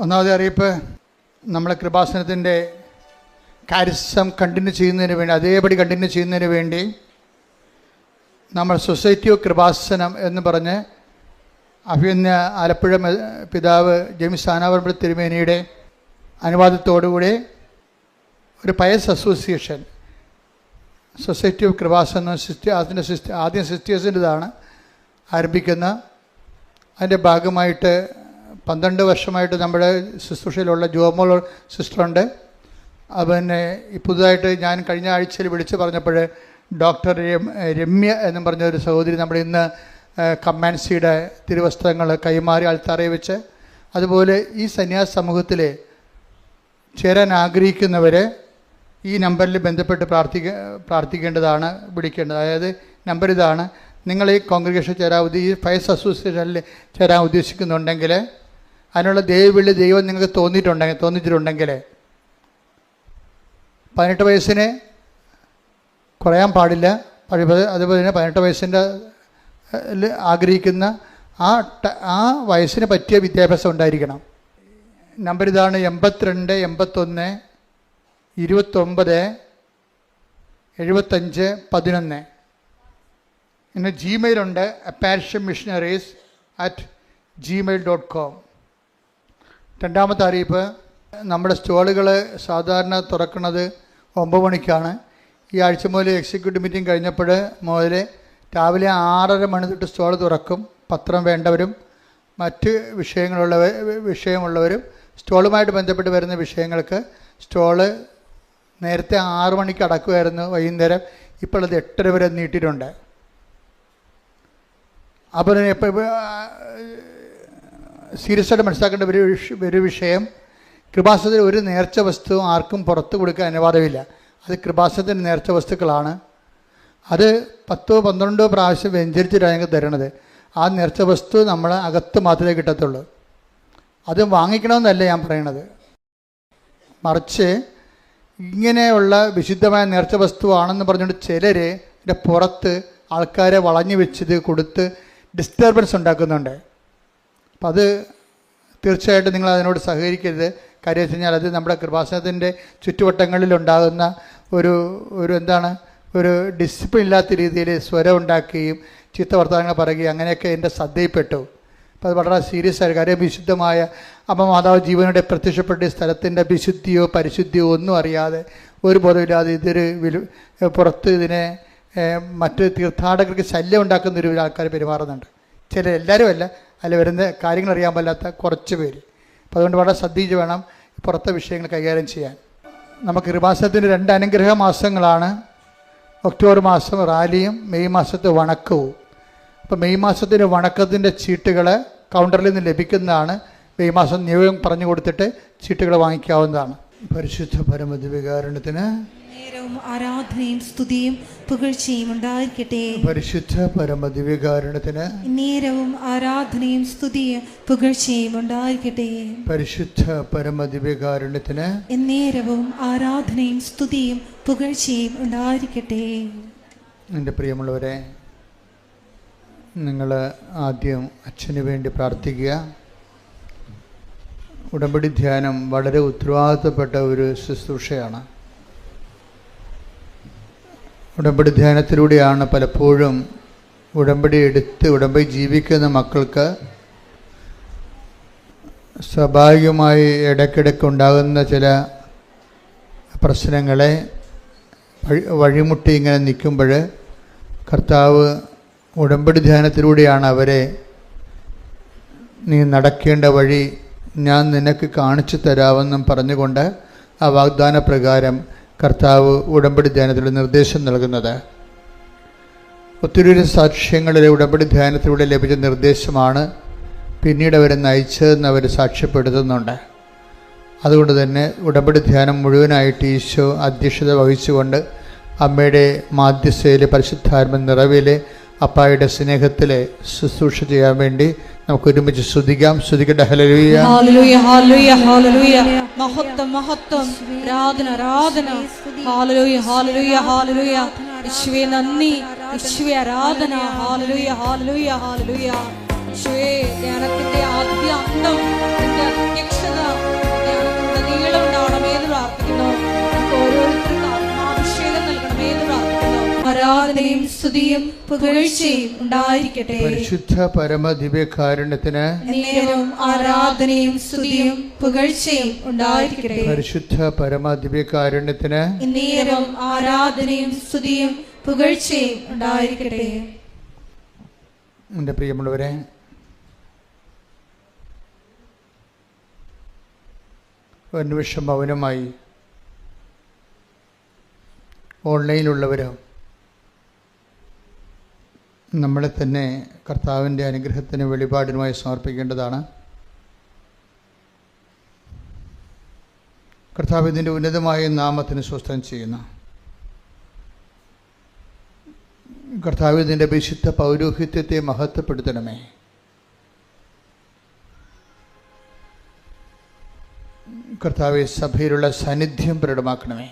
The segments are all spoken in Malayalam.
ഒന്നാമത്തെ അറിയിപ്പ്, നമ്മളെ കൃപാസനത്തിൻ്റെ കാരിസം കണ്ടിന്യൂ ചെയ്യുന്നതിന് വേണ്ടി, അതേപടി കണ്ടിന്യൂ ചെയ്യുന്നതിന് വേണ്ടി നമ്മൾ സൊസൈറ്റി ഓഫ് കൃപാസനം എന്ന് പറഞ്ഞ് അഭിനന്ദ ആലപ്പുഴ പിതാവ് ജെയിംസ് ആനാവറമ്പ് തിരുമേനിയുടെ അനുവാദത്തോടുകൂടി ഒരു pious association society of Kripasanam ആദ്യം സിസ്റ്റേഴ്സിൻ്റെതാണ് ആരംഭിക്കുന്ന. അതിൻ്റെ ഭാഗമായിട്ട് 12 വർഷമായിട്ട് നമ്മുടെ ശുശ്രൂഷയിലുള്ള ജോമോൾ സിസ്റ്ററുണ്ട്. പിന്നെ പുതുതായിട്ട് ഞാൻ കഴിഞ്ഞ ആഴ്ചയിൽ വിളിച്ച് പറഞ്ഞപ്പോൾ ഡോക്ടർ രമ്യ എന്നും പറഞ്ഞൊരു സഹോദരി നമ്മൾ ഇന്ന് കമ്മാൻസിയുടെ തിരുവസ്ത്രങ്ങൾ കൈമാറി ആൾത്താറയിൽ വെച്ച്, അതുപോലെ ഈ സന്യാസ സമൂഹത്തിൽ ചേരാൻ ആഗ്രഹിക്കുന്നവർ ഈ നമ്പറിൽ ബന്ധപ്പെട്ട് പ്രാർത്ഥിക്കേണ്ടതാണ്, വിളിക്കേണ്ടത്. അതായത് നമ്പർ ഇതാണ്. നിങ്ങൾ ഈ കോൺഗ്രിഗേഷൻ ഈ ഫയസ് അസോസിയേഷനിൽ ചേരാൻ ഉദ്ദേശിക്കുന്നുണ്ടെങ്കിൽ, അതിനുള്ള ദൈവം നിങ്ങൾക്ക് തോന്നിച്ചിട്ടുണ്ടെങ്കിൽ 18 വയസ്സിന് കുറയാൻ പാടില്ല. അതുപോലെ തന്നെ 18 വയസ്സിൻ്റെ ആഗ്രഹിക്കുന്ന ആ വയസ്സിന് പറ്റിയ വിദ്യാഭ്യാസം ഉണ്ടായിരിക്കണം. നമ്പർ ഇതാണ്: 82 81 29 75 11. പിന്നെ ജിമെയിലുണ്ട്, apparitionmissionaries@gmail.com. രണ്ടാമത്തെ അറിയിപ്പ്, നമ്മുടെ സ്റ്റോളുകൾ സാധാരണ തുറക്കുന്നത് 9 മണിക്കാണ്. ഈ ആഴ്ച മുതൽ എക്സിക്യൂട്ടീവ് മീറ്റിംഗ് കഴിഞ്ഞപ്പോൾ മുതൽ രാവിലെ 6:30 മണി തൊട്ട് സ്റ്റോൾ തുറക്കും. പത്രം വേണ്ടവരും മറ്റ് വിഷയമുള്ളവരും സ്റ്റോളുമായിട്ട് ബന്ധപ്പെട്ട് വരുന്ന വിഷയങ്ങൾക്ക് സ്റ്റോള് നേരത്തെ 6 മണിക്ക് അടക്കുമായിരുന്നു വൈകുന്നേരം. ഇപ്പോൾ അത് 8:30 വരെ നീട്ടിയിട്ടുണ്ട്. അപ്പോൾ സീരിയസ് ആയിട്ട് മനസ്സിലാക്കേണ്ട ഒരു വിഷയം, കൃപാസനത്തിൽ ഒരു നേർച്ച വസ്തു ആർക്കും പുറത്ത് കൊടുക്കാൻ അനുവാദമില്ല. അത് കൃപാസനത്തിൻ്റെ നേർച്ച വസ്തുക്കളാണ്. അത് 10-12 പ്രാവശ്യം വെഞ്ചരിച്ചിട്ടാണ് ഞങ്ങൾക്ക് തരണത്. ആ നേർച്ച വസ്തു നമ്മൾ അകത്ത് മാത്രമേ കിട്ടത്തുള്ളൂ. അത് വാങ്ങിക്കണമെന്നല്ല ഞാൻ പറയണത്, മറിച്ച് ഇങ്ങനെയുള്ള വിശുദ്ധമായ നേർച്ച വസ്തുവാണെന്ന് പറഞ്ഞുകൊണ്ട് ചിലർ ഇതിൻ്റെ പുറത്ത് ആൾക്കാരെ വളഞ്ഞു വെച്ചത് കൊടുത്ത് ഡിസ്റ്റർബൻസ് ഉണ്ടാക്കുന്നുണ്ട്. അപ്പം അത് തീർച്ചയായിട്ടും നിങ്ങൾ അതിനോട് സഹകരിക്കരുത്. കാര്യം വെച്ച് കഴിഞ്ഞാൽ അത് നമ്മുടെ കൃപാസനത്തിൻ്റെ ചുറ്റുവട്ടങ്ങളിലുണ്ടാകുന്ന ഒരു ഡിസിപ്ലിൻ ഇല്ലാത്ത രീതിയിൽ സ്വരം ഉണ്ടാക്കുകയും ചീത്ത വർത്തമാനങ്ങൾ പറയുകയും അങ്ങനെയൊക്കെ എൻ്റെ ശ്രദ്ധയിൽപ്പെട്ടു. അപ്പോൾ അത് വളരെ സീരിയസ് ആയ കാര്യം. വിശുദ്ധമായ മാതാവ് ജീവനോടെ പ്രത്യക്ഷപ്പെട്ട സ്ഥലത്തിൻ്റെ വിശുദ്ധിയോ പരിശുദ്ധിയോ ഒന്നും അറിയാതെ, ഒരു ബോധമില്ലാതെ പുറത്ത് ഇതിനെ മറ്റ് തീർത്ഥാടകർക്ക് ശല്യം ഉണ്ടാക്കുന്ന ഒരു ആൾക്കാർ പെരുമാറുന്നുണ്ട്. എല്ലാവരും അല്ല, അതിൽ വരുന്ന കാര്യങ്ങൾ അറിയാൻ പാടില്ലാത്ത കുറച്ച് പേര്. അപ്പോൾ അതുകൊണ്ട് വളരെ ശ്രദ്ധിച്ച് വേണം പുറത്തെ വിഷയങ്ങൾ കൈകാര്യം ചെയ്യാൻ. നമുക്ക് കൃപാസനത്തിൻ്റെ 2 അനുഗ്രഹ മാസങ്ങളാണ്. ഒക്ടോബർ മാസം റാലിയും മെയ് മാസത്തെ വണക്കവും. അപ്പോൾ മെയ് മാസത്തിൻ്റെ വണക്കത്തിൻ്റെ ചീട്ടുകൾ കൗണ്ടറിൽ നിന്ന് ലഭിക്കുന്നതാണ്. മെയ് മാസം നിയമം പറഞ്ഞു കൊടുത്തിട്ട് ചീട്ടുകൾ വാങ്ങിക്കാവുന്നതാണ്. പരിശുദ്ധ പരമദിവ്യകാരുണ്യത്തിന് ആരാധനയും സ്തുതിയും പുകഴ്ചയും ഉണ്ടായിരിക്കട്ടെ. പരിശുദ്ധ പരമദിവ്യകാരുണ്യത്തിന് നേരവും ആരാധനയും സ്തുതിയും പുകഴ്ചയും ഉണ്ടായിരിക്കട്ടെ. പരിശുദ്ധ പരമദിവ്യകാരുണ്യത്തിന് നേരവും ആരാധനയും സ്തുതിയും പുകഴ്ചയും ഉണ്ടായിരിക്കട്ടെ. എൻ്റെ പ്രിയമുള്ളവരെ, നിങ്ങൾ ആദ്യം അച്ഛന് വേണ്ടി പ്രാർത്ഥിക്കുക. ഉടമ്പടി ധ്യാനം വളരെ ഉത്തരവാദിത്തപ്പെട്ട ഒരു ശുശ്രൂഷയാണ്. ഉടമ്പടി ധ്യാനത്തിലൂടെയാണ് പലപ്പോഴും ഉടമ്പടി ജീവിക്കുന്ന മക്കൾക്ക് സ്വാഭാവികമായി ഇടയ്ക്കിടയ്ക്ക് ഉണ്ടാകുന്ന ചില പ്രശ്നങ്ങളെ വഴിമുട്ടി ഇങ്ങനെ നിൽക്കുമ്പോൾ കർത്താവ് ഉടമ്പടി ധ്യാനത്തിലൂടെയാണ് അവരെ നീ നടക്കേണ്ട വഴി ഞാൻ നിനക്ക് കാണിച്ചു തരാമെന്നും പറഞ്ഞുകൊണ്ട് ആ വാഗ്ദാന പ്രകാരം കർത്താവ് ഉടമ്പടി ധ്യാനത്തിലൂടെ നിർദ്ദേശം നൽകുന്നത്. ഒത്തിരി സാക്ഷ്യങ്ങളിലെ ഉടമ്പടി ധ്യാനത്തിലൂടെ ലഭിച്ച നിർദ്ദേശമാണ് പിന്നീട് അവരെ നയിച്ചതെന്ന് അവർ സാക്ഷ്യപ്പെടുത്തുന്നുണ്ട്. അതുകൊണ്ട് തന്നെ ഉടമ്പടി ധ്യാനം മുഴുവനായിട്ട് ഈശോ അധ്യക്ഷത വഹിച്ചുകൊണ്ട് അമ്മയുടെ മാധ്യസ്ഥയിലെ പരിശുദ്ധാത്മ നിറവിലെ അപ്പായുടെ സ്നേഹത്തിലെ ശുശ്രൂഷ ചെയ്യാൻ വേണ്ടി നമുക്ക് ഒരുമിച്ച് സ്തുതിക്കാം. സ്തുതിക്കട്ടെ. ഹല്ലേലൂയ, ഹല്ലേലൂയ, ഹല്ലേലൂയ, ഹല്ലേലൂയ. മഹത്വം, മഹത്വം, ആരാധന, ആരാധന. ഹല്ലേലൂയ, ഹല്ലേലൂയ, ഹല്ലേലൂയ. യേശുവേ നന്ദി, യേശുവേ ആരാധന. ഹല്ലേലൂയ, ഹല്ലേലൂയ, ഹല്ലേലൂയ. യേശുവേ ധ്യാനത്തിന്റെ ആദ്യ അന്തം നിന്റെ അധ്യക്ഷത ആരാധനയും സ്തുതിയും പുകഴ്ചയും ഉണ്ടായിരിക്കട്ടെ. പരിശുദ്ധ പരമ ദിവ്യകാരുണ്യത്തിന് നേരവും ആരാധനയും സ്തുതിയും പുകഴ്ചയും ഉണ്ടായിരിക്കട്ടെ. പരിശുദ്ധ പരമ ദിവ്യകാരുണ്യത്തിന് നേരവും ആരാധനയും സ്തുതിയും പുകഴ്ചയും ഉണ്ടായിരിക്കട്ടെ. എൻ്റെ പ്രിയമുള്ളവരെ, ഒരു നിമിഷം മൗനമായി ഓൺലൈനിലുള്ളവരോ നമ്മളെ തന്നെ കർത്താവിൻ്റെ അനുഗ്രഹത്തിന് വെളിപാടിനുമായി സമർപ്പിക്കേണ്ടതാണ്. കർത്താവ് ഇതിൻ്റെ ഉന്നതമായ നാമത്തിന് സ്വസ്ഥം ചെയ്യുന്നു. കർത്താവ് ഇതിൻ്റെ വിശുദ്ധ പൗരോഹിത്യത്തെ മഹത്വപ്പെടുത്തണമേ. കർത്താവെ സഭയിലുള്ള സാന്നിധ്യം പ്രകടമാക്കണമേ.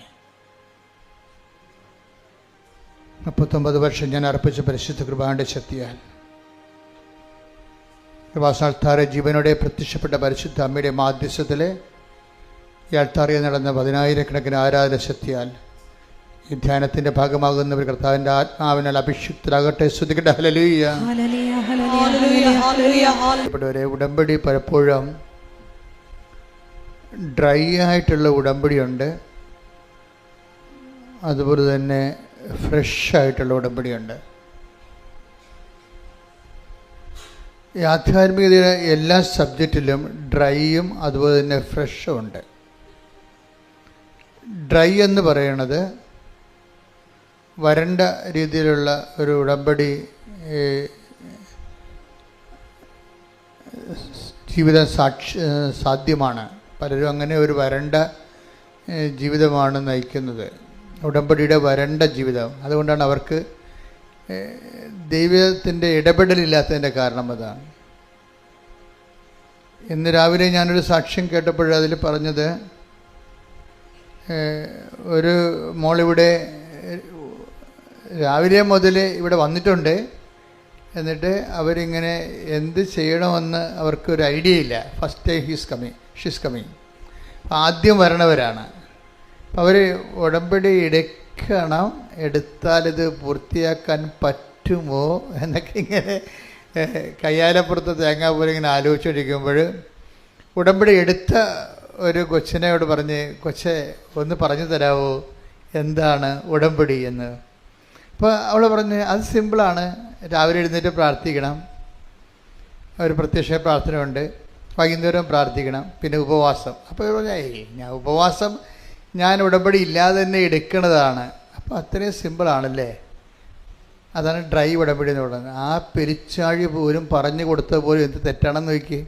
39 വർഷം ഞാൻ അർപ്പിച്ച പരിശുദ്ധ കൃപാന്റെ ശക്തിയാൽ കൃപാസ്ഥാനത്താറെ ജീവനോടെ പ്രത്യക്ഷപ്പെട്ട പരിശുദ്ധ അമ്മയുടെ മാധ്യസ്ഥത്തിൽ ഈ അൾത്താറിൽ നടന്ന 10,000-കണക്കിന് ആരാധന ശക്തിയാൽ ഈ ധ്യാനത്തിന്റെ ഭാഗമാകുന്നവർ കർത്താവിന്റെ ആത്മാവിനാൽ അഭിഷിക്തരാകട്ടെ. സ്തുതിക്കട്ടെ. ഹല്ലേലൂയ. ഉടമ്പടി പലപ്പോഴും ഡ്രൈ ആയിട്ടുള്ള ഉടമ്പടിയുണ്ട്, അതുപോലെ തന്നെ ഫ്രഷ് ആയിട്ടുള്ള ഉടമ്പടിയുണ്ട്. ഈ ആധ്യാത്മികതയുടെ എല്ലാ സബ്ജക്റ്റിലും ഡ്രൈയും അതുപോലെ തന്നെ ഫ്രഷും ഉണ്ട്. ഡ്രൈ എന്ന് പറയുന്നത് വരണ്ട രീതിയിലുള്ള ഒരു ഉടമ്പടി ജീവിതം സാധ്യമാണ്. പലരും അങ്ങനെ ഒരു വരണ്ട ജീവിതമാണ് നയിക്കുന്നത്, ഉടമ്പടിയുടെ വരണ്ട ജീവിതം. അതുകൊണ്ടാണ് അവർക്ക് ദൈവത്തിൻ്റെ ഇടപെടലില്ലാത്തതിൻ്റെ കാരണം അതാണ്. ഇന്ന് രാവിലെ ഞാനൊരു സാക്ഷ്യം കേട്ടപ്പോൾ അതിൽ പറഞ്ഞത്, ഒരു മോളിവിടെ രാവിലെ മുതൽ ഇവിടെ വന്നിട്ടുണ്ട്, എന്നിട്ട് അവരിങ്ങനെ എന്ത് ചെയ്യണമെന്ന് അവർക്കൊരു ഐഡിയ ഇല്ല. First time she's coming. ആദ്യം വരണവരാണ്. അപ്പം അവർ ഉടമ്പടി എടുത്താലിത് പൂർത്തിയാക്കാൻ പറ്റുമോ എന്നൊക്കെ ഇങ്ങനെ കയ്യാലപ്പുറത്ത് തേങ്ങാ പോലെ ഇങ്ങനെ ആലോചിച്ചുകൊണ്ടിരിക്കുമ്പോൾ ഉടമ്പടി എടുത്ത ഒരു കൊച്ചിനോട് പറഞ്ഞ്, കൊച്ചെ ഒന്ന് പറഞ്ഞു തരാമോ എന്താണ് ഉടമ്പടി എന്ന്. അപ്പോൾ അവൾ പറഞ്ഞ്, അത് സിമ്പിളാണ്, രാവിലെ എഴുന്നേറ്റ് പ്രാർത്ഥിക്കണം, ഒരു പ്രത്യക്ഷ പ്രാർത്ഥനയുണ്ട്, വൈകുന്നേരം പ്രാർത്ഥിക്കണം, പിന്നെ ഉപവാസം. അപ്പോൾ ഞാൻ ഉപവാസം ഞാൻ ഉടമ്പടി ഇല്ലാതെ തന്നെ എടുക്കുന്നതാണ്. അപ്പോൾ അത്രയും സിമ്പിളാണല്ലേ. അതാണ് ഡ്രൈ ഉടമ്പടി എന്ന് പറയുന്നത്. ആ പെരിച്ചാഴി പോലും പറഞ്ഞു കൊടുത്തത് പോലും എന്ത് തെറ്റാണെന്ന് നോക്കി.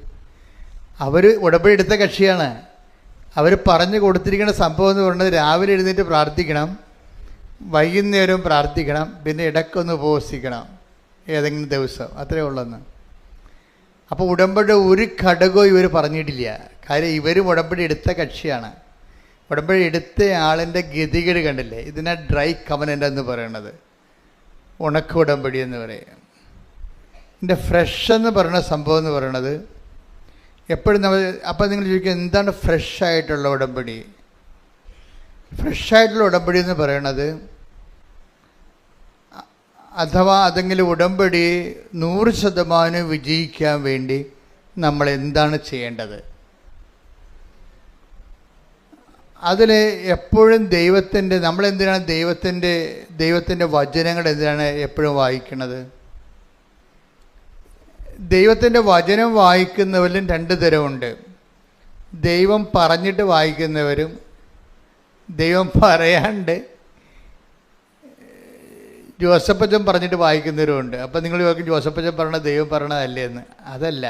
അവർ ഉടമ്പടി എടുത്ത കക്ഷിയാണ്. അവർ പറഞ്ഞു കൊടുത്തിരിക്കുന്ന സംഭവം എന്ന് പറയുന്നത് രാവിലെ എഴുന്നേറ്റ് പ്രാർത്ഥിക്കണം, വൈകുന്നേരവും പ്രാർത്ഥിക്കണം, പിന്നെ ഇടയ്ക്കൊന്ന് ഉപവസിക്കണം ഏതെങ്കിലും ദിവസം, അത്രയേ ഉള്ളെന്ന്. അപ്പോൾ ഉടമ്പടി ഒരു ഘടകവും ഇവർ പറഞ്ഞിട്ടില്ല. കാര്യം ഇവരും ഉടമ്പടി എടുത്ത കക്ഷിയാണ്. ഉടമ്പടി എടുത്ത ആളിൻ്റെ ഗതികേട് കണ്ടില്ലേ. ഇതിനാ ഡ്രൈ കവനൻ്റ് എന്ന് പറയുന്നത്, ഉണക്ക ഉടമ്പടി എന്ന് പറയും. ഇതിൻ്റെ ഫ്രഷ് എന്ന് പറയുന്ന സംഭവം എന്ന് പറയുന്നത് എപ്പോഴും നമ്മൾ, അപ്പം നിങ്ങൾ ചോദിക്കുക എന്താണ് ഫ്രഷായിട്ടുള്ള ഉടമ്പടി? ഫ്രഷായിട്ടുള്ള ഉടമ്പടി എന്ന് പറയണത്, അഥവാ അതെങ്കിലും ഉടമ്പടി 100% വിജയിക്കാൻ വേണ്ടി നമ്മൾ എന്താണ് ചെയ്യേണ്ടത്? അതിൽ എപ്പോഴും നമ്മളെന്തിനാണ് ദൈവത്തിൻ്റെ വചനങ്ങൾ എന്തിനാണ് എപ്പോഴും വായിക്കുന്നത്? ദൈവത്തിൻ്റെ വചനം വായിക്കുന്നവരിലും 2 തരമുണ്ട്. ദൈവം പറഞ്ഞിട്ട് വായിക്കുന്നവരും ദൈവം പറയാണ്ട് ജോസഫച്ചൻ പറഞ്ഞിട്ട് വായിക്കുന്നവരുമുണ്ട്. അപ്പം നിങ്ങൾ ചോദിക്കും ജോസഫച്ചൻ പറഞ്ഞത് ദൈവം പറഞ്ഞതല്ലേ എന്ന്. അതല്ല,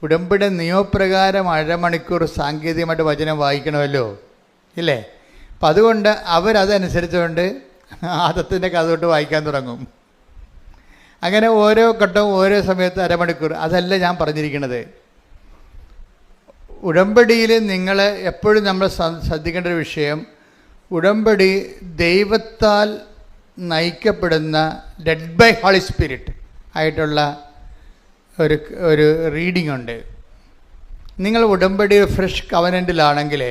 ഉടമ്പടി നിയമപ്രകാരം അരമണിക്കൂർ സാങ്കേതികമായിട്ട് വചനം വായിക്കണമല്ലോ, ഇല്ലേ? അപ്പം അതുകൊണ്ട് അവരതനുസരിച്ചുകൊണ്ട് ആദത്തിൻ്റെ കഥ തൊട്ട് വായിക്കാൻ തുടങ്ങും. അങ്ങനെ ഓരോ ഘട്ടവും ഓരോ സമയത്ത് അരമണിക്കൂർ. അതല്ല ഞാൻ പറഞ്ഞിരിക്കുന്നത്. ഉടമ്പടിയിൽ നിങ്ങൾ എപ്പോഴും നമ്മൾ ശ്രദ്ധിക്കേണ്ട ഒരു വിഷയം, ഉടമ്പടി ദൈവത്താൽ നയിക്കപ്പെടുന്ന ലെഡ് ബൈ ഹോളി സ്പിരിറ്റ് ആയിട്ടുള്ള ഒരു റീഡിംഗ് ഉണ്ട്. നിങ്ങൾ ഉടമ്പടി ഫ്രഷ് കവനൻ്റിലാണെങ്കിൽ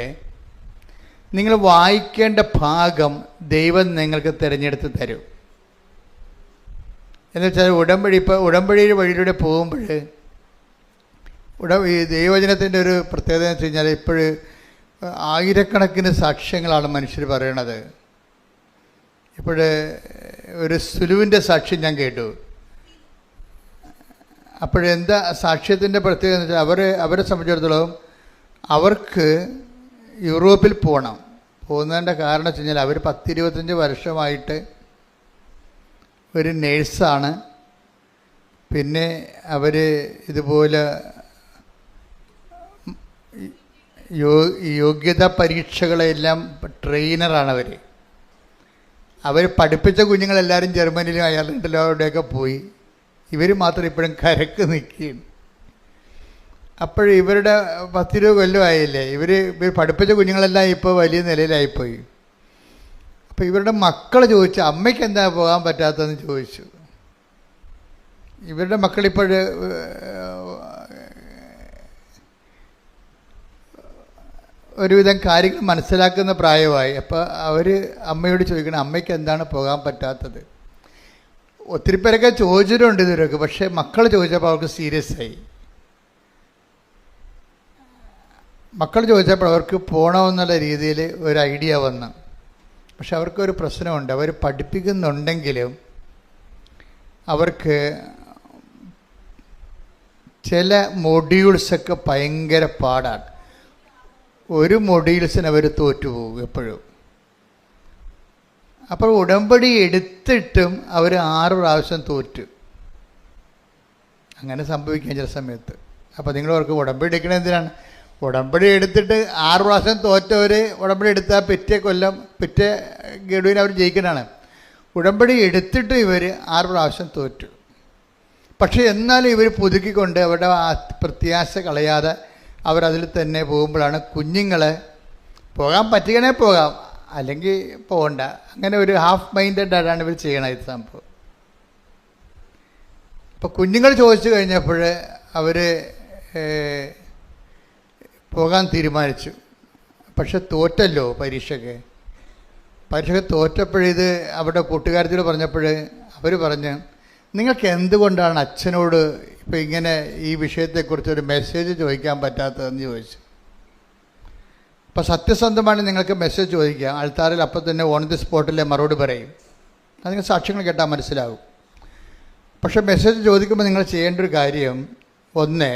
നിങ്ങൾ വായിക്കേണ്ട ഭാഗം ദൈവം നിങ്ങൾക്ക് തിരഞ്ഞെടുത്ത് തരും. എന്ന് വെച്ചാൽ ഉടമ്പടി വഴിയിലൂടെ പോകുമ്പോൾ ഈ ദൈവവചനത്തിൻ്റെ ഒരു പ്രത്യേകത എന്ന് വെച്ച് കഴിഞ്ഞാൽ ഇപ്പോഴ് ആയിരക്കണക്കിന് സാക്ഷ്യങ്ങളാണ് മനുഷ്യർ പറയണത്. ഒരു സുലുവിൻ്റെ സാക്ഷ്യം ഞാൻ കേട്ടു. അപ്പോഴെന്താ സാക്ഷ്യത്തിൻ്റെ പ്രത്യേകത എന്ന് വെച്ചാൽ അവരെ സംബന്ധിച്ചിടത്തോളം അവർക്ക് യൂറോപ്പിൽ പോകുന്നതിൻ്റെ കാരണം വെച്ച് കഴിഞ്ഞാൽ അവർ 10-25 വർഷമായിട്ട് ഒരു നേഴ്സാണ്. പിന്നെ അവർ ഇതുപോലെ യോഗ്യതാ പരീക്ഷകളെല്ലാം ട്രെയിനറാണ്. അവർ പഠിപ്പിച്ച കുഞ്ഞുങ്ങളെല്ലാവരും ജർമ്മനിയിലും അയർലൻഡിലും അവിടെയൊക്കെ പോയി. ഇവർ മാത്രം ഇപ്പോഴും കരക്ക് നിൽക്കുകയാണ്. ഇവരുടെ 10-20 കൊല്ലമായില്ലേ, ഇവർ പഠിപ്പിച്ച കുഞ്ഞുങ്ങളെല്ലാം ഇപ്പോൾ വലിയ നിലയിലായിപ്പോയി. അപ്പോൾ ഇവരുടെ മക്കൾ ചോദിച്ചു, അമ്മയ്ക്ക് എന്താ പോകാൻ പറ്റാത്തതെന്ന് ചോദിച്ചു. ഇവരുടെ മക്കളിപ്പോൾ ഒരുവിധം കാര്യങ്ങൾ മനസ്സിലാക്കുന്ന പ്രായമായി. അപ്പോൾ അവർ അമ്മയോട് ചോദിക്കണം, അമ്മയ്ക്ക് എന്താണ് പോകാൻ പറ്റാത്തത്. ഒത്തിരി പേരൊക്കെ ചോദിച്ചിട്ടുണ്ട് ഇതുവരെയൊക്കെ. പക്ഷേ മക്കൾ ചോദിച്ചപ്പോൾ അവർക്ക് സീരിയസ് ആയി. മക്കൾ ചോദിച്ചപ്പോൾ അവർക്ക് പോകണമെന്നുള്ള രീതിയിൽ ഒരു ഐഡിയ വന്നു. പക്ഷെ അവർക്കൊരു പ്രശ്നമുണ്ട്. അവർ പഠിപ്പിക്കുന്നുണ്ടെങ്കിലും അവർക്ക് ചില മൊഡ്യൂൾസൊക്കെ ഭയങ്കര പാടാണ്. ഒരു മൊഡ്യൂൾസിന് അവർ തോറ്റുപോകും എപ്പോഴും. അപ്പോൾ ഉടമ്പടി എടുത്തിട്ടും അവർ 6 പ്രാവശ്യം തോറ്റു. അങ്ങനെ സംഭവിക്കാം ചില സമയത്ത്. അപ്പോൾ നിങ്ങൾ അവർക്ക് ഉടമ്പടി എടുക്കണത് എന്തിനാണ്? ഉടമ്പടി എടുത്തിട്ട് 6 പ്രാവശ്യം തോറ്റവർ ഉടമ്പടി എടുത്താൽ പിറ്റേ ഗഡുവിന് അവർ ജയിക്കണതാണ്. ഉടമ്പടി എടുത്തിട്ട് ഇവർ 6 പ്രാവശ്യം തോറ്റു. പക്ഷേ എന്നാലും ഇവർ പുതുക്കിക്കൊണ്ട് അവരുടെ ആ പ്രത്യാശ കളയാതെ അവരതിൽ തന്നെ പോകുമ്പോഴാണ് കുഞ്ഞുങ്ങളെ പോകാൻ പറ്റുകയാണെ പോകാം, അല്ലെങ്കിൽ പോകണ്ട. അങ്ങനെ ഒരു ഹാഫ് മൈൻഡഡ് ആയിട്ടാണ് ഇവർ ചെയ്യണത് ഇത് സംഭവം. അപ്പോൾ കുഞ്ഞുങ്ങൾ ചോദിച്ചു കഴിഞ്ഞപ്പോൾ അവർ പോകാൻ തീരുമാനിച്ചു. പക്ഷെ തോറ്റല്ലോ പരീക്ഷയ്ക്ക് തോറ്റപ്പോഴിത് അവരുടെ കൂട്ടുകാരത്തിയോട് പറഞ്ഞപ്പോൾ അവർ പറഞ്ഞു, നിങ്ങൾക്ക് എന്തുകൊണ്ടാണ് അച്ഛനോട് ഇപ്പോൾ ഇങ്ങനെ ഈ വിഷയത്തെക്കുറിച്ചൊരു മെസ്സേജ് ചോദിക്കാൻ പറ്റാത്തതെന്ന് ചോദിച്ചു. അപ്പോൾ സത്യസന്ധമാണ് നിങ്ങൾക്ക് മെസ്സേജ് ചോദിക്കുക. ആൾത്താരിൽ അപ്പം തന്നെ ഓൺ ദി സ്പോട്ടിലെ മറുപടി പറയും. അത് നിങ്ങൾ സാക്ഷ്യങ്ങൾ കേട്ടാൽ മനസ്സിലാവും. പക്ഷേ മെസ്സേജ് ചോദിക്കുമ്പോൾ നിങ്ങൾ ചെയ്യേണ്ട ഒരു കാര്യം, ഒന്ന്,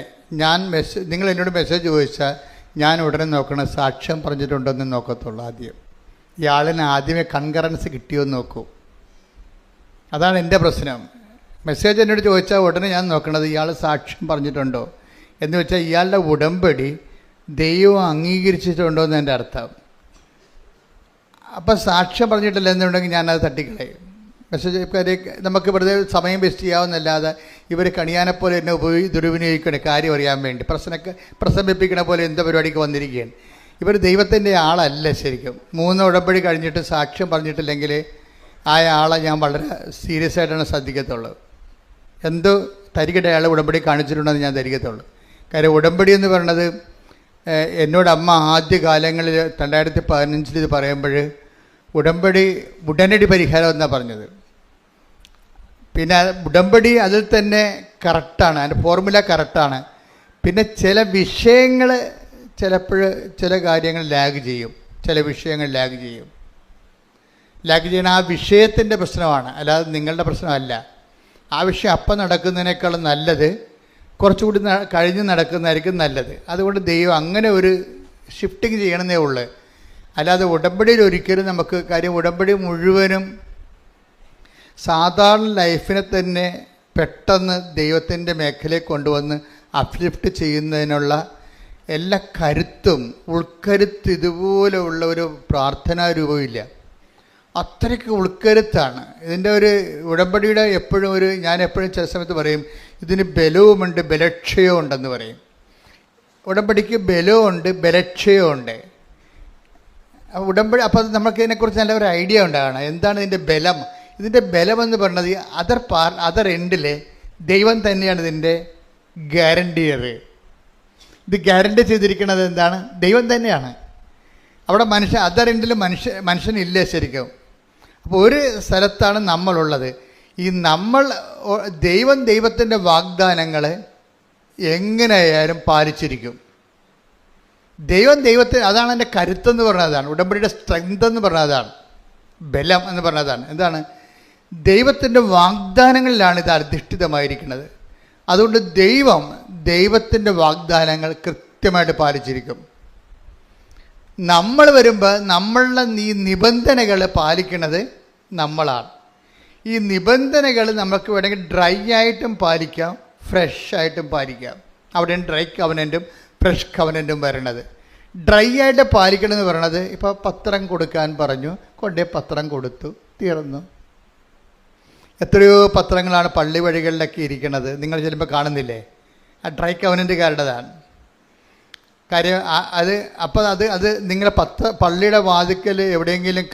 നിങ്ങൾ എന്നോട് മെസ്സേജ് ചോദിച്ചാൽ ഞാൻ ഉടനെ നോക്കണം സാക്ഷ്യം പറഞ്ഞിട്ടുണ്ടോയെന്ന് നോക്കത്തുള്ളൂ. ഇയാളിന് ആദ്യമേ കൺകറൻസ് കിട്ടിയോ എന്ന് നോക്കൂ. അതാണ് എൻ്റെ പ്രശ്നം. മെസ്സേജ് എന്നോട് ചോദിച്ചാൽ ഉടനെ ഞാൻ നോക്കണത് ഇയാൾ സാക്ഷ്യം പറഞ്ഞിട്ടുണ്ടോ എന്ന് വെച്ചാൽ ഇയാളുടെ ഉടമ്പടി ദൈവം അംഗീകരിച്ചിട്ടുണ്ടോ എന്ന് എൻ്റെ അർത്ഥം. അപ്പം സാക്ഷ്യം പറഞ്ഞിട്ടില്ല എന്നുണ്ടെങ്കിൽ ഞാനത് തട്ടിക്കളയും. മെസ്സേജ് നമുക്ക് വെറുതെ സമയം വേസ്റ്റ് ചെയ്യാവുന്നല്ലാതെ ഇവർ കണിയാനെപ്പോലെ എന്നെ ദുരുപയോഗിക്കണേ കാര്യം അറിയാൻ വേണ്ടി പ്രസംഗിപ്പിക്കണ പോലെ എന്ത് പരിപാടിക്ക് വന്നിരിക്കുകയാണ്. ഇവർ ദൈവത്തിൻ്റെ ആളല്ല ശരിക്കും. 3 ഉടമ്പടി കഴിഞ്ഞിട്ട് സാക്ഷ്യം പറഞ്ഞിട്ടില്ലെങ്കിൽ ആ ആളെ ഞാൻ വളരെ സീരിയസ് ആയിട്ടാണ് ശ്രദ്ധിക്കത്തുള്ളൂ. എന്തോ തരികിട അയാൾ ഉടമ്പടി കാണിച്ചിട്ടുണ്ടെന്ന് ഞാൻ ധരിക്കത്തുള്ളൂ. കാര്യം ഉടമ്പടി എന്ന് പറയുന്നത് എന്നോട് അമ്മ ആദ്യ കാലങ്ങളിൽ 2015 ഇത് പറയുമ്പോൾ ഉടമ്പടി ഉടനടി പരിഹാരം എന്നാണ് പറഞ്ഞത്. പിന്നെ ഉടമ്പടി അതിൽ തന്നെ കറക്റ്റാണ്, അതിൻ്റെ ഫോർമുല കറക്റ്റാണ്. പിന്നെ ചില വിഷയങ്ങൾ ചിലപ്പോൾ ചില കാര്യങ്ങൾ ലാഗ് ചെയ്യും. ലാഗ് ചെയ്യണ ആ വിഷയത്തിൻ്റെ പ്രശ്നമാണ്, അല്ലാതെ നിങ്ങളുടെ പ്രശ്നമല്ല. ആ വിഷയം അപ്പം നടക്കുന്നതിനേക്കാളും നല്ലത് കുറച്ചുകൂടി കഴിഞ്ഞ് നടക്കുന്നതായിരിക്കും നല്ലത്. അതുകൊണ്ട് ദൈവം അങ്ങനെ ഒരു ഷിഫ്റ്റിങ് ചെയ്യണമെന്നേ ഉള്ളൂ. അല്ലാതെ ഉടമ്പടിയിൽ ഒരിക്കലും നമുക്ക് കാര്യം ഉടമ്പടി മുഴുവനും സാധാരണ ലൈഫിനെ തന്നെ പെട്ടെന്ന് ദൈവത്തിൻ്റെ മേഖലയിൽ കൊണ്ടുവന്ന് അപ്ലിഫ്റ്റ് ചെയ്യുന്നതിനുള്ള എല്ലാ കരുത്തും ഉൾക്കരുത്ത് ഇതുപോലെയുള്ള ഒരു പ്രാർത്ഥനാ രൂപമില്ല. അത്രയ്ക്ക് ഉൾക്കരുത്താണ് ഇതിൻ്റെ ഒരു ഉടമ്പടിയുടെ. ഞാൻ എപ്പോഴും ചില സമയത്ത് പറയും ഇതിന് ബലവുമുണ്ട് ബലക്ഷയവും ഉണ്ടെന്ന് പറയും. ഉടമ്പടിക്ക് ബലവുമുണ്ട് ബലക്ഷയമുണ്ട്. ഉടമ്പടി അപ്പോൾ നമുക്ക് ഇതിനെക്കുറിച്ച് നല്ല ഒരു ഐഡിയ ഉണ്ടാകണം. എന്താണ് ഇതിൻ്റെ ബലം? ഇതിൻ്റെ ബലമെന്ന് പറയുന്നത് അതർ എൻഡിൽ ദൈവം തന്നെയാണ് ഇതിൻ്റെ ഗ്യാരണ്ടിയർ. ഇത് ഗ്യാരണ്ടി ചെയ്തിരിക്കുന്നത് എന്താണ്? ദൈവം തന്നെയാണ്. അവിടെ അതർ എൻഡിൽ മനുഷ്യനില്ല ശരിക്കും. അപ്പോൾ ഒരു സ്ഥലത്താണ് നമ്മളുള്ളത്. ഈ നമ്മൾ ദൈവത്തിൻ്റെ വാഗ്ദാനങ്ങൾ എങ്ങനെയായാലും പാലിച്ചിരിക്കും. ദൈവത്തിന് അതാണ് എൻ്റെ കരുത്തെന്ന് പറഞ്ഞതാണ്, ഉടമ്പടിയുടെ സ്ട്രെങ്ത് എന്ന് പറഞ്ഞതാണ്, ബലം എന്ന് പറഞ്ഞതാണ്. എന്താണ്? ദൈവത്തിൻ്റെ വാഗ്ദാനങ്ങളിലാണ് ഇത് അധിഷ്ഠിതമായിരിക്കുന്നത്. അതുകൊണ്ട് ദൈവത്തിൻ്റെ വാഗ്ദാനങ്ങൾ കൃത്യമായിട്ട് പാലിച്ചിരിക്കും. നമ്മൾ വരുമ്പോൾ നമ്മളുടെ ഈ നിബന്ധനകൾ പാലിക്കുന്നത് നമ്മളാണ്. ഈ നിബന്ധനകൾ നമുക്ക് വേണമെങ്കിൽ ഡ്രൈ ആയിട്ടും പാലിക്കാം, ഫ്രഷ് ആയിട്ടും പാലിക്കാം. അവിടെയാണ് ഡ്രൈ കവനൻറ്റും ഫ്രഷ് കവനൻറ്റും വരണത്. ഡ്രൈ ആയിട്ട് പാലിക്കണമെന്ന് പറയണത്, ഇപ്പോൾ പത്രം കൊടുക്കാൻ പറഞ്ഞു, കൊണ്ടേ പത്രം കൊടുത്തു, തീർന്നു. എത്രയോ പത്രങ്ങളാണ് പള്ളി വഴികളിലൊക്കെ ഇരിക്കുന്നത്, നിങ്ങൾ ചിലപ്പോൾ കാണുന്നില്ലേ? ആ ഡ്രൈ കവനൻറ്റുകാരുടേതാണ്. കാര്യം അത് നിങ്ങളെ പള്ളിയുടെ വാതിക്കൽ എവിടെയെങ്കിലും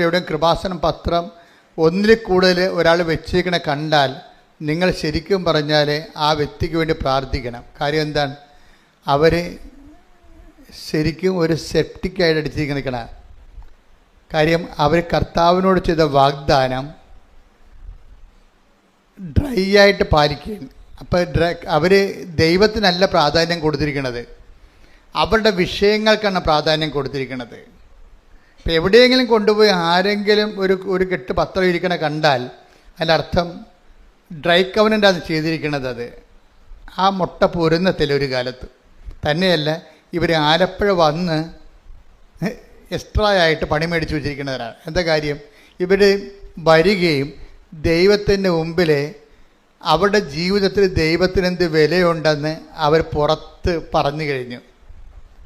എവിടെയും കൃപാസനം പത്രം ഒന്നിൽ കൂടുതൽ ഒരാൾ വെച്ചേക്കണ കണ്ടാൽ നിങ്ങൾ ശരിക്കും പറഞ്ഞാൽ ആ വ്യക്തിക്ക് വേണ്ടി പ്രാർത്ഥിക്കണം. കാര്യം എന്താണ്? അവർ ശരിക്കും ഒരു സെപ്റ്റിക്കായിട്ട് അടിച്ചിരിക്കണ കാര്യം, അവർ കർത്താവിനോട് ചെയ്ത വാഗ്ദാനം ഡ്രൈ ആയിട്ട് പാലിക്കുകയാണ്. അപ്പോൾ അവർ ദൈവത്തിനല്ല പ്രാധാന്യം കൊടുത്തിരിക്കുന്നത്, അവരുടെ വിഷയങ്ങൾക്കാണ് പ്രാധാന്യം കൊടുത്തിരിക്കുന്നത്. ഇപ്പം എവിടെയെങ്കിലും കൊണ്ടുപോയി ആരെങ്കിലും ഒരു കെട്ട് പത്രം ഇരിക്കണ കണ്ടാൽ അതിൻ്റെ അർത്ഥം ഡ്രൈ കവനൻ്റ് അത് ചെയ്തിരിക്കുന്നത്. അത് ആ മുട്ട പൊരുന്നത്തില്ല ഒരു കാലത്ത്. തന്നെയല്ല, ഇവർ ആലപ്പുഴ വന്ന് എക്സ്ട്രാ ആയിട്ട് പണി മേടിച്ച് വെച്ചിരിക്കുന്നവരാണ്. എന്താ കാര്യം? ഇവർ വരികയും ദൈവത്തിൻ്റെ മുമ്പിൽ അവരുടെ ജീവിതത്തിൽ ദൈവത്തിനെന്ത് വിലയുണ്ടെന്ന് അവർ പുറത്ത് പറഞ്ഞു കഴിഞ്ഞു.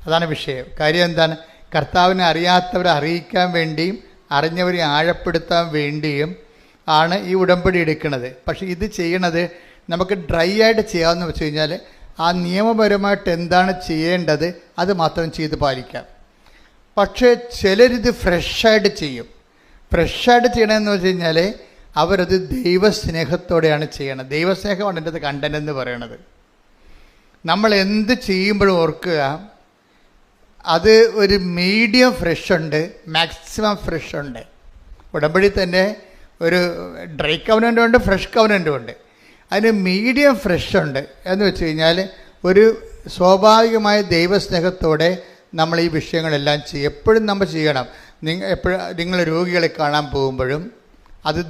അതാണ് വിഷയം. കാര്യം എന്താണ്? കർത്താവിനെ അറിയാത്തവരെ അറിയിക്കാൻ വേണ്ടിയും അറിഞ്ഞവരെ ആഴപ്പെടുത്താൻ വേണ്ടിയും ആണ് ഈ ഉടമ്പടി എടുക്കുന്നത്. പക്ഷേ ഇത് ചെയ്യണത് നമുക്ക് ഡ്രൈ ആയിട്ട് ചെയ്യാമെന്ന് വെച്ച് കഴിഞ്ഞാൽ ആ നിയമപരമായിട്ട് എന്താണ് ചെയ്യേണ്ടത് അത് മാത്രം ചെയ്ത് പാലിക്കാം. പക്ഷേ ചിലരിത് ഫ്രഷായിട്ട് ചെയ്യും. ഫ്രഷായിട്ട് ചെയ്യണമെന്ന് വെച്ച് കഴിഞ്ഞാൽ അവരത് ദൈവസ്നേഹത്തോടെയാണ് ചെയ്യണത്. ദൈവസ്നേഹമാണ് എൻ്റെ അത് കണ്ടന്റ് എന്ന് പറയണത്. നമ്മൾ എന്ത് ചെയ്യുമ്പോഴും ഓർക്കുക, അത് ഒരു മീഡിയം ഫ്രഷ് ഉണ്ട്, മാക്സിമം ഫ്രഷ് ഉണ്ട്. ഉടമ്പടി തന്നെ ഒരു ഡ്രൈ കവനൻ്റും ഉണ്ട്, ഫ്രഷ് കവനൻ്റും ഉണ്ട്. അതിന് മീഡിയം ഫ്രഷ് ഉണ്ട് എന്ന് വെച്ച് കഴിഞ്ഞാൽ ഒരു സ്വാഭാവികമായ ദൈവസ്നേഹത്തോടെ നമ്മൾ ഈ വിഷയങ്ങളെല്ലാം ചെയ്യും. എപ്പോഴും നമ്മൾ ചെയ്യണം. നിങ്ങൾ രോഗികളെ കാണാൻ പോകുമ്പോഴും അത്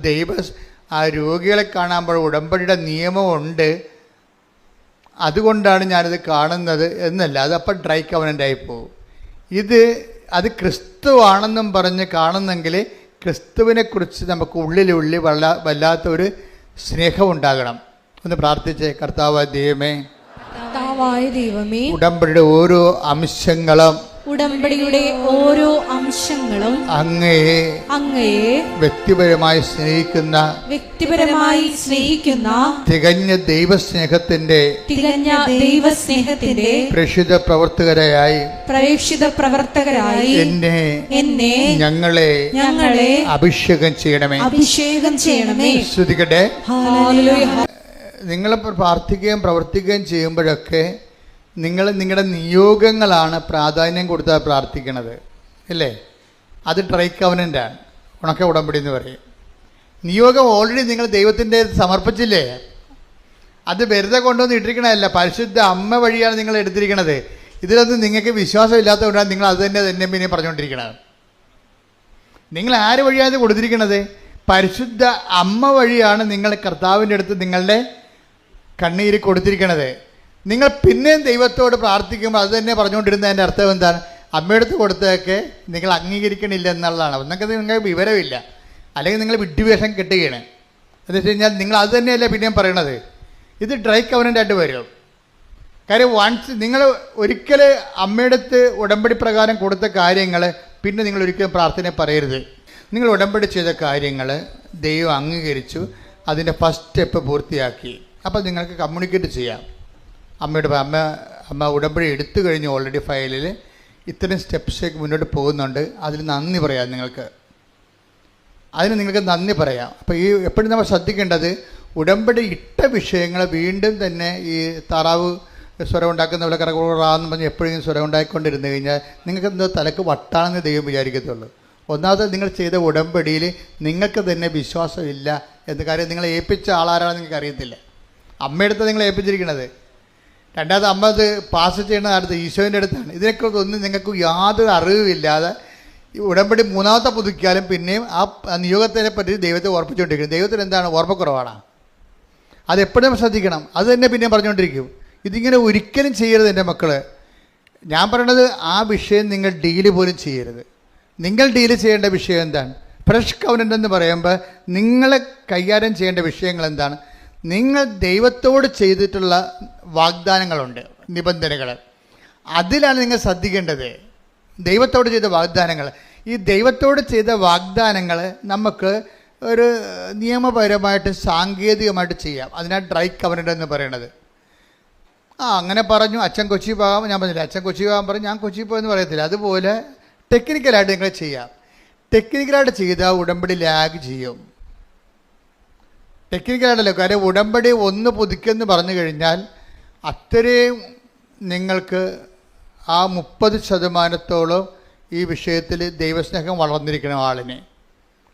ആ രോഗികളെ കാണുമ്പോൾ ഉടമ്പടിയുടെ നിയമമുണ്ട്, അതുകൊണ്ടാണ് ഞാനിത് കാണുന്നത് എന്നല്ല. അതപ്പോൾ ഡ്രൈ കവനൻ്റായി പോകും. അത് ക്രിസ്തുവാണെന്നും പറഞ്ഞ് കാണുന്നെങ്കിൽ ക്രിസ്തുവിനെക്കുറിച്ച് നമുക്ക് ഉള്ളിലുള്ളിൽ വല്ലാത്തൊരു സ്നേഹമുണ്ടാകണം. ഒന്ന് പ്രാർത്ഥിച്ചേ. കർത്താവായ ദൈവമേ, ഉടമ്പടിയുടെ ഓരോ അംശങ്ങളും അങ്ങയെ വ്യക്തിപരമായി സ്നേഹിക്കുന്ന തികഞ്ഞ ദൈവസ്നേഹത്തിന്റെ പ്രേക്ഷിത പ്രവർത്തകരായി എന്നെ ഞങ്ങളെ അഭിഷേകം ചെയ്യണമേ. ശ്രുതികട്ടെ. നിങ്ങൾ പ്രാർത്ഥിക്കുകയും പ്രവർത്തിക്കുകയും ചെയ്യുമ്പോഴൊക്കെ നിങ്ങളുടെ നിയോഗങ്ങളാണ് പ്രാധാന്യം കൊടുത്താൽ പ്രാർത്ഥിക്കണത്, അല്ലേ? അത് ഡ്രൈ കവനൻ്റാണ്, ഉണക്ക ഉടമ്പടി എന്ന് പറയും. നിയോഗം ഓൾറെഡി നിങ്ങൾ ദൈവത്തിൻ്റെ സമർപ്പിച്ചില്ലേ? അത് വെറുതെ കൊണ്ടുവന്ന് ഇട്ടിരിക്കണമല്ല, പരിശുദ്ധ അമ്മ വഴിയാണ് നിങ്ങൾ എടുത്തിരിക്കണത്. ഇതിലൊന്നും നിങ്ങൾക്ക് വിശ്വാസമില്ലാത്തതുകൊണ്ടാണ് നിങ്ങൾ അത് തന്നെ പിന്നെ പറഞ്ഞുകൊണ്ടിരിക്കണത്. നിങ്ങൾ ആര് വഴിയാണ് ഇത് കൊടുത്തിരിക്കണത്? പരിശുദ്ധ അമ്മ വഴിയാണ് നിങ്ങൾ കർത്താവിൻ്റെ അടുത്ത് നിങ്ങളുടെ കണ്ണീര് കൊടുത്തിരിക്കണത്. നിങ്ങൾ പിന്നെയും ദൈവത്തോട് പ്രാർത്ഥിക്കുമ്പോൾ അത് തന്നെ പറഞ്ഞുകൊണ്ടിരുന്നതിൻ്റെ അർത്ഥം എന്താണ്? അമ്മയെടുത്ത് കൊടുത്തതൊക്കെ നിങ്ങൾ അംഗീകരിക്കണില്ല എന്നുള്ളതാണ്. ഒന്നൊക്കെ നിങ്ങൾക്ക് വിവരമില്ല, അല്ലെങ്കിൽ നിങ്ങൾ വിഡ്ഢിവേഷം കെട്ടുകയാണ്. എന്ന് വെച്ച് കഴിഞ്ഞാൽ നിങ്ങൾ അത് തന്നെയല്ലേ പിന്നെയും പറയണത്. ഇത് ഡ്രൈ കവനൻ്റായിട്ട് വരും. കാര്യം നിങ്ങൾ ഒരിക്കൽ അമ്മയെടുത്ത് ഉടമ്പടി പ്രകാരം കൊടുത്ത കാര്യങ്ങൾ പിന്നെ നിങ്ങൾ ഒരിക്കലും പ്രാർത്ഥന പറയരുത്. നിങ്ങൾ ഉടമ്പടി ചെയ്ത കാര്യങ്ങൾ ദൈവം അംഗീകരിച്ചു, അതിൻ്റെ ഫസ്റ്റ് സ്റ്റെപ്പ് പൂർത്തിയാക്കി. അപ്പോൾ നിങ്ങൾക്ക് കമ്മ്യൂണിക്കേറ്റ് ചെയ്യാം. അമ്മ ഉടമ്പടി എടുത്തു കഴിഞ്ഞു, ഓൾറെഡി ഫയലിൽ ഇത്രയും സ്റ്റെപ്സേക്ക് മുന്നോട്ട് പോകുന്നുണ്ട്, അതിൽ നന്ദി പറയാം. നിങ്ങൾക്ക് നന്ദി പറയാം. അപ്പോൾ ഈ എപ്പോഴും നമ്മൾ ശ്രദ്ധിക്കേണ്ടത്, ഉടമ്പടി ഇട്ട വിഷയങ്ങൾ വീണ്ടും തന്നെ ഈ താറാവ് സ്വരം ഉണ്ടാക്കുന്ന പോലെ കറകുറാന്ന് പറഞ്ഞ് എപ്പോഴും സ്വരം ഉണ്ടാക്കിക്കൊണ്ടിരുന്നു കഴിഞ്ഞാൽ നിങ്ങൾക്ക് എന്തോ തലക്ക് വട്ടാണെന്ന് ദൈവം വിചാരിക്കത്തുള്ളൂ. ഒന്നാമത് നിങ്ങൾ ചെയ്ത ഉടമ്പടിയിൽ നിങ്ങൾക്ക് തന്നെ വിശ്വാസമില്ല എന്ന കാര്യം നിങ്ങളെ ഏൽപ്പിച്ച ആളാരാണെന്ന് നിങ്ങൾക്ക് അറിയത്തില്ല. അമ്മയെടുത്ത് നിങ്ങൾ ഏൽപ്പിച്ചിരിക്കുന്നത്. രണ്ടാമത് അമ്മ അത് പാസ് ചെയ്യുന്ന അടുത്ത് ഈശോൻ്റെ അടുത്താണ്. ഇതിനെക്കുറിച്ചൊന്നും നിങ്ങൾക്ക് യാതൊരു അറിവുമില്ലാതെ ഈ ഉടമ്പടി മൂന്നാമത്തെ പുതുക്കിയാലും പിന്നെയും ആ നിയോഗത്തിനെ പറ്റി ദൈവത്തെ ഓർപ്പിച്ചുകൊണ്ടിരിക്കും. ദൈവത്തിന് എന്താണ് ഓർമ്മക്കുറവാണ്. അതെപ്പോഴും ശ്രദ്ധിക്കണം. അത് തന്നെ പിന്നെയും പറഞ്ഞുകൊണ്ടിരിക്കും. ഇതിങ്ങനെ ഒരിക്കലും ചെയ്യരുത് എൻ്റെ മക്കൾ. ഞാൻ പറയണത് ആ വിഷയം നിങ്ങൾ ഡീല് പോലും ചെയ്യരുത്. നിങ്ങൾ ഡീല് ചെയ്യേണ്ട വിഷയം എന്താണ്? ഫ്രഷ് കവനൻ്റ് എന്ന് പറയുമ്പോൾ നിങ്ങളെ കൈകാര്യം ചെയ്യേണ്ട വിഷയങ്ങൾ എന്താണ്? നിങ്ങൾ ദൈവത്തോട് ചെയ്തിട്ടുള്ള വാഗ്ദാനങ്ങളുണ്ട്, നിബന്ധനകൾ. അതിലാണ് നിങ്ങൾ ശ്രദ്ധിക്കേണ്ടത്. ദൈവത്തോട് ചെയ്ത വാഗ്ദാനങ്ങൾ. ഈ ദൈവത്തോട് ചെയ്ത വാഗ്ദാനങ്ങൾ നമുക്ക് ഒരു നിയമപരമായിട്ട് സാങ്കേതികമായിട്ട് ചെയ്യാം. അതിനാണ് ഡ്രൈ കവനൻ്റ് എന്ന് പറയുന്നത്. അങ്ങനെ പറഞ്ഞു, അച്ഛൻ കൊച്ചി പോകാം, ഞാൻ പറഞ്ഞില്ല. അച്ഛൻ കൊച്ചി പോകാൻ പറഞ്ഞു, ഞാൻ കൊച്ചി പോയെന്ന് പറയത്തില്ല. അതുപോലെ ടെക്നിക്കലായിട്ട് നിങ്ങൾ ചെയ്യാം. ടെക്നിക്കലായിട്ട് ചെയ്താൽ ഉടമ്പടി ലാഗ് ചെയ്യും. ടെക്നിക്കലായിട്ടല്ലോ. കാര്യം ഉടമ്പടി ഒന്ന് പുതുക്കെന്ന് പറഞ്ഞു കഴിഞ്ഞാൽ അത്രയും നിങ്ങൾക്ക് ആ 30% ഈ വിഷയത്തിൽ ദൈവസ്നേഹം വളർന്നിരിക്കണം ആളിനെ.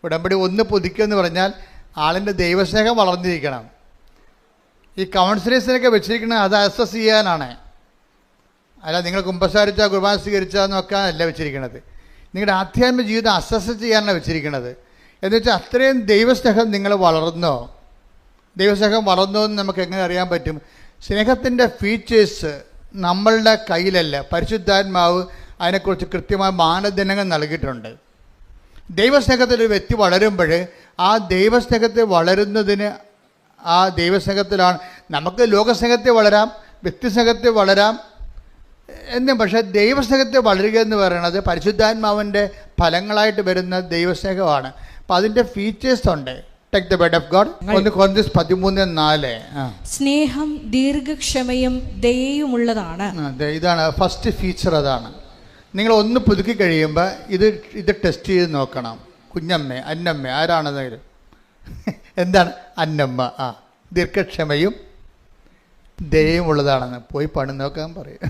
ഉടമ്പടി ഒന്ന് പുതുക്കെന്ന് പറഞ്ഞാൽ ആളിൻ്റെ ദൈവസ്നേഹം വളർന്നിരിക്കണം. ഈ കൗൺസിലേഴ്സിനൊക്കെ വെച്ചിരിക്കുന്നത് അത് അസസ് ചെയ്യാനാണ്. അല്ല നിങ്ങൾ കുമ്പസാരിച്ചാൽ കുർബാന സ്വീകരിച്ചാൽ അല്ല വെച്ചിരിക്കുന്നത്. നിങ്ങളുടെ ആധ്യാത്മിക ജീവിതം അസസ് ചെയ്യാനാണ് വെച്ചിരിക്കുന്നത്. എന്ന് വെച്ചാൽ അത്രയും ദൈവസ്നേഹം നിങ്ങൾ വളർന്നോ. ദൈവസ്നേഹം വളർന്നോ എന്ന് നമുക്ക് എങ്ങനെ അറിയാൻ പറ്റും? സ്നേഹത്തിൻ്റെ ഫീച്ചേഴ്സ് നമ്മളുടെ കയ്യിലല്ല. പരിശുദ്ധാത്മാവ് അതിനെക്കുറിച്ച് കൃത്യമായ മാനദണ്ഡങ്ങൾ നൽകിയിട്ടുണ്ട്. ദൈവസ്നേഹത്തിലൊരു വ്യക്തി വളരുമ്പോൾ ആ ദൈവസ്നേഹത്തെ വളരുന്നതിന് ആ ദൈവസ്നേഹത്തിലാണ്. നമുക്ക് ലോകസ്നേഹത്തെ വളരാം, വ്യക്തിസ്നേഹത്തെ വളരാം എന്നും. പക്ഷേ ദൈവസ്നേഹത്തെ വളരുക എന്ന് പറയുന്നത് പരിശുദ്ധാത്മാവിൻ്റെ ഫലങ്ങളായിട്ട് വരുന്ന ദൈവസ്നേഹമാണ്. അപ്പോൾ അതിൻ്റെ ഫീച്ചേഴ്സ് ഉണ്ട്. Take the word of God. 1 Corinthians 13:4. സ്നേഹം ദീർഘക്ഷമയും ദയയുമുള്ളതാണ്. ഇതാണ് ഫസ്റ്റ് ഫീച്ചർ. അതാണ് നിങ്ങൾ ഒന്ന് പുതുക്കി കഴിയുമ്പോൾ ഇത് ടെസ്റ്റ് ചെയ്ത് നോക്കണം. കുഞ്ഞമ്മ, അന്നമ്മ, ആരാണെന്നെങ്കിലും എന്താണ് അന്നമ്മ? ദീർഘക്ഷമയും ദയയും ഉള്ളതാണെന്ന് പോയി പണി നോക്കാൻ പറയും.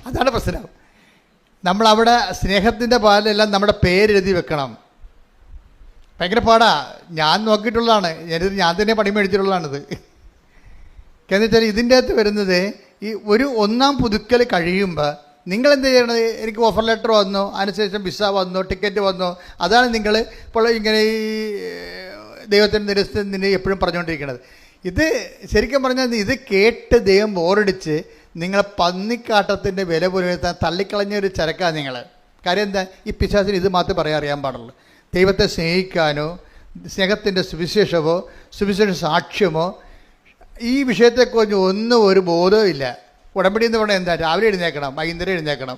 അതാണ് പ്രശ്നം. നമ്മളവിടെ സ്നേഹത്തിൻ്റെ പാലെല്ലാം നമ്മുടെ പേരെഴുതി വെക്കണം. ഭയങ്കര പാടാ. ഞാൻ നോക്കിയിട്ടുള്ളതാണ്. ഞാൻ തന്നെ പണി മേടിച്ചിട്ടുള്ളതാണിത്. എന്ന് വെച്ചാൽ ഇതിൻ്റെ അകത്ത് വരുന്നത് ഈ ഒരു ഒന്നാം പുതുക്കൽ കഴിയുമ്പോൾ നിങ്ങളെന്ത് ചെയ്യണത്? എനിക്ക് ഓഫർ ലെറ്റർ വന്നോ, അതിനുശേഷം വിസ വന്നോ, ടിക്കറ്റ് വന്നോ, അതാണ് നിങ്ങൾ ഇപ്പോൾ ഇങ്ങനെ ഈ ദൈവത്തിൻ്റെ നിരസ്ഥിതി എപ്പോഴും പറഞ്ഞുകൊണ്ടിരിക്കുന്നത്. ഇത് ശരിക്കും പറഞ്ഞാൽ ഇത് കേട്ട് ദൈവം ബോറടിച്ച് നിങ്ങളെ പന്നിക്കാട്ടത്തിൻ്റെ വില പുലർത്താൻ തള്ളിക്കളഞ്ഞൊരു ചരക്കാണ് നിങ്ങൾ. കാര്യം എന്താ? ഈ പിശാചിന് ഇത് മാത്രമേ അറിയാൻ പാടുള്ളൂ. ദൈവത്തെ സ്നേഹിക്കാനോ സ്നേഹത്തിൻ്റെ സുവിശേഷമോ സുവിശേഷ സാക്ഷ്യമോ ഈ വിഷയത്തെക്കുറിച്ച് ഒന്നും ഒരു ബോധവും ഇല്ല. ഉടമ്പടി എന്ന് പറഞ്ഞാൽ എന്താ? രാവിലെ എഴുന്നേക്കണം, വൈകുന്നേരം എഴുന്നേക്കണം,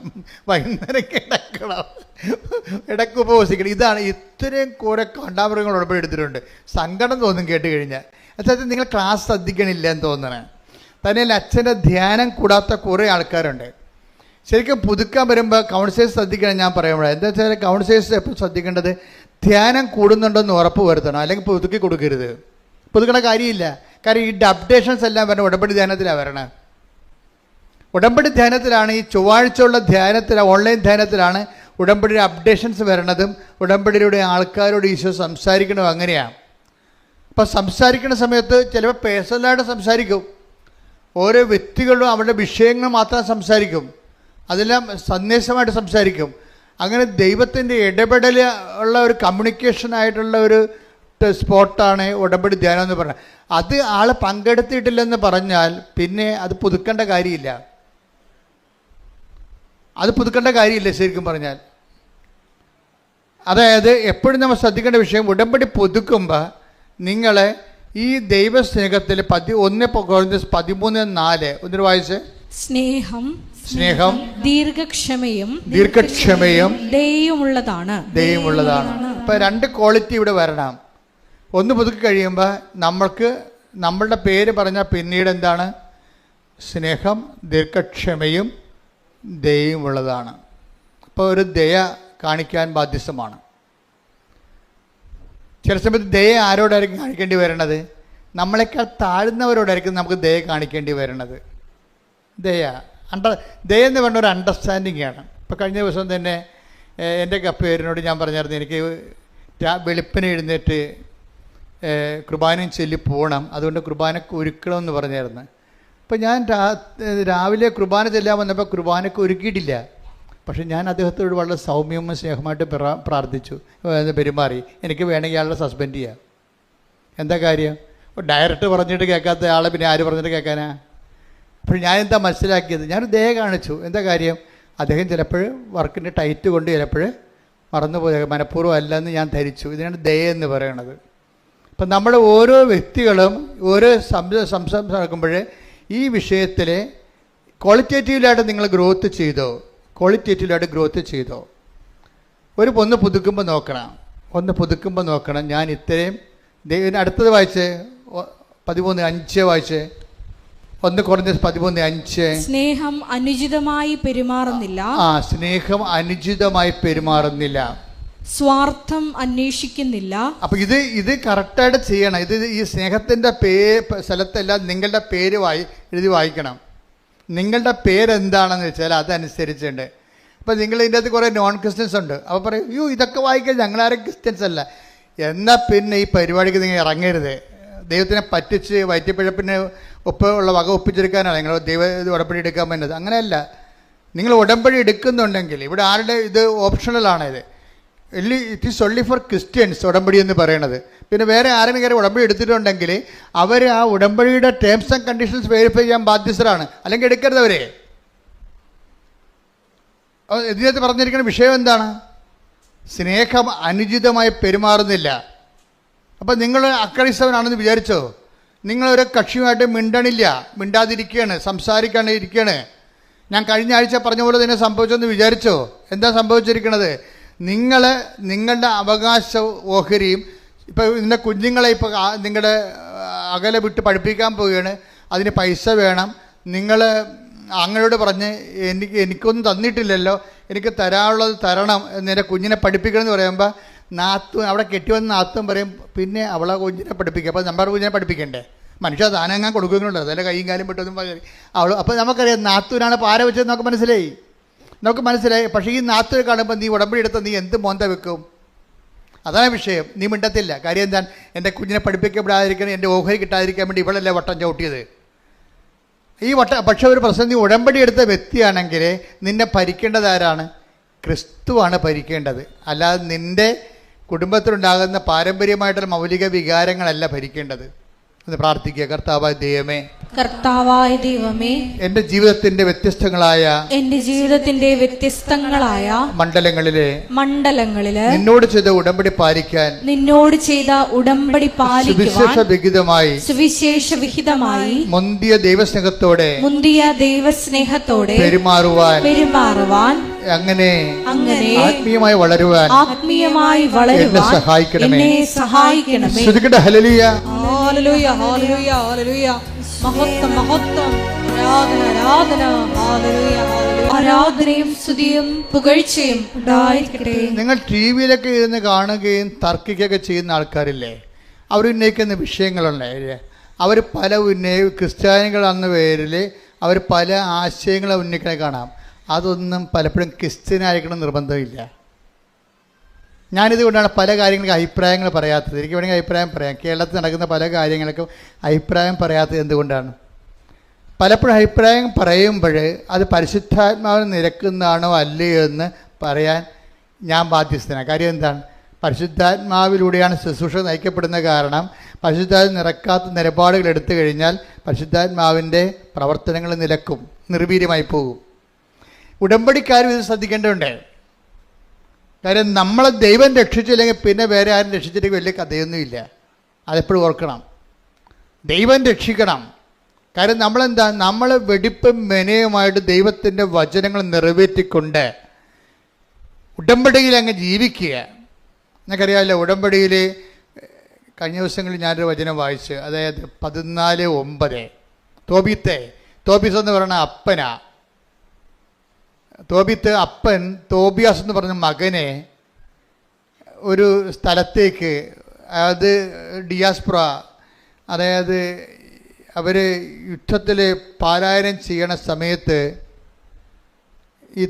വൈകുന്നേരം കിടക്കണം, ഇടയ്ക്ക് ഉപവസിക്കണം. ഇതാണ്. ഇത്രയും കൂടെ കണ്ടാമൃഗങ്ങൾ ഉടമ്പടി എടുത്തിട്ടുണ്ട്. സങ്കടം തോന്നും കേട്ട് കഴിഞ്ഞാൽ. അതായത് നിങ്ങൾ ക്ലാസ് ശ്രദ്ധിക്കണില്ല എന്ന് തോന്നണേ. തന്നെയല്ല അച്ഛൻ്റെ ധ്യാനം കൂടാത്ത കുറേ ആൾക്കാരുണ്ട്. ശരിക്കും പുതുക്കാൻ വരുമ്പോൾ കൗൺസിലേഴ്സ് ശ്രദ്ധിക്കണം. ഞാൻ പറയുമ്പോഴേ എന്താ വെച്ചാൽ കൗൺസിലേഴ്സ് എപ്പോഴും ശ്രദ്ധിക്കേണ്ടത് ധ്യാനം കൂടുന്നുണ്ടെന്ന് ഉറപ്പ് വരുത്തണം. അല്ലെങ്കിൽ പുതുക്കി കൊടുക്കരുത്. പുതുക്കണ കാര്യമില്ല. കാര്യം ഈ അപ്ഡേഷൻസ് എല്ലാം വരണം ഉടമ്പടി ധ്യാനത്തിലാണ് വരണേ. ഉടമ്പടി ധ്യാനത്തിലാണ് ഈ ചൊവ്വാഴ്ചയുള്ള ധ്യാനത്തിലാണ്, ഓൺലൈൻ ധ്യാനത്തിലാണ് ഉടമ്പടിയുടെ അപ്ഡേഷൻസ് വരണതും ഉടമ്പടിയുടെ ആൾക്കാരോട് ഈശോ സംസാരിക്കണതും അങ്ങനെയാണ്. അപ്പം സംസാരിക്കുന്ന സമയത്ത് ചിലപ്പോൾ പേഴ്സണലായിട്ട് സംസാരിക്കും. ഓരോ വ്യക്തികളും അവരുടെ വിഷയങ്ങൾ മാത്രം സംസാരിക്കും. അതെല്ലാം സന്ദേശമായിട്ട് സംസാരിക്കും. അങ്ങനെ ദൈവത്തിൻ്റെ ഇടപെടൽ ഉള്ള ഒരു കമ്മ്യൂണിക്കേഷനായിട്ടുള്ള ഒരു സ്പോട്ടാണ് ഉടമ്പടി ധ്യാനം എന്ന് പറഞ്ഞാൽ. അത് ആൾ പങ്കെടുത്തിട്ടില്ലെന്ന് പറഞ്ഞാൽ പിന്നെ അത് പുതുക്കേണ്ട കാര്യമില്ല. അത് പുതുക്കേണ്ട കാര്യമില്ല ശരിക്കും പറഞ്ഞാൽ. അതായത് എപ്പോഴും നമ്മൾ ശ്രദ്ധിക്കേണ്ട വിഷയം, ഉടമ്പടി പുതുക്കുമ്പോൾ നിങ്ങൾ ഈ ദൈവസ്നേഹത്തിൽ 1 Corinthians 13:4 ഒന്നിന് വായിച്ച്. സ്നേഹം ദീർഘക്ഷമയും ദയയുമുള്ളതാണ്. ഇപ്പം 2 ക്വാളിറ്റി ഇവിടെ വരണം. ഒന്ന് പുതുക്കി കഴിയുമ്പോൾ നമ്മളുടെ പേര് പറഞ്ഞാൽ പിന്നീട് എന്താണ്? സ്നേഹം ദീർഘക്ഷമയും ദയയുമുള്ളതാണ്. അപ്പോൾ ഒരു ദയ കാണിക്കാൻ ബാധ്യസ്ഥമാണ്. ചില സമയത്ത് ദയ ആരോടായിരിക്കും കാണിക്കേണ്ടി വരണത്? നമ്മളെക്കാൾ താഴ്ന്നവരോടായിരിക്കും നമുക്ക് ദയ കാണിക്കേണ്ടി വരണത്. ദയ എന്ന് പറഞ്ഞ ഒരു അണ്ടർസ്റ്റാൻഡിങ് ആണ്. ഇപ്പോൾ കഴിഞ്ഞ ദിവസം തന്നെ എൻ്റെ പേരിനോട് ഞാൻ പറഞ്ഞായിരുന്നു എനിക്ക് വെളുപ്പിന് എഴുന്നേറ്റ് കുർബാനയും ചൊല്ലി പോകണം, അതുകൊണ്ട് കുർബാനക്ക് ഒരുക്കണമെന്ന് പറഞ്ഞായിരുന്നു. അപ്പോൾ ഞാൻ രാവിലെ കുർബാന ചെല്ലാൻ വന്നപ്പോൾ കുർബാനക്ക് ഒരുക്കിയിട്ടില്ല. പക്ഷെ ഞാൻ അദ്ദേഹത്തോട് വളരെ സൗമ്യവും സ്നേഹമായിട്ട് പ്രാർത്ഥിച്ചു, പെരുമാറി. എനിക്ക് വേണമെങ്കിൽ അയാളെ സസ്പെൻഡ് ചെയ്യാം. എന്താ കാര്യം? ഡയറക്റ്റ് പറഞ്ഞിട്ട് കേൾക്കാത്ത ആളെ പിന്നെ ആര് പറഞ്ഞിട്ട് കേൾക്കാനാ? അപ്പോൾ ഞാൻ എന്താ മനസ്സിലാക്കിയത്, ഞാൻ ദയ കാണിച്ചു. എന്താ കാര്യം? അദ്ദേഹം ചിലപ്പോൾ വർക്കിൻ്റെ ടൈറ്റ് കൊണ്ട് ചിലപ്പോൾ മറന്നുപോയ മനഃപൂർവ്വം അല്ലെന്ന് ഞാൻ ധരിച്ചു. ഇതിനാണ് ദയ എന്ന് പറയണത്. അപ്പം നമ്മുടെ ഓരോ വ്യക്തികളും ഓരോ സംസാരം നടക്കുമ്പോൾ ഈ വിഷയത്തിൽ ക്വാളിറ്റേറ്റീവിലായിട്ട് നിങ്ങൾ ഗ്രോത്ത് ചെയ്തോ, ക്വാളിറ്റേറ്റീവിലായിട്ട് ഗ്രോത്ത് ചെയ്തോ. ഒന്ന് പുതുക്കുമ്പോൾ നോക്കണം. ഞാൻ ഇത്രയും അടുത്തത് വായിച്ച് 13:5 വായിച്ച്. 1 Corinthians 13:5. സ്നേഹം അനുചിതമായി പെരുമാറുന്നില്ല. സ്നേഹം അനുചിതമായി പെരുമാറുന്നില്ല, സ്വാർത്ഥം അന്വേഷിക്കുന്നില്ല. അപ്പൊ ഇത് കറക്റ്റായിട്ട് ചെയ്യണം. ഈ സ്നേഹത്തിന്റെ സ്ഥലത്തെല്ലാം നിങ്ങളുടെ പേര് എഴുതി വായിക്കണം. നിങ്ങളുടെ പേരെന്താണെന്ന് വെച്ചാൽ അതനുസരിച്ചുണ്ട്. അപ്പം നിങ്ങൾ ഇതിൻ്റെ അകത്ത് കുറേ നോൺ ക്രിസ്ത്യൻസ് ഉണ്ട്. അപ്പോൾ പറയും, അയ്യോ ഇതൊക്കെ വായിക്കാൻ ഞങ്ങളാരും ക്രിസ്ത്യൻസ് അല്ല. എന്നാൽ പിന്നെ ഈ പരിപാടിക്ക് നിങ്ങൾ ഇറങ്ങരുത്. ദൈവത്തിനെ പറ്റിച്ച് വയറ്റിപ്പിഴപ്പിന് ഉള്ള വക ഒപ്പിച്ചെടുക്കാനാണ് നിങ്ങൾ ഉടമ്പടി എടുക്കാൻ പറ്റുന്നത്. അങ്ങനെയല്ല. നിങ്ങൾ ഉടമ്പടി എടുക്കുന്നുണ്ടെങ്കിൽ ഇവിടെ ആരുടെ ഇത് ഓപ്ഷണലാണ്. It is only four Christians ഉടമ്പടി എന്ന് പറയണത്. പിന്നെ വേറെ ആരെങ്കിലും കയറി ഉടമ്പടി എടുത്തിട്ടുണ്ടെങ്കിൽ അവർ ആ ഉടമ്പടിയുടെ ടേംസ് ആൻഡ് കണ്ടീഷൻസ് വെരിഫൈ ചെയ്യാൻ ബാധ്യസ്ഥരാണ്. അല്ലെങ്കിൽ എടുക്കരുത് അവരെ. ഇതിനകത്ത് പറഞ്ഞിരിക്കുന്ന വിഷയം എന്താണ്? സ്നേഹം അനുചിതമായി പെരുമാറുന്നില്ല. അപ്പം നിങ്ങൾ അക്രൈസ്തവനാണെന്ന് വിചാരിച്ചോ? നിങ്ങളൊരു കക്ഷിയുമായിട്ട് മിണ്ടാതിരിക്കുകയാണ്, സംസാരിക്കാണ്ടിരിക്കുകയാണ്. ഞാൻ കഴിഞ്ഞ ആഴ്ച പറഞ്ഞ പോലെ തന്നെ സംഭവിച്ചെന്ന് വിചാരിച്ചോ? എന്താ സംഭവിച്ചിരിക്കുന്നത്? നിങ്ങളുടെ അവകാശ ഓഹരിയും ഇപ്പോൾ നിങ്ങളുടെ കുഞ്ഞുങ്ങളെ ഇപ്പോൾ നിങ്ങളുടെ അകലെ വിട്ട് പഠിപ്പിക്കാൻ പോവുകയാണ്. അതിന് പൈസ വേണം. നിങ്ങൾ അങ്ങനോട് പറഞ്ഞ് എനിക്കൊന്നും തന്നിട്ടില്ലല്ലോ, എനിക്ക് തരാനുള്ളത് തരണം, എൻ്റെ കുഞ്ഞിനെ പഠിപ്പിക്കണം എന്ന് പറയുമ്പോൾ അവിടെ കെട്ടിവന്ന നാത്തും പറയും, പിന്നെ അവളെ കുഞ്ഞിനെ പഠിപ്പിക്കുക. അപ്പോൾ നമ്മുടെ കുഞ്ഞിനെ പഠിപ്പിക്കണ്ടേ? മനുഷ്യ താനങ്ങാൻ കൊടുക്കുന്നുണ്ടോ? അതല്ല കൈയും കാലും പെട്ടൊന്നും അവൾ. അപ്പോൾ നമുക്കറിയാം നാത്തൂനാണ് പാര വെച്ചത്. നമുക്ക് മനസ്സിലായി. പക്ഷേ ഈ നാത്തൂനെ കാണുമ്പോൾ നീ ഉടമ്പടി എടുത്ത നീ എന്ത് മോന്ത വെക്കും? അതാണ് വിഷയം. നീ മിണ്ടത്തില്ല. കാര്യം എന്താണ്? എൻ്റെ കുഞ്ഞിനെ പഠിപ്പിക്കപ്പെടാതിരിക്കണം, എൻ്റെ ഓഹരി കിട്ടാതിരിക്കാൻ വേണ്ടി ഇവളല്ലേ വട്ടം ചവിട്ടിയത്. പക്ഷെ ഒരു പ്രശ്നം, നീ ഉടമ്പടി എടുത്ത വ്യക്തിയാണെങ്കിൽ നിന്നെ ഭരിക്കേണ്ടത് ആരാണ്? ക്രിസ്തുവാണ് ഭരിക്കേണ്ടത്. അല്ലാതെ നിൻ്റെ കുടുംബത്തിലുണ്ടാകുന്ന പാരമ്പര്യമായിട്ടുള്ള മൗലിക വികാരങ്ങളല്ല ഭരിക്കേണ്ടത്. എന്ന് പ്രാർത്ഥിക്കുക. കർത്താവായ ദൈവമേ, എൻ്റെ ജീവിതത്തിന്റെ വ്യത്യസ്തങ്ങളായ മണ്ഡലങ്ങളിലെ നിന്നോട് ചെയ്ത ഉടമ്പടി പാലിക്കാൻ സുവിശേഷ വിഹിതമായി മുന്തിയ ദൈവസ്നേഹത്തോടെ പെരുമാറുവാൻ അങ്ങനെ ആത്മീയമായി വളരുവാൻ എന്നെ സഹായിക്കണമേ. ശ്രുതികട ഹല്ലേലൂയ. ഹല്ലേലൂയ, ഹല്ലേലൂയ, ഹല്ലേലൂയ. മഹത്വം, മഹത്വം, ആരാധന, ആരാധന, ഹല്ലേലൂയ, ഹല്ലേലൂയ. ആരാധനയും സ്തുതിയും പുകഴ്ചയും ഉണ്ടായിരിക്കട്ടെ. നിങ്ങൾ ടി വിയിലൊക്കെ ഇരുന്ന് കാണുകയും തർക്കിക്കുകയൊക്കെ ചെയ്യുന്ന ആൾക്കാരില്ലേ? അവർ ഉന്നയിക്കുന്ന വിഷയങ്ങളുണ്ട്. അവർ പല ക്രിസ്ത്യാനികൾ എന്ന പേരിൽ അവർ പല ആശയങ്ങളെ ഉന്നയിക്കണേ കാണാം. അതൊന്നും പലപ്പോഴും ക്രിസ്ത്യനായിരിക്കണം നിർബന്ധമില്ല. ഞാനിതുകൊണ്ടാണ് പല കാര്യങ്ങൾക്കും അഭിപ്രായങ്ങൾ പറയാത്തത്. എനിക്ക് വേണമെങ്കിൽ അഭിപ്രായം പറയാം. കേരളത്തിൽ നടക്കുന്ന പല കാര്യങ്ങൾക്കും അഭിപ്രായം പറയാത്തത് എന്തുകൊണ്ടാണ്? പലപ്പോഴും അഭിപ്രായം പറയുമ്പോൾ അത് പരിശുദ്ധാത്മാവിന് നിരക്കുന്നതാണോ അല്ലയോ എന്ന് പറയാൻ ഞാൻ ബാധ്യസ്ഥനാണ്. കാര്യം എന്താണ്? പരിശുദ്ധാത്മാവിലൂടെയാണ് ശുശ്രൂഷ നയിക്കപ്പെടുന്ന. കാരണം പരിശുദ്ധാത്മ നിറക്കാത്ത നിലപാടുകൾ എടുത്തു കഴിഞ്ഞാൽ പരിശുദ്ധാത്മാവിൻ്റെ പ്രവർത്തനങ്ങൾ നിലക്കും, നിർവീര്യമായി പോകും. ഉടമ്പടിക്കാരും ഇത് ശ്രദ്ധിക്കേണ്ടതുണ്ട്. കാര്യം നമ്മളെ ദൈവം രക്ഷിച്ചില്ലെങ്കിൽ പിന്നെ വേറെ ആരും രക്ഷിച്ചിട്ട് വലിയ കഥയൊന്നുമില്ല. അതെപ്പോഴും ഓർക്കണം. ദൈവം രക്ഷിക്കണം. കാര്യം നമ്മൾ വെടിപ്പും മെനയുമായിട്ട് ദൈവത്തിൻ്റെ വചനങ്ങൾ നിറവേറ്റിക്കൊണ്ട് ഉടമ്പടിയിൽ അങ്ങ് ജീവിക്കുക. എനിക്കറിയാമല്ലോ, ഉടമ്പടിയിൽ കഴിഞ്ഞ ദിവസങ്ങളിൽ ഞാനൊരു വചനം വായിച്ച്, അതായത് 14:9 തോബീസ് എന്ന് പറയുന്ന അപ്പനാ. അപ്പൻ തോബിയാസ് എന്ന് പറഞ്ഞ മകനെ ഒരു സ്ഥലത്തേക്ക്, അതായത് ഡിയാസ്പ്ര, അതായത് അവർ യുദ്ധത്തിൽ പലായനം ചെയ്യണ സമയത്ത് ഈ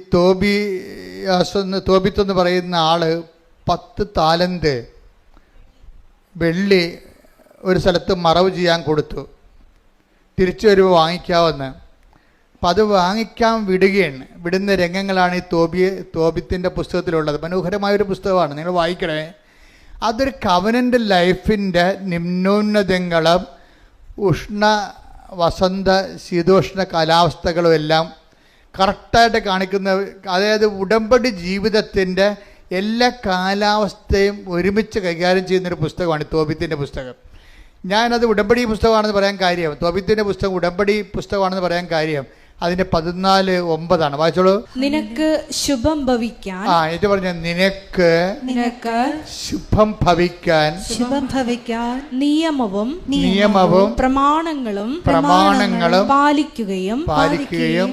തോബിത്തെന്ന് പറയുന്ന ആള് 10 താലന്ത് വെള്ളി ഒരു സ്ഥലത്ത് മറവ് ചെയ്യാൻ കൊടുത്തു. തിരിച്ചു വരുമ്പോൾ വാങ്ങിക്കാമെന്ന്. അപ്പം അത് വാങ്ങിക്കാൻ വിടുന്ന രംഗങ്ങളാണ് ഈ തോബിത്തിൻ്റെ പുസ്തകത്തിലുള്ളത്. മനോഹരമായൊരു പുസ്തകമാണ്, നിങ്ങൾ വായിക്കണേ. അതൊരു കവനൻ്റ് ലൈഫിൻ്റെ നിമ്നോന്നതങ്ങളും ഉഷ്ണ വസന്ത ശീതോഷ്ണ കാലാവസ്ഥകളും എല്ലാം കറക്റ്റായിട്ട് കാണിക്കുന്ന, അതായത് ഉടമ്പടി ജീവിതത്തിൻ്റെ എല്ലാ കാലാവസ്ഥയും ഒരുമിച്ച് കൈകാര്യം ചെയ്യുന്നൊരു പുസ്തകമാണ് തോബിത്തിൻ്റെ പുസ്തകം. ഞാനത് ഉടമ്പടി പുസ്തകമാണെന്ന് പറയാൻ കാര്യം, തോബിത്തിൻ്റെ പുസ്തകം ഉടമ്പടി പുസ്തകമാണെന്ന് പറയാൻ കാര്യം അതിൻ്റെ 14:9 വായിച്ചോളൂ. നിനക്ക് ശുഭം ഭവിക്കാൻ, എന്നിട്ട് പറഞ്ഞ നിനക്ക് ശുഭം ഭവിക്കാൻ നിയമവും പ്രമാണങ്ങളും പാലിക്കുകയും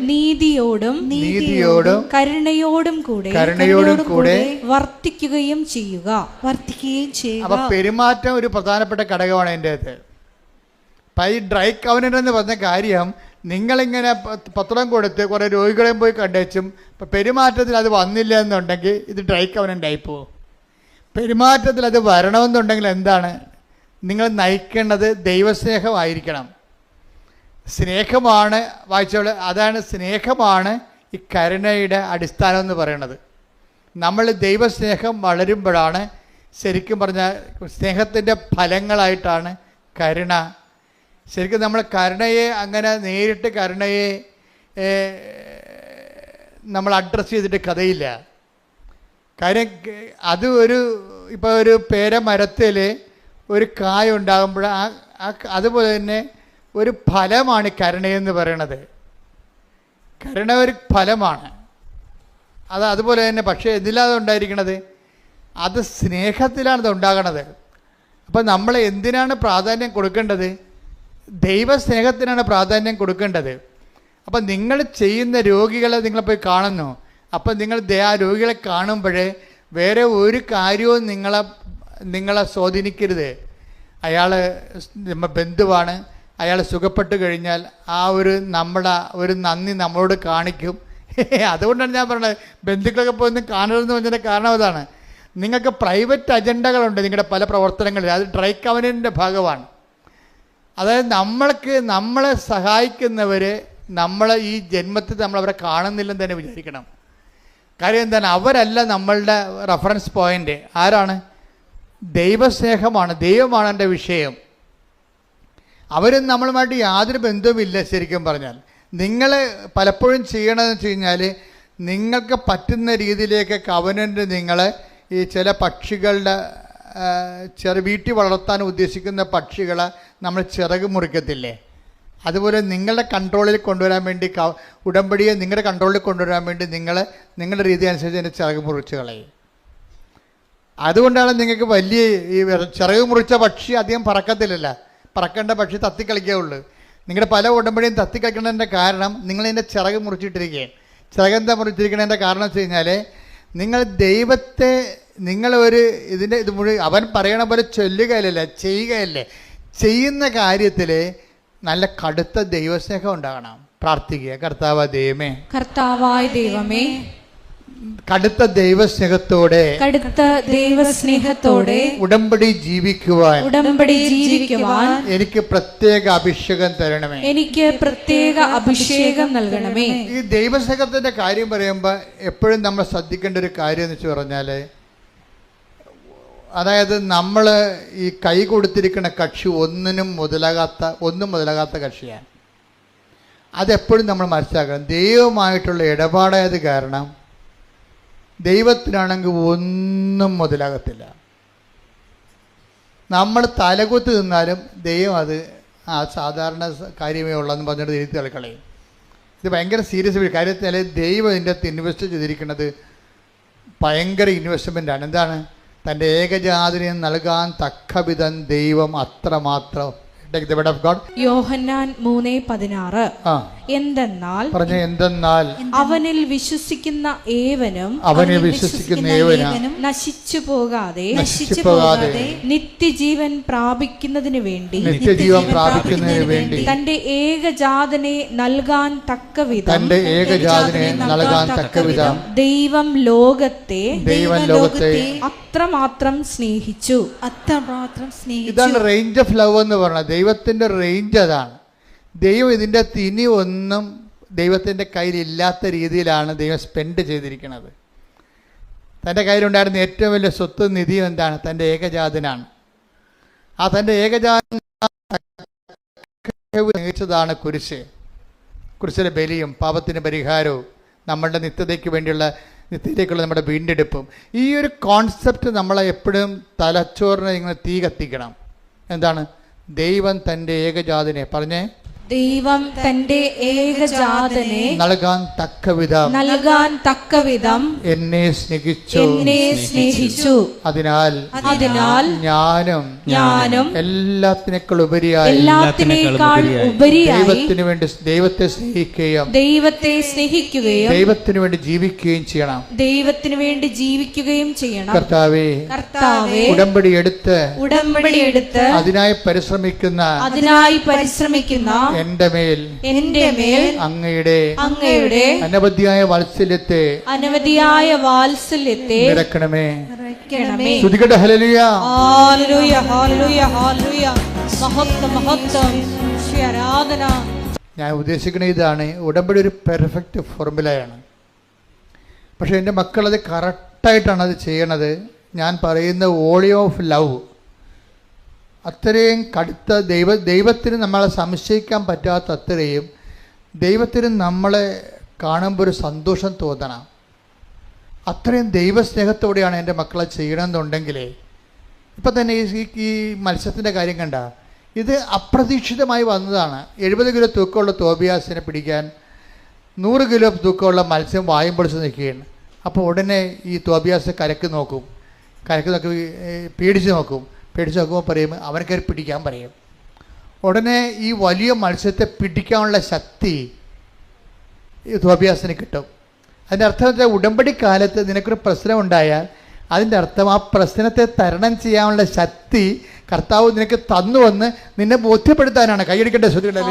നീതിയോടും കരുണയോടും കൂടെ വർത്തിക്കുകയും ചെയ്യുക. അപ്പൊ പെരുമാറ്റം ഒരു പ്രധാനപ്പെട്ട ഘടകമാണ് എൻ്റെ അത്. ഈ ഡ്രൈ കവനന്റ് എന്ന് പറഞ്ഞ കാര്യം, നിങ്ങളിങ്ങനെ പത്രം കൊടുത്ത് കുറേ രോഗികളെയും പോയി കണ്ടേച്ചും ഇപ്പം പെരുമാറ്റത്തിൽ അത് വന്നില്ല എന്നുണ്ടെങ്കിൽ ഇത് ഡ്രൈ കവനൻ്റ് ആയിപ്പോവും. പെരുമാറ്റത്തിൽ അത് വരണമെന്നുണ്ടെങ്കിൽ എന്താണ് നിങ്ങൾ നയിക്കേണ്ടത്? ദൈവസ്നേഹമായിരിക്കണം. സ്നേഹമാണ് വായിച്ചോളൂ, അതാണ് സ്നേഹമാണ് ഈ കരുണയുടെ അടിസ്ഥാനം എന്ന് പറയുന്നത്. നമ്മൾ ദൈവസ്നേഹം വളരുമ്പോഴാണ് ശരിക്കും പറഞ്ഞാൽ സ്നേഹത്തിൻ്റെ ഫലങ്ങളായിട്ടാണ് കരുണ. ശരിക്കും നമ്മൾ കരുണയെ അങ്ങനെ നേരിട്ട് കരുണയെ നമ്മൾ അഡ്രസ്സ് ചെയ്തിട്ട് കഥയില്ല. കാര്യം അത് ഇപ്പോൾ ഒരു പേരമരത്തിൽ ഒരു കായ ഉണ്ടാകുമ്പോൾ അതുപോലെ തന്നെ ഒരു ഫലമാണ് കരുണയെന്ന് പറയണത്. കരുണ ഒരു ഫലമാണ്. അതുപോലെ തന്നെ, പക്ഷേ എന്തിലാണ് ഉണ്ടായിരിക്കണത്? അത് സ്നേഹത്തിലാണ് അത് ഉണ്ടാകണത്. അപ്പം നമ്മൾ എന്തിനാണ് പ്രാധാന്യം കൊടുക്കേണ്ടത്? ദൈവസ്നേഹത്തിനാണ് പ്രാധാന്യം കൊടുക്കേണ്ടത്. അപ്പം നിങ്ങൾ ചെയ്യുന്ന രോഗികളെ നിങ്ങൾ പോയി കാണുന്നു. അപ്പം നിങ്ങൾ ആ രോഗികളെ കാണുമ്പോഴേ വേറെ ഒരു കാര്യവും നിങ്ങളെ സ്വാധീനിക്കരുത്. അയാൾ ബന്ധുവാണ്, അയാൾ സുഖപ്പെട്ട് കഴിഞ്ഞാൽ ആ ഒരു നന്ദി നമ്മളോട് കാണിക്കും. അതുകൊണ്ടാണ് ഞാൻ പറഞ്ഞത് ബന്ധുക്കളൊക്കെ പോയി കാണരുതെന്ന് പറഞ്ഞതിൻ്റെ കാരണം അതാണ്. നിങ്ങൾക്ക് പ്രൈവറ്റ് അജണ്ടകളുണ്ട് നിങ്ങളുടെ പല പ്രവർത്തനങ്ങളിൽ, അത് ഡ്രൈ കവനൻ്റെ ഭാഗമാണ്. അതായത് നമ്മളെ സഹായിക്കുന്നവർ നമ്മളെ ഈ ജന്മത്തിൽ നമ്മളവരെ കാണുന്നില്ലെന്ന് തന്നെ വിചാരിക്കണം. കാര്യം എന്താണ്? അവരല്ല നമ്മളുടെ റെഫറൻസ് പോയിൻ്റ്. ആരാണ്? ദൈവസ്നേഹമാണ്, ദൈവമാണ് എൻ്റെ വിഷയം. അവരും നമ്മളുമായിട്ട് യാതൊരു ബന്ധവുമില്ല. ശരിക്കും പറഞ്ഞാൽ നിങ്ങൾ പലപ്പോഴും ചെയ്യണമെന്ന് വെച്ച് കഴിഞ്ഞാൽ നിങ്ങൾക്ക് പറ്റുന്ന രീതിയിലേക്ക് കവനൻ്റ് നിങ്ങൾ ഈ ചില പക്ഷികളുടെ വീട്ടിൽ വളർത്താൻ ഉദ്ദേശിക്കുന്ന പക്ഷികളെ നമ്മൾ ചിറക് മുറിക്കത്തില്ലേ, അതുപോലെ നിങ്ങളുടെ കൺട്രോളിൽ കൊണ്ടുവരാൻ വേണ്ടി ഉടമ്പടിയെ നിങ്ങളുടെ കൺട്രോളിൽ കൊണ്ടുവരാൻ വേണ്ടി നിങ്ങളുടെ രീതി അനുസരിച്ച് എൻ്റെ ചിറക് മുറിച്ച് കളയും. അതുകൊണ്ടാണ് നിങ്ങൾക്ക് വലിയ ഈ ചിറക് മുറിച്ച പക്ഷി അധികം പറക്കത്തില്ലല്ല. പറക്കേണ്ട പക്ഷി തത്തിക്കളിക്കേ. നിങ്ങളുടെ പല ഉടമ്പടിയും തത്തിക്കളിക്കുന്നതിൻ്റെ കാരണം നിങ്ങളതിൻ്റെ ചിറക് മുറിച്ചിട്ടിരിക്കുകയാണ്. ചിറകെന്താ മുറിച്ചിരിക്കുന്നതിൻ്റെ കാരണം വെച്ച് കഴിഞ്ഞാൽ നിങ്ങൾ ദൈവത്തെ ഇത് മുഴുവൻ അവൻ പറയണ പോലെ ചൊല്ലുകയല്ലേ, ചെയ്യുകയല്ലേ. ചെയ്യുന്ന കാര്യത്തിൽ നല്ല കടുത്ത ദൈവസ്നേഹം ഉണ്ടാകണം. പ്രാർത്ഥിക്കുക, കർത്താവായ ദൈവമേ കടുത്ത ദൈവസ്നേഹത്തോടെ ഉടമ്പടി ജീവിക്കുവാൻ എനിക്ക് പ്രത്യേക അഭിഷേകം നൽകണമേ. ഈ ദൈവസ്നേഹത്തിന്റെ കാര്യം പറയുമ്പോൾ എപ്പോഴും നമ്മൾ ശ്രദ്ധിക്കേണ്ട ഒരു കാര്യം എന്ന് വെച്ച് പറഞ്ഞാൽ, അതായത് നമ്മൾ ഈ കൈ കൊടുത്തിരിക്കുന്ന കക്ഷി ഒന്നും മുതലാകാത്ത കക്ഷിയാണ്. അതെപ്പോഴും നമ്മൾ മനസ്സിലാക്കണം. ദൈവമായിട്ടുള്ള ഇടപാടായത് കാരണം ദൈവത്തിനാണെങ്കിൽ ഒന്നും മുതലാകത്തില്ല. നമ്മൾ തലകുത്തി നിന്നാലും ദൈവം അത് സാധാരണ കാര്യമേ ഉള്ളതെന്ന് പറഞ്ഞിട്ട് എഴുതി തള്ളിക്കളയും. ഇത് ഭയങ്കര സീരിയസ് കാര്യത്തിൽ ദൈവം ഇതിൻ്റെ അകത്ത് ഇൻവെസ്റ്റ് ചെയ്തിരിക്കുന്നത് ഭയങ്കര ഇൻവെസ്റ്റ്മെൻ്റാണ്. എന്താണ്? തൻ്റെ ഏകജാതിനെ നൽകാൻ തക്കവിധം ദൈവം അത്രമാത്രം. യോഹന്നാൻ 3:16 എന്തെന്നാൽ പറഞ്ഞ എന്തെന്നാൽ അവനിൽ വിശ്വസിക്കുന്ന ഏവനും നശിച്ചു പോകാതെ നിത്യജീവൻ പ്രാപിക്കുന്നതിന് വേണ്ടി തന്റെ ഏകജാതനെ നൽകാൻ തക്കവിധം ദൈവം ലോകത്തെ അത്രമാത്രം സ്നേഹിച്ചു. ഇതാണ് റേഞ്ച് ഓഫ് ലവ് എന്ന് പറഞ്ഞത്. ദൈവത്തിന്റെ റേഞ്ച് അതാണ്. ദൈവം ഇതിൻ്റെ തിനി ഒന്നും ദൈവത്തിൻ്റെ കയ്യിലില്ലാത്ത രീതിയിലാണ് ദൈവം സ്പെൻഡ് ചെയ്തിരിക്കുന്നത്. തൻ്റെ കയ്യിലുണ്ടായിരുന്ന ഏറ്റവും വലിയ സ്വത്ത് നിധി എന്താണ്? തൻ്റെ ഏകജാതനാണ്. ആ തൻ്റെ ഏകജാതൻ സ്നേഹിച്ചതാണ് കുരിശ്. കുരിശിലെ ബലിയും പാപത്തിന് പരിഹാരവും നമ്മളുടെ നിത്യതയ്ക്കുള്ള നമ്മുടെ വീണ്ടെടുപ്പും. ഈ ഒരു കോൺസെപ്റ്റ് നമ്മളെ എപ്പോഴും തലച്ചോറിനെ ഇങ്ങനെ തീ കത്തിക്കണം. എന്താണ്? ദൈവം തൻ്റെ ഏകജാതനെ പറഞ്ഞേ ദൈവം തന്റെ ഏകജാതനെ നൽകാൻ തക്കവിധം എന്നെ സ്നേഹിച്ചു. അതിനാൽ ഞാനും എല്ലാത്തിനേക്കാൾ ഉപരിയായി ദൈവത്തിന് വേണ്ടി ദൈവത്തെ സ്നേഹിക്കുകയും ദൈവത്തിന് വേണ്ടി ജീവിക്കുകയും ചെയ്യണം. കർത്താവേ, ഉടമ്പടി എടുത്ത് അതിനായി പരിശ്രമിക്കുന്ന എന്റെ മേൽ അങ്ങയുടെ അനവധിയായ വാത്സല്യത്തെ നിറക്കണമേ. സ്തുതിക്കട്ടെ. ഹല്ലേലൂയ, ഹല്ലേലൂയ, ഹല്ലേലൂയ, ഹല്ലേലൂയ. മഹത്വം, ആരാധന. ഞാൻ ഉദ്ദേശിക്കുന്നത് ഇതാണ്. ഉടമ്പടി ഒരു പെർഫെക്റ്റ് ഫോർമുലയാണ്. പക്ഷെ എൻ്റെ മക്കളത് കറക്റ്റായിട്ടാണ് അത് ചെയ്യണത്. ഞാൻ പറയുന്ന വോളി ഓഫ് ലവ് അത്രയും കടുത്ത ദൈവത്തിന് നമ്മളെ സംശയിക്കാൻ പറ്റാത്ത അത്രയും ദൈവത്തിന് നമ്മളെ കാണുമ്പോൾ ഒരു സന്തോഷം തോന്നണം. അത്രയും ദൈവസ്നേഹത്തോടെയാണ് എൻ്റെ മക്കളെ ചെയ്യണമെന്നുണ്ടെങ്കിൽ ഇപ്പം തന്നെ ഈ മത്സ്യത്തിൻ്റെ കാര്യം കണ്ട, ഇത് അപ്രതീക്ഷിതമായി വന്നതാണ്. 70 കിലോ തൂക്കമുള്ള തോബിയാസിനെ പിടിക്കാൻ 100 കിലോ തൂക്കമുള്ള മത്സ്യം വായും പൊളിച്ച് നിൽക്കുകയാണ്. അപ്പോൾ ഉടനെ ഈ തോബിയാസ് കരക്ക് നോക്കി പേടിച്ച് നോക്കുമ്പോൾ പറയും അവനൊക്കെ പിടിക്കാൻ പറയും. ഉടനെ ഈ വലിയ മത്സ്യത്തെ പിടിക്കാനുള്ള ശക്തി ഈ തോബിയാസിന് കിട്ടും. അതിൻ്റെ അർത്ഥം വെച്ചാൽ ഉടമ്പടി കാലത്ത് നിനക്കൊരു പ്രശ്നം ഉണ്ടായാൽ അതിൻ്റെ അർത്ഥം ആ പ്രശ്നത്തെ തരണം ചെയ്യാനുള്ള ശക്തി കർത്താവ് നിനക്ക് തന്നുവന്ന് നിന്നെ ബോധ്യപ്പെടുത്താനാണ്. കൈയടിക്കേണ്ട ശ്രുതികളെ.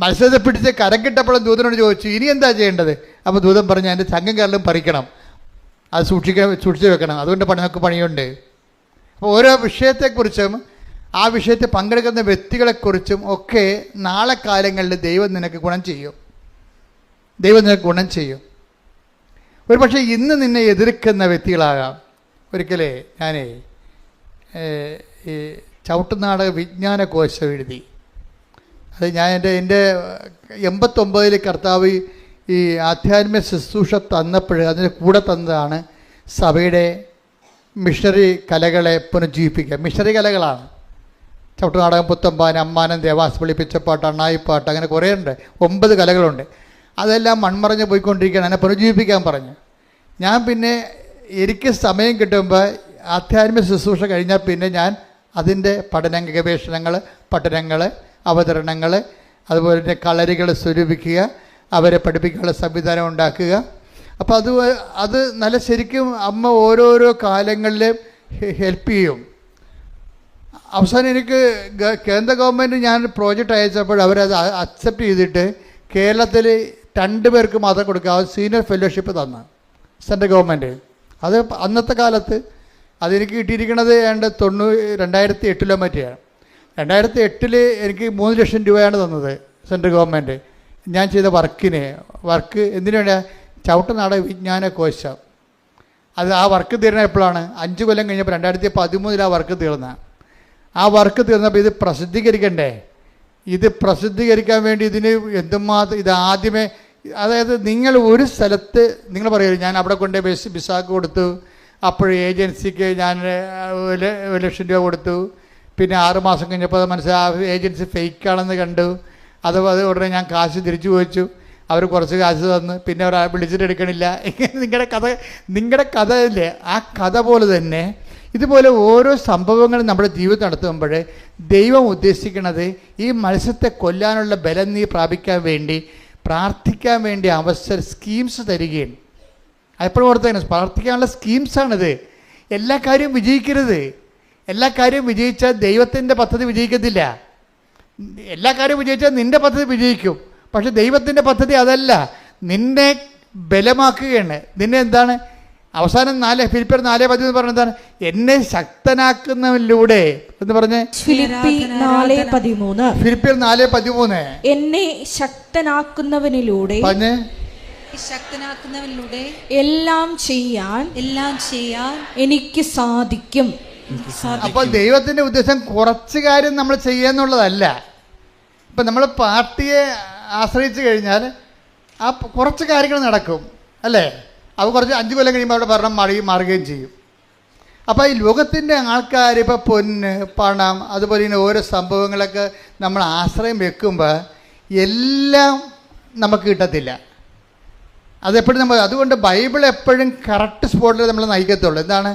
മത്സ്യത്തെ പിടിച്ച് കരം കിട്ടപ്പോഴും ദൂതനോട് ചോദിച്ചു ഇനി എന്താ ചെയ്യേണ്ടത്? അപ്പോൾ ദൂതൻ പറഞ്ഞു എൻ്റെ ചങ്കം കരലും പറിക്കണം, അത് സൂക്ഷിച്ച് വെക്കണം, അതുകൊണ്ട് നമുക്ക് പണിയുണ്ട്. അപ്പോൾ ഓരോ വിഷയത്തെക്കുറിച്ചും ആ വിഷയത്തിൽ പങ്കെടുക്കുന്ന വ്യക്തികളെക്കുറിച്ചും ഒക്കെ നാളെ കാലങ്ങളിൽ ദൈവം നിനക്ക് ഗുണം ചെയ്യും. ഒരു പക്ഷേ ഇന്ന് നിന്നെ എതിർക്കുന്ന വ്യക്തികളാകാം. ഒരിക്കലേ ഞാനേ ഈ ചവിട്ടുനാടക വിജ്ഞാനകോശം എഴുതി. അത് ഞാൻ എൻ്റെ 89 കർത്താവ് ഈ ആധ്യാത്മിക ശുശ്രൂഷ തന്നപ്പോൾ അതിന് കൂടെ തന്നതാണ് സഭയുടെ മിഷണറി കലകളെ പുനർജീവിപ്പിക്കുക. മിഷണറി കലകളാണ് ചവിട്ടുനാടകം, പുത്തമ്പാന, അമ്മാനം, ദേവാസ്, വെളിപ്പിച്ചപ്പാട്ട്, അണ്ണായിപ്പാട്ട്, അങ്ങനെ കുറേ ഉണ്ട്. 9 കലകളുണ്ട്. അതെല്ലാം മൺമറഞ്ഞ് പോയിക്കൊണ്ടിരിക്കുകയാണ്. അതിനെ പുനർജീവിപ്പിക്കാൻ പറഞ്ഞു. ഞാൻ പിന്നെ എനിക്ക് സമയം കിട്ടുമ്പോൾ ആധ്യാത്മിക ശുശ്രൂഷ കഴിഞ്ഞാൽ പിന്നെ ഞാൻ അതിൻ്റെ ഗവേഷണങ്ങൾ, പഠനങ്ങൾ, അവതരണങ്ങൾ, അതുപോലെ തന്നെ കളരികൾ സ്വരൂപിക്കുക, അവരെ പഠിപ്പിക്കാനുള്ള സംവിധാനം ഉണ്ടാക്കുക. അപ്പോൾ അത് നല്ല ശരിക്കും അമ്മ ഓരോരോ കാലങ്ങളിലും ഹെൽപ്പ് ചെയ്യും. അവസാനം എനിക്ക് കേന്ദ്ര ഗവൺമെൻറ് ഞാൻ പ്രോജക്റ്റ് അയച്ചപ്പോൾ അവരത് അക്സെപ്റ്റ് ചെയ്തിട്ട് കേരളത്തിൽ 2 പേർക്ക് മാത്രം കൊടുക്കുക സീനിയർ ഫെലോഷിപ്പ് തന്ന സെൻട്രൽ ഗവൺമെൻറ്. അത് അന്നത്തെ കാലത്ത് അതെനിക്ക് കിട്ടിയിരിക്കുന്നത് 2008 മറ്റെയാണ്. 2008 എനിക്ക് 3 ലക്ഷം രൂപയാണ് തന്നത് സെൻട്രൽ ഗവൺമെൻറ് ഞാൻ ചെയ്ത വർക്ക് എന്തിനാണ്? ചവിട്ടുനാടക വിജ്ഞാനകോശം. അത് ആ വർക്ക് തീർന്ന എപ്പോഴാണ്? 5 കൊല്ലം കഴിഞ്ഞപ്പോൾ 2013 ആ വർക്ക് തീർന്ന. ആ വർക്ക് തീർന്നപ്പോൾ ഇത് പ്രസിദ്ധീകരിക്കണ്ടേ? ഇത് പ്രസിദ്ധീകരിക്കാൻ വേണ്ടി ഇതിന് എന്തുമാത്രം ഇത് ആദ്യമേ, അതായത് നിങ്ങൾ ഒരു സ്ഥലത്ത് നിങ്ങൾ പറയുമല്ലോ ഞാൻ അവിടെ കൊണ്ട് ബിസാക്ക് കൊടുത്തു, അപ്പോൾ ഏജൻസിക്ക് ഞാൻ 1 ലക്ഷം രൂപ കൊടുത്തു, പിന്നെ 6 മാസം കഴിഞ്ഞപ്പോൾ അത് മനസ്സിലായി ഏജൻസി ഫേക്കാണെന്ന് കണ്ടു. അത് ഉടനെ ഞാൻ കാശ് തിരിച്ചു ചോദിച്ചു, അവർ കുറച്ച് കാശ് തന്നു, പിന്നെ അവർ വിളിച്ചിട്ട് എടുക്കണില്ല. ഇങ്ങനെ നിങ്ങളുടെ കഥ ഇല്ലേ? ആ കഥ പോലെ തന്നെ ഇതുപോലെ ഓരോ സംഭവങ്ങളും നമ്മുടെ ജീവിതം നടത്തുമ്പോൾ ദൈവം ഉദ്ദേശിക്കുന്നത് ഈ മത്സ്യത്തെ കൊല്ലാനുള്ള ബലം നീ പ്രാപിക്കാൻ വേണ്ടി, പ്രാർത്ഥിക്കാൻ വേണ്ടി സ്കീംസ് തരികയാണ്. എപ്പോഴും ഓർത്തേനെ, പ്രാർത്ഥിക്കാനുള്ള സ്കീംസാണിത്. എല്ലാ കാര്യവും വിജയിക്കരുത്. എല്ലാ കാര്യവും വിജയിച്ചാൽ ദൈവത്തിൻ്റെ പദ്ധതി വിജയിക്കത്തില്ല. എല്ലാ കാര്യവും വിജയിച്ചാൽ നിൻ്റെ പദ്ധതി വിജയിക്കും. പക്ഷെ ദൈവത്തിൻ്റെ പദ്ധതി അതല്ല, നിന്നെ ബലമാക്കുകയാണ്. നിന്നെ എന്താണ് അവസാനം ഫിലിപ്പിയർ 4:13 പറഞ്ഞ എന്താണ്? എന്നെ ശക്തനാക്കുന്നതിലൂടെ എന്ന് പറഞ്ഞ് ഫിലിപ്പിയർ 4:13 എന്നെ ശക്തനാക്കുന്നവനിലൂടെ എല്ലാം ചെയ്യാൻ എനിക്ക് സാധിക്കും. അപ്പോൾ ദൈവത്തിൻ്റെ ഉദ്ദേശം കുറച്ച് കാര്യം നമ്മൾ ചെയ്യാന്നുള്ളതല്ല. ഇപ്പം നമ്മൾ പാർട്ടിയെ ആശ്രയിച്ച് കഴിഞ്ഞാൽ ആ കുറച്ച് കാര്യങ്ങൾ നടക്കും അല്ലേ? അത് കുറച്ച് 5 കൊല്ലം കഴിയുമ്പോൾ അവിടെ ഭരണം മാറുകയും ചെയ്യും. അപ്പോൾ ഈ ലോകത്തിൻ്റെ ആൾക്കാർ ഇപ്പോൾ പൊന്ന്, പണം, അതുപോലെ തന്നെ ഓരോ സംഭവങ്ങളൊക്കെ നമ്മൾ ആശ്രയം വെക്കുമ്പോൾ എല്ലാം നമുക്ക് കിട്ടത്തില്ല. അതെപ്പോഴും അതുകൊണ്ട് ബൈബിൾ എപ്പോഴും കറക്റ്റ് സ്പോട്ടിൽ നമ്മൾ നയിക്കത്തുള്ളൂ. എന്താണ്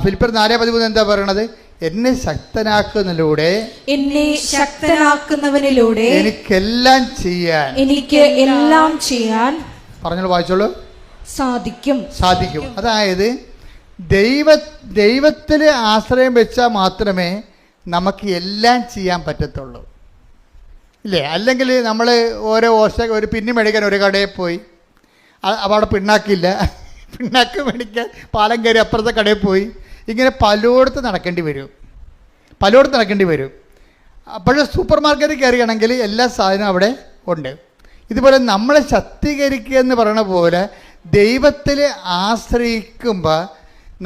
ഫിലിപ്പിയർ 4:13 എന്താ പറയണത്? എന്നെ ശക്തനാക്കുന്നതിലൂടെ എനിക്കെല്ലാം ചെയ്യാൻ പറഞ്ഞോളൂ, വായിച്ചോളൂ. സാധിക്കും. അതായത് ദൈവത്തിൽ ആശ്രയം വെച്ചാൽ മാത്രമേ നമുക്ക് എല്ലാം ചെയ്യാൻ പറ്റത്തുള്ളൂ, ഇല്ലേ? അല്ലെങ്കിൽ നമ്മൾ ഒരു പിന്നി മേടിക്കാൻ ഒരു കടയിൽ പോയി, അപ്പോൾ അവിടെ പിണ്ണാക്ക് മേടിക്കാൻ പാലം കയറി അപ്പുറത്തെ കടയിൽ പോയി, ഇങ്ങനെ പലയിടത്ത് നടക്കേണ്ടി വരും. അപ്പോഴും സൂപ്പർ മാർക്കറ്റിൽ കയറുകയാണെങ്കിൽ എല്ലാ സാധനവും അവിടെ ഉണ്ട്. ഇതുപോലെ നമ്മളെ ശക്തീകരിക്കുക എന്ന് പറയുന്ന പോലെ ദൈവത്തിൽ ആശ്രയിക്കുമ്പോൾ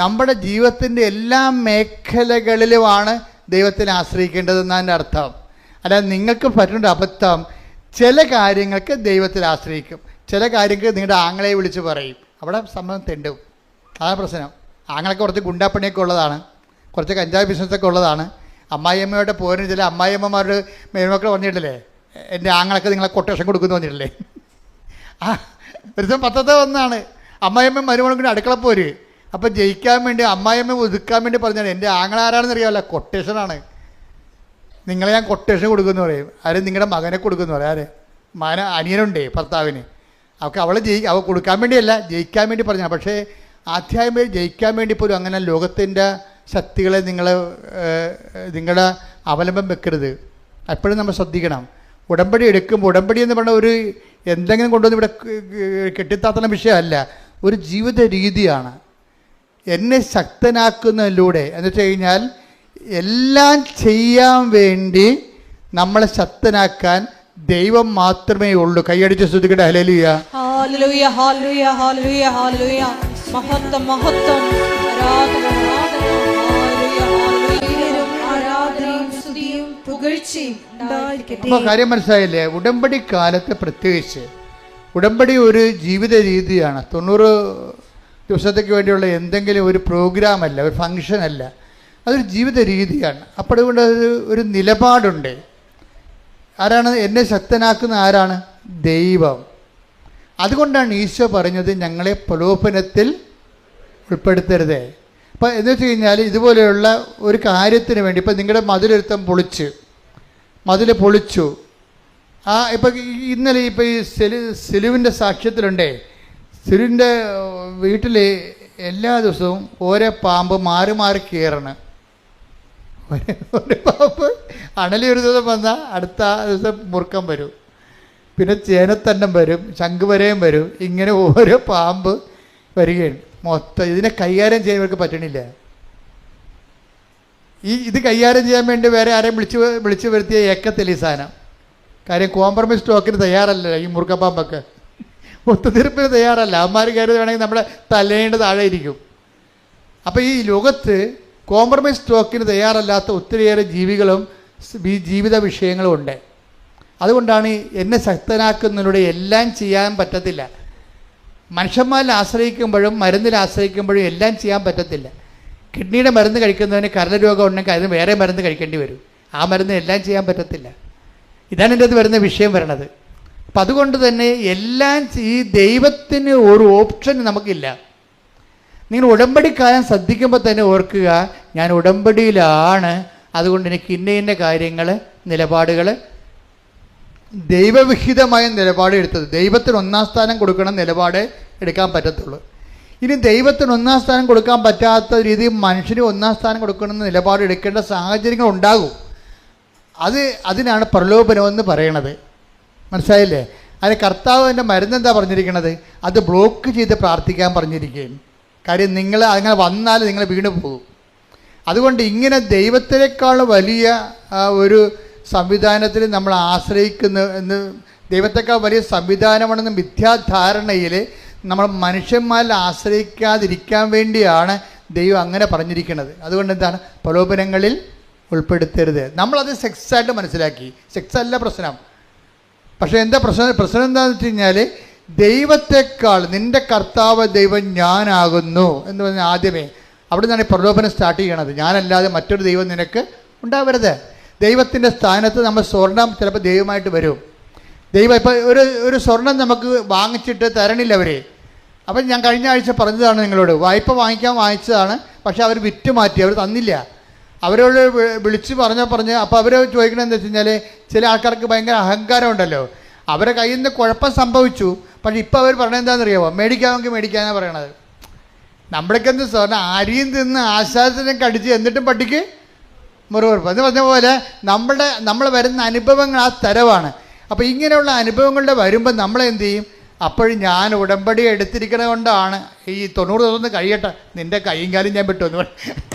നമ്മുടെ ജീവിതത്തിൻ്റെ എല്ലാ മേഖലകളിലുമാണ് ദൈവത്തിൽ ആശ്രയിക്കേണ്ടതെന്നാണ് എൻ്റെ അർത്ഥം. അല്ലാതെ നിങ്ങൾക്ക് പറ്റുന്ന അബദ്ധം, ചില കാര്യങ്ങൾക്ക് ദൈവത്തിൽ ആശ്രയിക്കും, ചില കാര്യങ്ങൾക്ക് നിങ്ങളുടെ ആങ്ങളെ വിളിച്ച് പറയും, അവിടെ സംഭവം തെണ്ടും. അതാണ് പ്രശ്നം. ആങ്ങളൊക്കെ കുറച്ച് ഗുണ്ടാപ്പണിയൊക്കെ ഉള്ളതാണ്, കുറച്ച് കഞ്ചാവ് ബിസിനസ്സൊക്കെ ഉള്ളതാണ്. അമ്മായിയമ്മയുടെ പോരിന് ചില അമ്മായിയമ്മമാരുടെ മേൽമക്കൾ പറഞ്ഞിട്ടില്ലേ, എൻ്റെ ആങ്ങളൊക്കെ നിങ്ങളെ കൊട്ടേഷൻ കൊടുക്കുന്നു പറഞ്ഞിട്ടില്ലേ? ഒരു ദിവസം പത്രത്തെ വന്നാണ് അമ്മായിയമ്മ മരുമകനും അടുക്കള പോര്. അപ്പോൾ ജയിക്കാൻ വേണ്ടി അമ്മായിയമ്മ ഒതുക്കാൻ വേണ്ടി പറഞ്ഞാണ്, എൻ്റെ ആങ്ങളാരാണെന്ന് അറിയാമല്ല, കൊട്ടേഷനാണ്, നിങ്ങളെ ഞാൻ കൊട്ടേഷൻ കൊടുക്കുമെന്ന് പറയും. ആരും നിങ്ങളുടെ മകനെ കൊടുക്കുമെന്ന് പറയും. അനിയനുണ്ടേ ഭർത്താവിന്, അവൾ കൊടുക്കാൻ വേണ്ടിയല്ല, ജയിക്കാൻ വേണ്ടി പറഞ്ഞാൽ. പക്ഷേ അധ്യായം ജയിക്കാൻ വേണ്ടി പോലും അങ്ങനെ ലോകത്തിൻ്റെ ശക്തികളെ നിങ്ങളുടെ അവലംബം വെക്കരുത്. എപ്പോഴും നമ്മൾ ശ്രദ്ധിക്കണം. ഉടമ്പടി എടുക്കുമ്പോൾ, ഉടമ്പടി എന്ന് പറഞ്ഞാൽ ഒരു എന്തെങ്കിലും കൊണ്ടുവന്ന് ഇവിടെ കെട്ടിത്താത്തുന്ന വിഷയമല്ല, ഒരു ജീവിത രീതിയാണ്. എന്നെ ശക്തനാക്കുന്നതിലൂടെ എന്ന് വെച്ച് കഴിഞ്ഞാൽ എല്ലാം ചെയ്യാൻ വേണ്ടി നമ്മളെ ശക്തനാക്കാൻ ദൈവം മാത്രമേ ഉള്ളൂ. കൈയടിച്ച് സ്തുതിക്കട്ടെ. ഹല്ലേലൂയ, ഹല്ലേലൂയ, ഹല്ലേലൂയ, ഹല്ലേലൂയ, ഹല്ലേലൂയ. മഹത്വം, മഹത്വം, ആരാധന, ആരാധനയും സ്തുതിയും പുകഴ്ചയും ഉണ്ടായിരിക്കട്ടെ. അപ്പോൾ കാര്യം മനസ്സിലായില്ലേ? ഉടമ്പടി കാലത്ത് പ്രത്യേകിച്ച് ഉടമ്പടി ഒരു ജീവിത രീതിയാണ്. 90 ദിവസത്തേക്ക് വേണ്ടിയുള്ള എന്തെങ്കിലും ഒരു പ്രോഗ്രാമല്ല, ഒരു ഫങ്ഷനല്ല, അതൊരു ജീവിത രീതിയാണ്. അപ്പോൾ അതുകൊണ്ട് ഒരു നിലപാടുണ്ട്. ആരാണ് എന്നെ ശക്തനാക്കുന്ന? ആരാണ്? ദൈവം. അതുകൊണ്ടാണ് ഈശോ പറഞ്ഞത് ഞങ്ങളെ പ്രലോഭനത്തിൽ ഉൾപ്പെടുത്തരുത്. അപ്പോൾ എന്ന് വെച്ച് കഴിഞ്ഞാൽ ഇതുപോലെയുള്ള ഒരു കാര്യത്തിന് വേണ്ടി, ഇപ്പം നിങ്ങളുടെ മതിലൊരുത്തം പൊളിച്ചു. ഇപ്പം ഇന്നലെ ഇപ്പോൾ ഈ സിലുവിൻ്റെ സാക്ഷ്യത്തിലുണ്ടേ, സിലുവിൻ്റെ വീട്ടിൽ എല്ലാ ദിവസവും ഓരോ പാമ്പ് മാറി മാറി കയറണം. ഒരു പാമ്പ് അണലി ഒരു ദിവസം വന്നാൽ അടുത്ത ദിവസം മുറുക്കം വരും, പിന്നെ ചേനത്തണ്ടം വരും, ശംഖുവരയും വരും. ഇങ്ങനെ ഓരോ പാമ്പ് വരികയാണ്. മൊത്തം ഇതിനെ കൈകാര്യം ചെയ്യാൻ ഇവർക്ക് പറ്റണില്ല. ഇത് കൈകാര്യം ചെയ്യാൻ വേണ്ടി വേറെ ആരെയും വിളിച്ച് വരുത്തിയ ഏക്കത്തില്ല ഈ സാധനം. കാര്യം കോംപ്രമൈസ് സ്റ്റോക്കിന് തയ്യാറല്ല ഈ മുറുക്കപ്പാമ്പൊക്കെ, ഒത്തുതീർപ്പിന് തയ്യാറല്ല. അവന്മാർ കയറി വേണമെങ്കിൽ നമ്മുടെ തലേൻ്റെ താഴെ ഇരിക്കും. അപ്പോൾ ഈ ലോകത്ത് കോംപ്രമൈസ് സ്റ്റോക്കിന് തയ്യാറല്ലാത്ത ഒത്തിരിയേറെ ജീവികളും ജീവിത വിഷയങ്ങളും ഉണ്ട്. അതുകൊണ്ടാണ് എന്നെ ശക്തനാക്കുന്നതിലൂടെ എല്ലാം ചെയ്യാൻ പറ്റത്തില്ല. മനുഷ്യന്മാരിൽ ആശ്രയിക്കുമ്പോഴും മരുന്നിൽ ആശ്രയിക്കുമ്പോഴും എല്ലാം ചെയ്യാൻ പറ്റത്തില്ല. കിഡ്നിയുടെ മരുന്ന് കഴിക്കുന്നതിന് കരൾ രോഗം ഉണ്ടെങ്കിൽ അതിന് വേറെ മരുന്ന് കഴിക്കേണ്ടി വരും. ആ മരുന്ന് എല്ലാം ചെയ്യാൻ പറ്റത്തില്ല. ഇതാണ് എൻ്റെ അത് വരുന്ന വിഷയം വരണത്. അപ്പം അതുകൊണ്ട് തന്നെ എല്ലാം ഈ ദൈവത്തിന് ഒരു ഓപ്ഷൻ നമുക്കില്ല. നിങ്ങൾ ഉടമ്പടിക്കാലം ശ്രദ്ധിക്കുമ്പോൾ തന്നെ ഓർക്കുക, ഞാൻ ഉടമ്പടിയിലാണ്, അതുകൊണ്ട് എനിക്ക് ഇന്ന കാര്യങ്ങൾ, നിലപാടുകൾ. ദൈവവിഹിതമായ നിലപാട് എടുത്തത്. ദൈവത്തിന് ഒന്നാം സ്ഥാനം കൊടുക്കണം നിലപാട് എടുക്കാൻ പറ്റത്തുള്ളൂ. ഇനി ദൈവത്തിന് ഒന്നാം സ്ഥാനം കൊടുക്കാൻ പറ്റാത്ത രീതിയിൽ മനുഷ്യന് ഒന്നാം സ്ഥാനം കൊടുക്കണമെന്ന് നിലപാട് എടുക്കേണ്ട സാഹചര്യങ്ങൾ ഉണ്ടാകും. അതിനാണ് പ്രലോഭനമെന്ന് പറയണത്. മനസ്സിലായില്ലേ? അതിന് കർത്താവ് എൻ്റെ മരുന്നെന്താ പറഞ്ഞിരിക്കണത്? അത് ബ്ലോക്ക് ചെയ്ത് പ്രാർത്ഥിക്കാൻ പറഞ്ഞിരിക്കുകയും. കാര്യം നിങ്ങൾ അങ്ങനെ വന്നാൽ നിങ്ങൾ വീണ് പോകും. അതുകൊണ്ട് ഇങ്ങനെ ദൈവത്തിനേക്കാൾ വലിയ ഒരു സംവിധാനത്തിൽ നമ്മൾ ആശ്രയിക്കുന്ന എന്ന്, ദൈവത്തെക്കാൾ വലിയ സംവിധാനമാണെന്ന് മിഥ്യാധാരണയിൽ നമ്മൾ മനുഷ്യന്മാരിൽ ആശ്രയിക്കാതിരിക്കാൻ വേണ്ടിയാണ് ദൈവം അങ്ങനെ പറഞ്ഞിരിക്കുന്നത്. അതുകൊണ്ട് എന്താണ്? പ്രലോഭനങ്ങളിൽ ഉൾപ്പെടുത്തരുത്. നമ്മളത് സെക്സായിട്ട് മനസ്സിലാക്കി. സെക്സ് അല്ല പ്രശ്നം. പക്ഷേ എന്താ പ്രശ്നം എന്താണെന്ന് വെച്ച് കഴിഞ്ഞാൽ, ദൈവത്തെക്കാൾ നിൻ്റെ കർത്താവ് ദൈവം ഞാനാകുന്നു എന്ന് പറഞ്ഞാൽ ആദ്യമേ അവിടെ നിന്നാണ് ഈ പ്രലോഭനം സ്റ്റാർട്ട് ചെയ്യണത്. ഞാനല്ലാതെ മറ്റൊരു ദൈവം നിനക്ക് ഉണ്ടാവരുത്. ദൈവത്തിൻ്റെ സ്ഥാനത്ത് നമ്മൾ സ്വർണം ചിലപ്പോൾ ദൈവമായിട്ട് വരും. ദൈവം ഇപ്പോൾ ഒരു സ്വർണം നമുക്ക് വാങ്ങിച്ചിട്ട് തരണില്ല അവർ. അപ്പം ഞാൻ കഴിഞ്ഞ ആഴ്ച പറഞ്ഞതാണ് നിങ്ങളോട്, വായ്പ വാങ്ങിച്ചതാണ്. പക്ഷേ അവർ വിറ്റ് മാറ്റി, അവർ തന്നില്ല. അവരോട് വിളിച്ച് പറഞ്ഞ് അപ്പോൾ അവർ ചോദിക്കണത് എന്താ വെച്ച് കഴിഞ്ഞാൽ, ചില ആൾക്കാർക്ക് ഭയങ്കര അഹങ്കാരം ഉണ്ടല്ലോ, അവരെ കയ്യിൽ നിന്ന് കുഴപ്പം സംഭവിച്ചു. പക്ഷേ ഇപ്പോൾ അവർ പറഞ്ഞത് എന്താണെന്നറിയാമോ? മേടിക്കാമെങ്കിൽ മേടിക്കാനാണ് പറയണത്. നമ്മളൊക്കെ എന്ത് സ്വർണ്ണം അരിയും തിന്ന് ആശ്വാസത്തിനെ കടിച്ച് എന്നിട്ടും പട്ടിക്ക് മുറിവുറപ്പ് എന്ന് പറഞ്ഞ പോലെ നമ്മൾ വരുന്ന അനുഭവങ്ങൾ ആ തരവാണ്. അപ്പോൾ ഇങ്ങനെയുള്ള അനുഭവങ്ങളുടെ വരുമ്പോൾ നമ്മളെന്ത് ചെയ്യും? അപ്പോഴും ഞാൻ ഉടമ്പടി എടുത്തിരിക്കണത് കൊണ്ടാണ് ഈ 90 ദിവസം കഴിയട്ടെ, നിൻ്റെ കൈയും കാലും ഞാൻ വിട്ടു എന്ന് പറയും.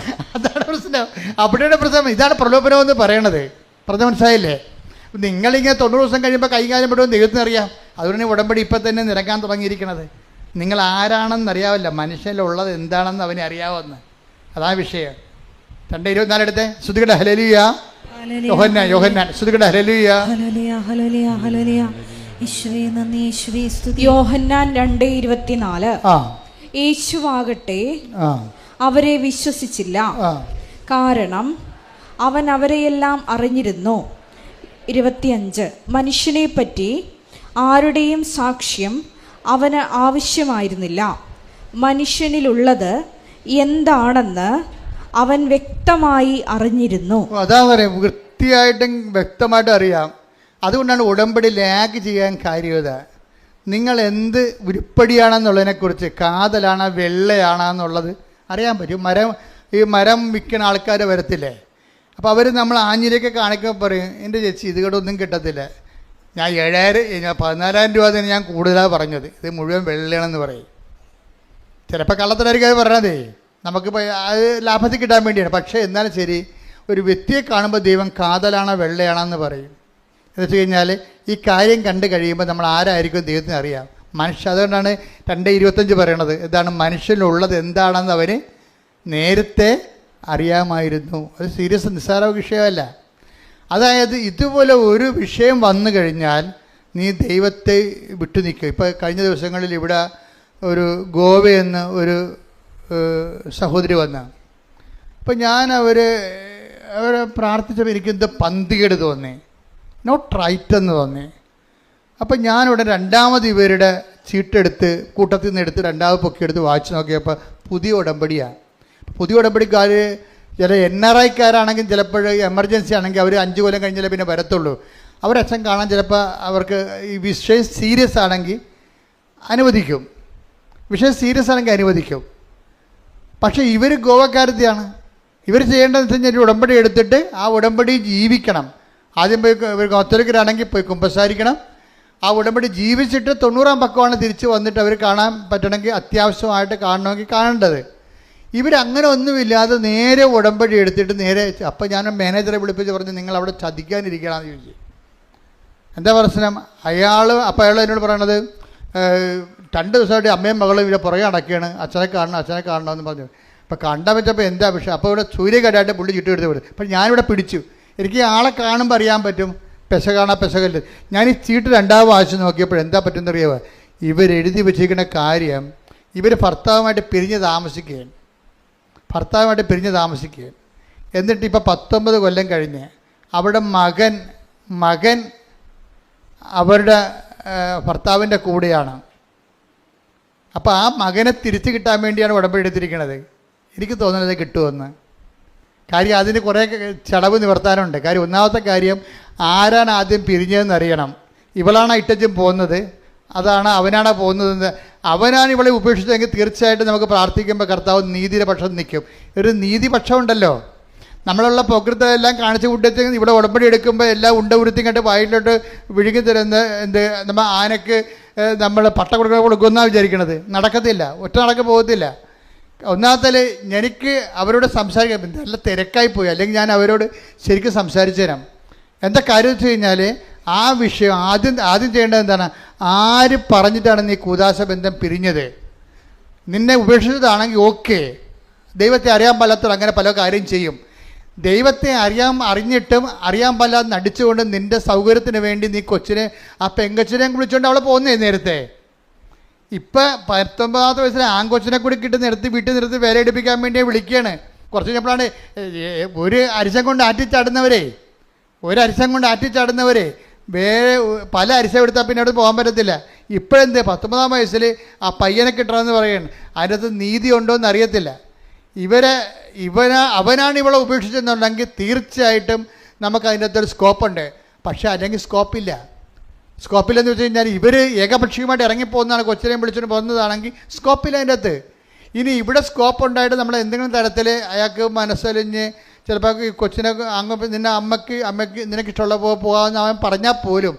അതാണ് പ്രശ്നം. അവിടെയുടെ പ്രശ്നം. ഇതാണ് പ്രലോഭനം എന്ന് പറയണത്. പറഞ്ഞ മനസ്സിലായില്ലേ? നിങ്ങളിങ്ങനെ 90 ദിവസം കഴിയുമ്പോൾ കൈയും കാലും വിട്ടുമെന്ന് ദൈവത്തിന് അറിയാം. അതുകൊണ്ട് ഉടമ്പടി ഇപ്പം തന്നെ നിരക്കാൻ തുടങ്ങിയിരിക്കണത്. നിങ്ങൾ ആരാണെന്നറിയാവില്ല, മനുഷ്യനിലുള്ളത് എന്താണെന്ന് അവനെ അറിയാവുന്ന. അതാണ് വിഷയം. 2:24 എടുത്തേ. ശ്രുതികട ഹല്ലേലൂയ. യോഹന്നാൻ ശ്രുതികട ഹല്ലേലൂയ. യോഹന്നാൻ 2:24. യേശുവാകട്ടെ അവരെ വിശ്വസിച്ചില്ല, കാരണം അവൻ അവരെയെല്ലാം അറിഞ്ഞിരുന്നു. 25. മനുഷ്യനെ പറ്റി ആരുടെയും സാക്ഷ്യം അവന് ആവശ്യമായിരുന്നില്ല. മനുഷ്യനിലുള്ളത് എന്താണെന്ന് അവൻ വ്യക്തമായി അറിഞ്ഞിരുന്നു. അതാ പറയാം, വൃത്തിയായിട്ടും വ്യക്തമായിട്ടും അറിയാം. അതുകൊണ്ടാണ് ഉടമ്പടി ലാഗ് ചെയ്യാൻ കാര്യത. നിങ്ങൾ എന്ത് ഉരുപ്പടിയാണെന്നുള്ളതിനെക്കുറിച്ച്, കാതലാണോ വെള്ളയാണെന്നുള്ളത് അറിയാൻ പറ്റും. മരം വിൽക്കുന്ന ആൾക്കാർ വരത്തില്ലേ? അപ്പോൾ അവർ നമ്മൾ ആഞ്ഞിലേക്ക് കാണിക്കുമ്പോൾ പറയും, എൻ്റെ ചേച്ചി ഇത് ഒന്നും കിട്ടത്തില്ല, ഞാൻ 14,000 രൂപ തന്നെ ഞാൻ കൂടുതലാണ് പറഞ്ഞത്, ഇത് മുഴുവൻ വെള്ളയാണെന്ന് പറയും. ചിലപ്പോൾ കള്ളത്തരായിരിക്കും അത് പറയണതേ, നമുക്കിപ്പോൾ അത് ലാഭത്തിൽ കിട്ടാൻ വേണ്ടിയാണ്. പക്ഷേ എന്നാലും ശരി, ഒരു വ്യക്തിയെ കാണുമ്പോൾ ദൈവം കാതലാണോ വെള്ളയാണെന്ന് പറയും. എന്ന് വെച്ച് കഴിഞ്ഞാൽ ഈ കാര്യം കണ്ടു കഴിയുമ്പോൾ നമ്മൾ ആരായിരിക്കും ദൈവത്തിന് അറിയാം. അതുകൊണ്ടാണ് 2:25 പറയണത്. എന്താണ്? മനുഷ്യനുള്ളത് എന്താണെന്ന് അവന് നേരത്തെ അറിയാമായിരുന്നു. അത് സീരിയസ് നിസ്സാര വിഷയമല്ല. അതായത് ഇതുപോലെ ഒരു വിഷയം വന്നു കഴിഞ്ഞാൽ നീ ദൈവത്തെ വിട്ടു നിൽക്കുക. ഇപ്പോൾ കഴിഞ്ഞ ദിവസങ്ങളിൽ ഇവിടെ ഒരു ഗോവയെന്ന് ഒരു സഹോദരി വന്ന, അപ്പോൾ ഞാൻ അവരെ പ്രാർത്ഥിച്ചപ്പോൾ എനിക്കെന്ത് പന്തികേട് തോന്നി, നോട്ട് റൈറ്റ് എന്ന് തോന്നി. അപ്പം ഞാനിവിടെ രണ്ടാമത് ഇവരുടെ ചീട്ടെടുത്ത് കൂട്ടത്തിൽ നിന്ന് എടുത്ത് രണ്ടാമത് പൊക്കിയെടുത്ത് വായിച്ച് നോക്കിയപ്പോൾ പുതിയ ഉടമ്പടിയാണ്. പുതിയ ഉടമ്പടിക്കാർ ചില NRIക്കാരാണെങ്കിൽ ചിലപ്പോൾ എമർജൻസി ആണെങ്കിൽ അവർ 5 കൊല്ലം കഴിഞ്ഞാലേ പിന്നെ വരത്തുള്ളൂ. അവരച്ഛൻ കാണാൻ ചിലപ്പോൾ അവർക്ക് ഈ വിഷയം സീരിയസ് ആണെങ്കിൽ അനുവദിക്കും. പക്ഷേ ഇവർ ഗോവക്കാരത്തെയാണ്. ഇവർ ചെയ്യേണ്ടതെന്ന് വെച്ച് കഴിഞ്ഞാൽ ഒരു ഉടമ്പടി എടുത്തിട്ട് ആ ഉടമ്പടി ജീവിക്കണം. ആദ്യം പോയി ഇവർ കത്തോലിക്കരാണെങ്കിൽ പോയി കുമ്പസാരിക്കണം. ആ ഉടമ്പടി ജീവിച്ചിട്ട് 90-ാം പക്കമാണ് തിരിച്ച് വന്നിട്ട് അവർ കാണാൻ പറ്റണമെങ്കിൽ, അത്യാവശ്യമായിട്ട് കാണണമെങ്കിൽ കാണേണ്ടത്. ഇവരങ്ങനെ ഒന്നുമില്ലാതെ നേരെ ഉടമ്പടി എടുത്തിട്ട് നേരെ. അപ്പം ഞാൻ മാനേജറെ വിളിപ്പിച്ച് പറഞ്ഞു, നിങ്ങൾ അവിടെ ചതിക്കാനിരിക്കണമെന്ന് ചോദിച്ചു. എന്താ പ്രശ്നം? അയാൾ എന്നോട് പറയണത്, 2 ദിവസമായിട്ട് അമ്മയും മകളും ഇവിടെ പുറകെ അടക്കുകയാണ്, അച്ഛനെ കാണണമെന്ന് പറഞ്ഞു. അപ്പോൾ കണ്ടാൽ പറ്റപ്പോൾ എന്താ വിഷയം? അപ്പോൾ ഇവിടെ സൂര്യകടായിട്ട് പുള്ളി ചുറ്റും എടുത്ത് വിടും. അപ്പം ഞാനിവിടെ പിടിച്ചു. എനിക്ക് ആളെ കാണുമ്പോൾ അറിയാൻ പറ്റും പെശകല്ല. ഞാൻ ഈ ചീട്ട് 2ാം വായിച്ച് നോക്കിയപ്പോൾ എന്താ പറ്റുമെന്നറിയാമോ? ഇവരെഴുതി വെച്ചിരിക്കുന്ന കാര്യം, ഇവർ ഭർത്താവുമായിട്ട് പിരിഞ്ഞ് താമസിക്കുകയാണ്. എന്നിട്ട് ഇപ്പോൾ 19 കൊല്ലം കഴിഞ്ഞ് അവിടെ മകൻ അവരുടെ ഭർത്താവിൻ്റെ കൂടെയാണ്. അപ്പോൾ ആ മകനെ തിരിച്ചു കിട്ടാൻ വേണ്ടിയാണ് ഉടമ്പടി എടുത്തിരിക്കുന്നത്. എനിക്ക് തോന്നുന്നത് കിട്ടുമെന്ന്. കാര്യം അതിന് കുറേ ചടവ് നിവർത്താനുണ്ട്. കാര്യം ഒന്നാമത്തെ കാര്യം, ആരാണ് ആദ്യം പിരിഞ്ഞതെന്ന് അറിയണം. ഇവളാണ് ഇട്ടച്ചും പോകുന്നത്, അതാണ് അവനാണ് പോകുന്നതെന്ന്. അവനാണ് ഇവളെ ഉപേക്ഷിച്ചതെങ്കിൽ തീർച്ചയായിട്ടും നമുക്ക് പ്രാർത്ഥിക്കുമ്പോൾ കർത്താവ് നീതിയുടെ പക്ഷം നിൽക്കും. ഒരു നീതിപക്ഷം ഉണ്ടല്ലോ. നമ്മളുള്ള പ്രകൃതമെല്ലാം കാണിച്ചു കൂട്ടത്തിൽ ഇവിടെ ഉടമ്പടി എടുക്കുമ്പോൾ എല്ലാം ഉരുത്തി കണ്ട് വായിലോട്ട് വിഴുങ്ങി തരുന്ന നമ്മൾ ആനയ്ക്ക് നമ്മൾ പട്ട കൊടുക്കുമെന്നാണ് വിചാരിക്കണത്. നടക്കത്തില്ല, ഒറ്റ നടക്ക് പോകത്തില്ല. ഒന്നാമത്തെ എനിക്ക് അവരോട് സംസാരിക്കാൻ നല്ല തിരക്കായിപ്പോയി, അല്ലെങ്കിൽ ഞാൻ അവരോട് ശരിക്കും സംസാരിച്ചു തരാം. എന്താ കാര്യം വെച്ച് കഴിഞ്ഞാൽ, ആ വിഷയം ആദ്യം ചെയ്യേണ്ടത് എന്താണ്? ആര് പറഞ്ഞിട്ടാണ് നീ കൂദാശ ബന്ധം പിരിഞ്ഞത്? നിന്നെ ഉപേക്ഷിച്ചതാണെങ്കിൽ ഓക്കെ, ദൈവത്തെ അറിയാൻ പാലാത്തവർ അങ്ങനെ പല കാര്യം ചെയ്യും. ദൈവത്തെ അറിഞ്ഞിട്ടും അറിയാൻ പാലാതെ നടിച്ചുകൊണ്ട് നിൻ്റെ സൗകര്യത്തിന് വേണ്ടി നീ കൊച്ചിനെ, ആ പെങ്കൊച്ചിനെയും വിളിച്ചുകൊണ്ട് അവളെ പോകുന്നേ നേരത്തെ. ഇപ്പം 19 വയസ്സിലെ ആൺകൊച്ചിനെ കൂടി വീട്ടിൽ നിർത്തി വേല എടുപ്പിക്കാൻ വേണ്ടി വിളിക്കുകയാണ്. കുറച്ച് കഴിഞ്ഞപ്പോഴാണ് ഒരു അരിശം കൊണ്ട് ആറ്റിച്ചാടുന്നവരെ വേറെ പല അരിശം എടുത്താൽ പിന്നെ അവിടെ പോകാൻ പറ്റത്തില്ല. ഇപ്പോഴെന്ത് 19 വയസ്സിൽ ആ പയ്യനെ കിട്ടണമെന്ന് പറയുകയാണ്. അതിനകത്ത് നീതി ഉണ്ടോ എന്ന് അറിയത്തില്ല. അവനാണ് ഇവളെ ഉപേക്ഷിച്ചെന്നുണ്ടെങ്കിൽ തീർച്ചയായിട്ടും നമുക്ക് അതിൻ്റെ അകത്തൊരു സ്കോപ്പുണ്ട്. പക്ഷേ അല്ലെങ്കിൽ സ്കോപ്പില്ലെന്ന് വെച്ച് കഴിഞ്ഞാൽ ഇവർ ഏകപക്ഷീയമായിട്ട് ഇറങ്ങിപ്പോകുന്നതാണ്, കൊച്ചിനെയും വിളിച്ചുകൊണ്ട് പോകുന്നതാണെങ്കിൽ സ്കോപ്പില്ല അതിൻ്റെ അകത്ത്. ഇനി ഇവിടെ സ്കോപ്പ് ഉണ്ടായിട്ട് നമ്മൾ എന്തെങ്കിലും തരത്തിൽ അയാൾക്ക് മനസ്സലിഞ്ഞ് ചിലപ്പോൾ ഈ കൊച്ചിനെ അമ്മയ്ക്ക് നിനക്ക് ഇഷ്ടമുള്ള പോകാമെന്ന് അവൻ പറഞ്ഞാൽ പോലും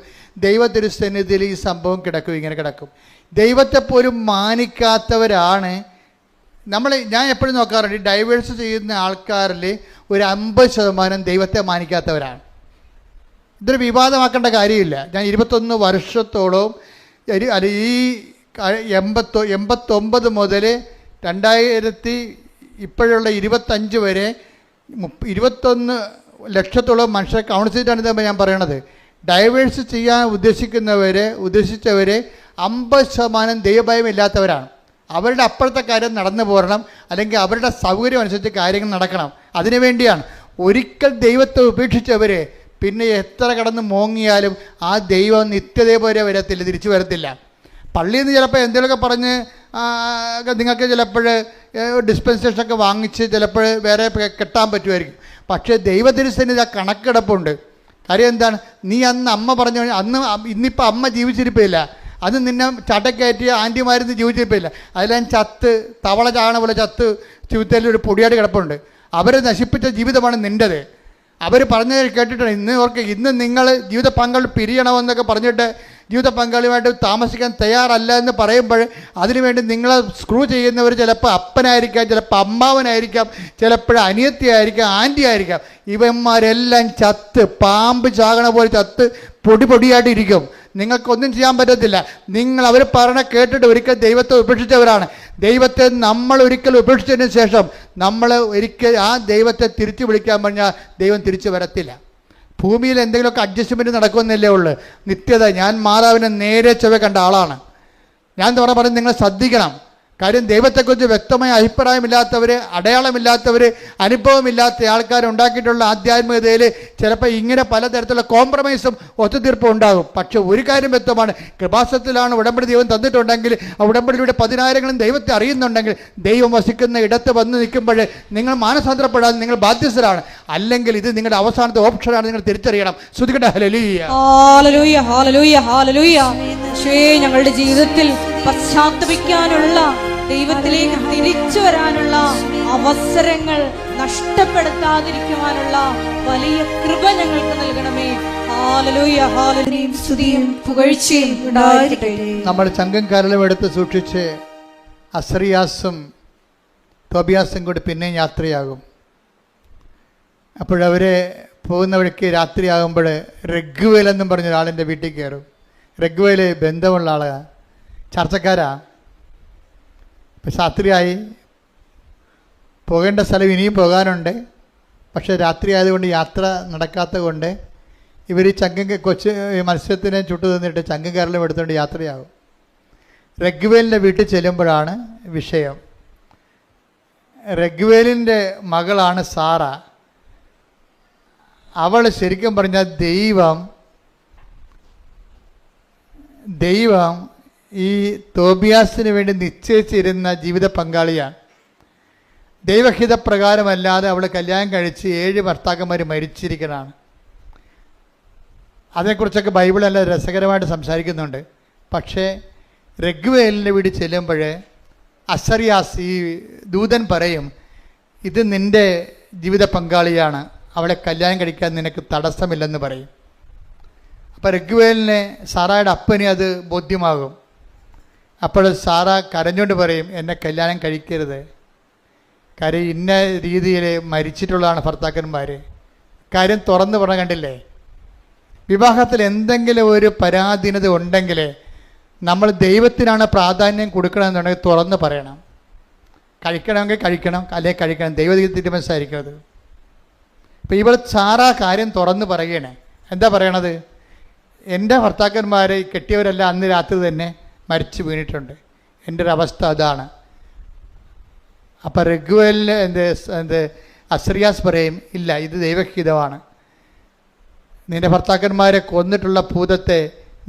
ദൈവത്തിരുസന്നിധിയിൽ ഈ സംഭവം ഇങ്ങനെ കിടക്കും. ദൈവത്തെപ്പോലും മാനിക്കാത്തവരാണ് ഞാൻ എപ്പോഴും നോക്കാറുണ്ട്, ഡൈവേഴ്സ് ചെയ്യുന്ന ആൾക്കാരിൽ ഒരു 50% ദൈവത്തെ മാനിക്കാത്തവരാണ്. ഇതൊരു വിവാദമാക്കേണ്ട കാര്യമില്ല. ഞാൻ 21 വർഷത്തോളം ഈ 89 മുതൽ 2000 ഇപ്പോഴുള്ള 25 വരെ 21 ലക്ഷത്തോളം മനുഷ്യരെ കൗൺസിലാണ് ഇതാകുമ്പോൾ ഞാൻ പറയണത്. ഡൈവേഴ്സ് ചെയ്യാൻ ഉദ്ദേശിച്ചവരെ 50% ദൈവഭയമില്ലാത്തവരാണ്. അവരുടെ അപ്പുറത്തെ കാര്യം നടന്നു പോരണം, അല്ലെങ്കിൽ അവരുടെ സൗകര്യം അനുസരിച്ച് കാര്യങ്ങൾ നടക്കണം. അതിനു വേണ്ടിയാണ്. ഒരിക്കൽ ദൈവത്തെ ഉപേക്ഷിച്ചവർ പിന്നെ എത്ര കടന്ന് മോങ്ങിയാലും ആ ദൈവം നിത്യതയെ വരത്തില്ല, തിരിച്ചു വരത്തില്ല. പള്ളിയിൽ നിന്ന് ചിലപ്പോൾ എന്തെങ്കിലുമൊക്കെ പറഞ്ഞ് നിങ്ങൾക്ക് ചിലപ്പോൾ ഡിസ്പെൻസേഷനൊക്കെ വാങ്ങിച്ച് ചിലപ്പോൾ വേറെ കെട്ടാൻ പറ്റുമായിരിക്കും. പക്ഷേ ദൈവത്തിരുസന്നിധി ആ കണക്കിടപ്പുണ്ട്. കാര്യം എന്താണ്? നീ അന്ന് അമ്മ പറഞ്ഞു, ഇന്നിപ്പോൾ അമ്മ ജീവിച്ചിരിപ്പില്ല, അത് നിന്നെ ചട്ടക്കയറ്റിയ ആൻറ്റിമാരിന്ന് ജീവിച്ചിരിപ്പില്ല, അതിലെല്ലാം ചത്ത് തവള ചാകണ പോലെ ചത്ത് ജീവിതത്തിൽ ഒരു പൊടിയാട് കിടപ്പുണ്ട്. അവരെ നശിപ്പിച്ച ജീവിതമാണ് നിൻ്റെത്. അവർ പറഞ്ഞത് കേട്ടിട്ടാണ്. ഇന്ന് നിങ്ങൾ ജീവിത പങ്കാളി പിരിയണമെന്നൊക്കെ പറഞ്ഞിട്ട് ജീവിത പങ്കാളിയുമായിട്ട് താമസിക്കാൻ തയ്യാറല്ല എന്ന് പറയുമ്പോൾ അതിനുവേണ്ടി നിങ്ങളെ സ്ക്രൂ ചെയ്യുന്നവർ ചിലപ്പോൾ അപ്പനായിരിക്കാം, ചിലപ്പോൾ അമ്മാവനായിരിക്കാം, ചിലപ്പോൾ അനിയത്തിയായിരിക്കാം, ആൻറ്റി ആയിരിക്കാം. ഇവന്മാരെല്ലാം ചത്ത് പാമ്പ് ചാകണ പോലെ ചത്ത് പൊടിയായിട്ടിരിക്കും. നിങ്ങൾക്കൊന്നും ചെയ്യാൻ പറ്റത്തില്ല. അവർ പറഞ്ഞ കേട്ടിട്ട് ഒരിക്കൽ ദൈവത്തെ ഉപേക്ഷിച്ചവരാണ്. ദൈവത്തെ നമ്മൾ ഒരിക്കൽ ഉപേക്ഷിച്ചതിന് ശേഷം നമ്മൾ ഒരിക്കൽ ആ ദൈവത്തെ തിരിച്ചു വിളിക്കാൻ പറഞ്ഞാൽ ദൈവം തിരിച്ചു വരത്തില്ല. ഭൂമിയിൽ എന്തെങ്കിലുമൊക്കെ അഡ്ജസ്റ്റ്മെൻറ്റ് നടക്കുമെന്നല്ലേ ഉള്ളൂ. നിത്യത. ഞാൻ മാതാവിനെ നേരെ ചൊവ്വ കണ്ട ആളാണ്. ഞാൻ പറഞ്ഞ് നിങ്ങൾ ശ്രദ്ധിക്കണം. കാര്യം ദൈവത്തെക്കുറിച്ച് വ്യക്തമായ അഭിപ്രായമില്ലാത്തവർ, അടയാളമില്ലാത്തവർ, അനുഭവമില്ലാത്ത ആൾക്കാരുണ്ടാക്കിയിട്ടുള്ള ആധ്യാത്മികതയിൽ ചിലപ്പോൾ ഇങ്ങനെ പലതരത്തിലുള്ള കോംപ്രമൈസും ഒത്തുതീർപ്പും ഉണ്ടാകും. പക്ഷെ ഒരു കാര്യം വ്യക്തമാണ്, കൃപാസനത്തിലാണ് ഉടമ്പടി ദൈവം തന്നിട്ടുണ്ടെങ്കിൽ ആ ഉടമ്പടിയുടെ 10,000 ദൈവത്തെ അറിയുന്നുണ്ടെങ്കിൽ ദൈവം വസിക്കുന്ന ഇടത്ത് വന്ന് നിൽക്കുമ്പോൾ നിങ്ങൾ മാനസാന്തരപ്പെടാൻ നിങ്ങൾ ബാധ്യസ്ഥരാണ്. അല്ലെങ്കിൽ ഇത് നിങ്ങളുടെ അവസാനത്തെ ഓപ്ഷനാണ്, നിങ്ങൾ തിരിച്ചറിയണം. ശ്രുതികട്ടെ. ഹല്ലേലൂയ, ഹല്ലേലൂയ, ഹല്ലേലൂയ, ഹല്ലേലൂയ. ഞങ്ങളുടെ ജീവിതത്തിൽ പശ്ചാത്തപിക്കാനുള്ള, ദൈവത്തിലേക്ക് തിരിച്ചു വരാനുള്ള അവസരങ്ങൾ നഷ്ടപ്പെടുത്താതിരിക്കുവാനുള്ള വലിയ കൃപ ഞങ്ങൾക്ക് നൽകണമേ. Hallelujah, hallelujah. സ്തുതിയും പുകഴ്ചയും ഉണ്ടായിരിക്കട്ടെ. നമ്മൾ ചങ്കം കരലും എടുത്ത് സൂക്ഷിച്ച് അസ്രിയാസും തോബിയാസും കൂടി പിന്നെയും യാത്രയാകും. അപ്പോഴവരെ പോകുന്ന വഴിക്ക് രാത്രിയാകുമ്പോൾ റഗ്വേൽ എന്നും പറഞ്ഞ ഒരാളിൻ്റെ വീട്ടിൽ കയറും. റഗ്വേൽ ബന്ധമുള്ള ആളാണ്, ചർച്ചക്കാരാ. ഇപ്പം രാത്രിയായി, പോകേണ്ട സ്ഥലം ഇനിയും പോകാനുണ്ട്. പക്ഷേ രാത്രി ആയതുകൊണ്ട് യാത്ര നടക്കാത്തത് കൊണ്ട് ഇവർ ഈ മത്സ്യത്തിനെ ചുട്ടു തന്നിട്ട് ചങ്കം കരലും എടുത്തുകൊണ്ട് യാത്രയാകും. റഗ്വേലിൻ്റെ വീട്ടിൽ ചെല്ലുമ്പോഴാണ് വിഷയം. റഗ്വേലിൻ്റെ മകളാണ് സാറ. അവൾ ശരിക്കും പറഞ്ഞാൽ ദൈവം ഈ തോബിയാസിന് വേണ്ടി നിശ്ചയിച്ചിരുന്ന ജീവിത പങ്കാളിയാണ്. ദൈവഹിതപ്രകാരമല്ലാതെ അവൾ കല്യാണം കഴിച്ച് 7 ഭർത്താക്കന്മാർ മരിച്ചിരിക്കുന്നതാണ്. അതിനെക്കുറിച്ചൊക്കെ ബൈബിളെല്ലാം രസകരമായിട്ട് സംസാരിക്കുന്നുണ്ട്. പക്ഷേ രഘുവേലിൻ്റെ വീട് ചെല്ലുമ്പോൾ അസറിയാസ്, ഈ ദൂതൻ പറയും, ഇത് നിൻ്റെ ജീവിത പങ്കാളിയാണ്, അവളെ കല്യാണം കഴിക്കാൻ നിനക്ക് തടസ്സമില്ലെന്ന് പറയും. അപ്പോൾ രഘുവേലിനെ, സാറായുടെ അപ്പനെ അത് ബോധ്യമാകും. അപ്പോൾ സാറ കരഞ്ഞുകൊണ്ട് പറയും, എന്നെ കല്യാണം കഴിക്കരുത്, കാര്യം ഇന്ന രീതിയിൽ മരിച്ചിട്ടുള്ളതാണ് ഭർത്താക്കന്മാർ. കാര്യം തുറന്നു പറഞ്ഞ കണ്ടില്ലേ? വിവാഹത്തിൽ എന്തെങ്കിലും ഒരു പരാധീനത ഉണ്ടെങ്കിൽ നമ്മൾ ദൈവത്തിനാണ് പ്രാധാന്യം കൊടുക്കണമെന്നുണ്ടെങ്കിൽ തുറന്ന് പറയണം. കഴിക്കണമെങ്കിൽ കഴിക്കണം, അല്ലെങ്കിൽ കഴിക്കണം. ദൈവതീരുമാനിച്ചായിരിക്കണത്. ഇപ്പോൾ ഇവൾ സാറാ കാര്യം തുറന്ന് പറയുകയാണ്. എന്താ പറയണത്? എൻ്റെ ഭർത്താക്കന്മാർ കെട്ടിയവരെല്ലാം അന്ന് രാത്രി തന്നെ മരിച്ചു വീണിട്ടുണ്ട്, എൻ്റെ ഒരു അവസ്ഥ അതാണ്. അപ്പം രഘുവേലിന് അസറിയാസ് പറയും, ഇല്ല, ഇത് ദൈവഹിതമാണ്, നിൻ്റെ ഭർത്താക്കന്മാരെ കൊന്നിട്ടുള്ള ഭൂതത്തെ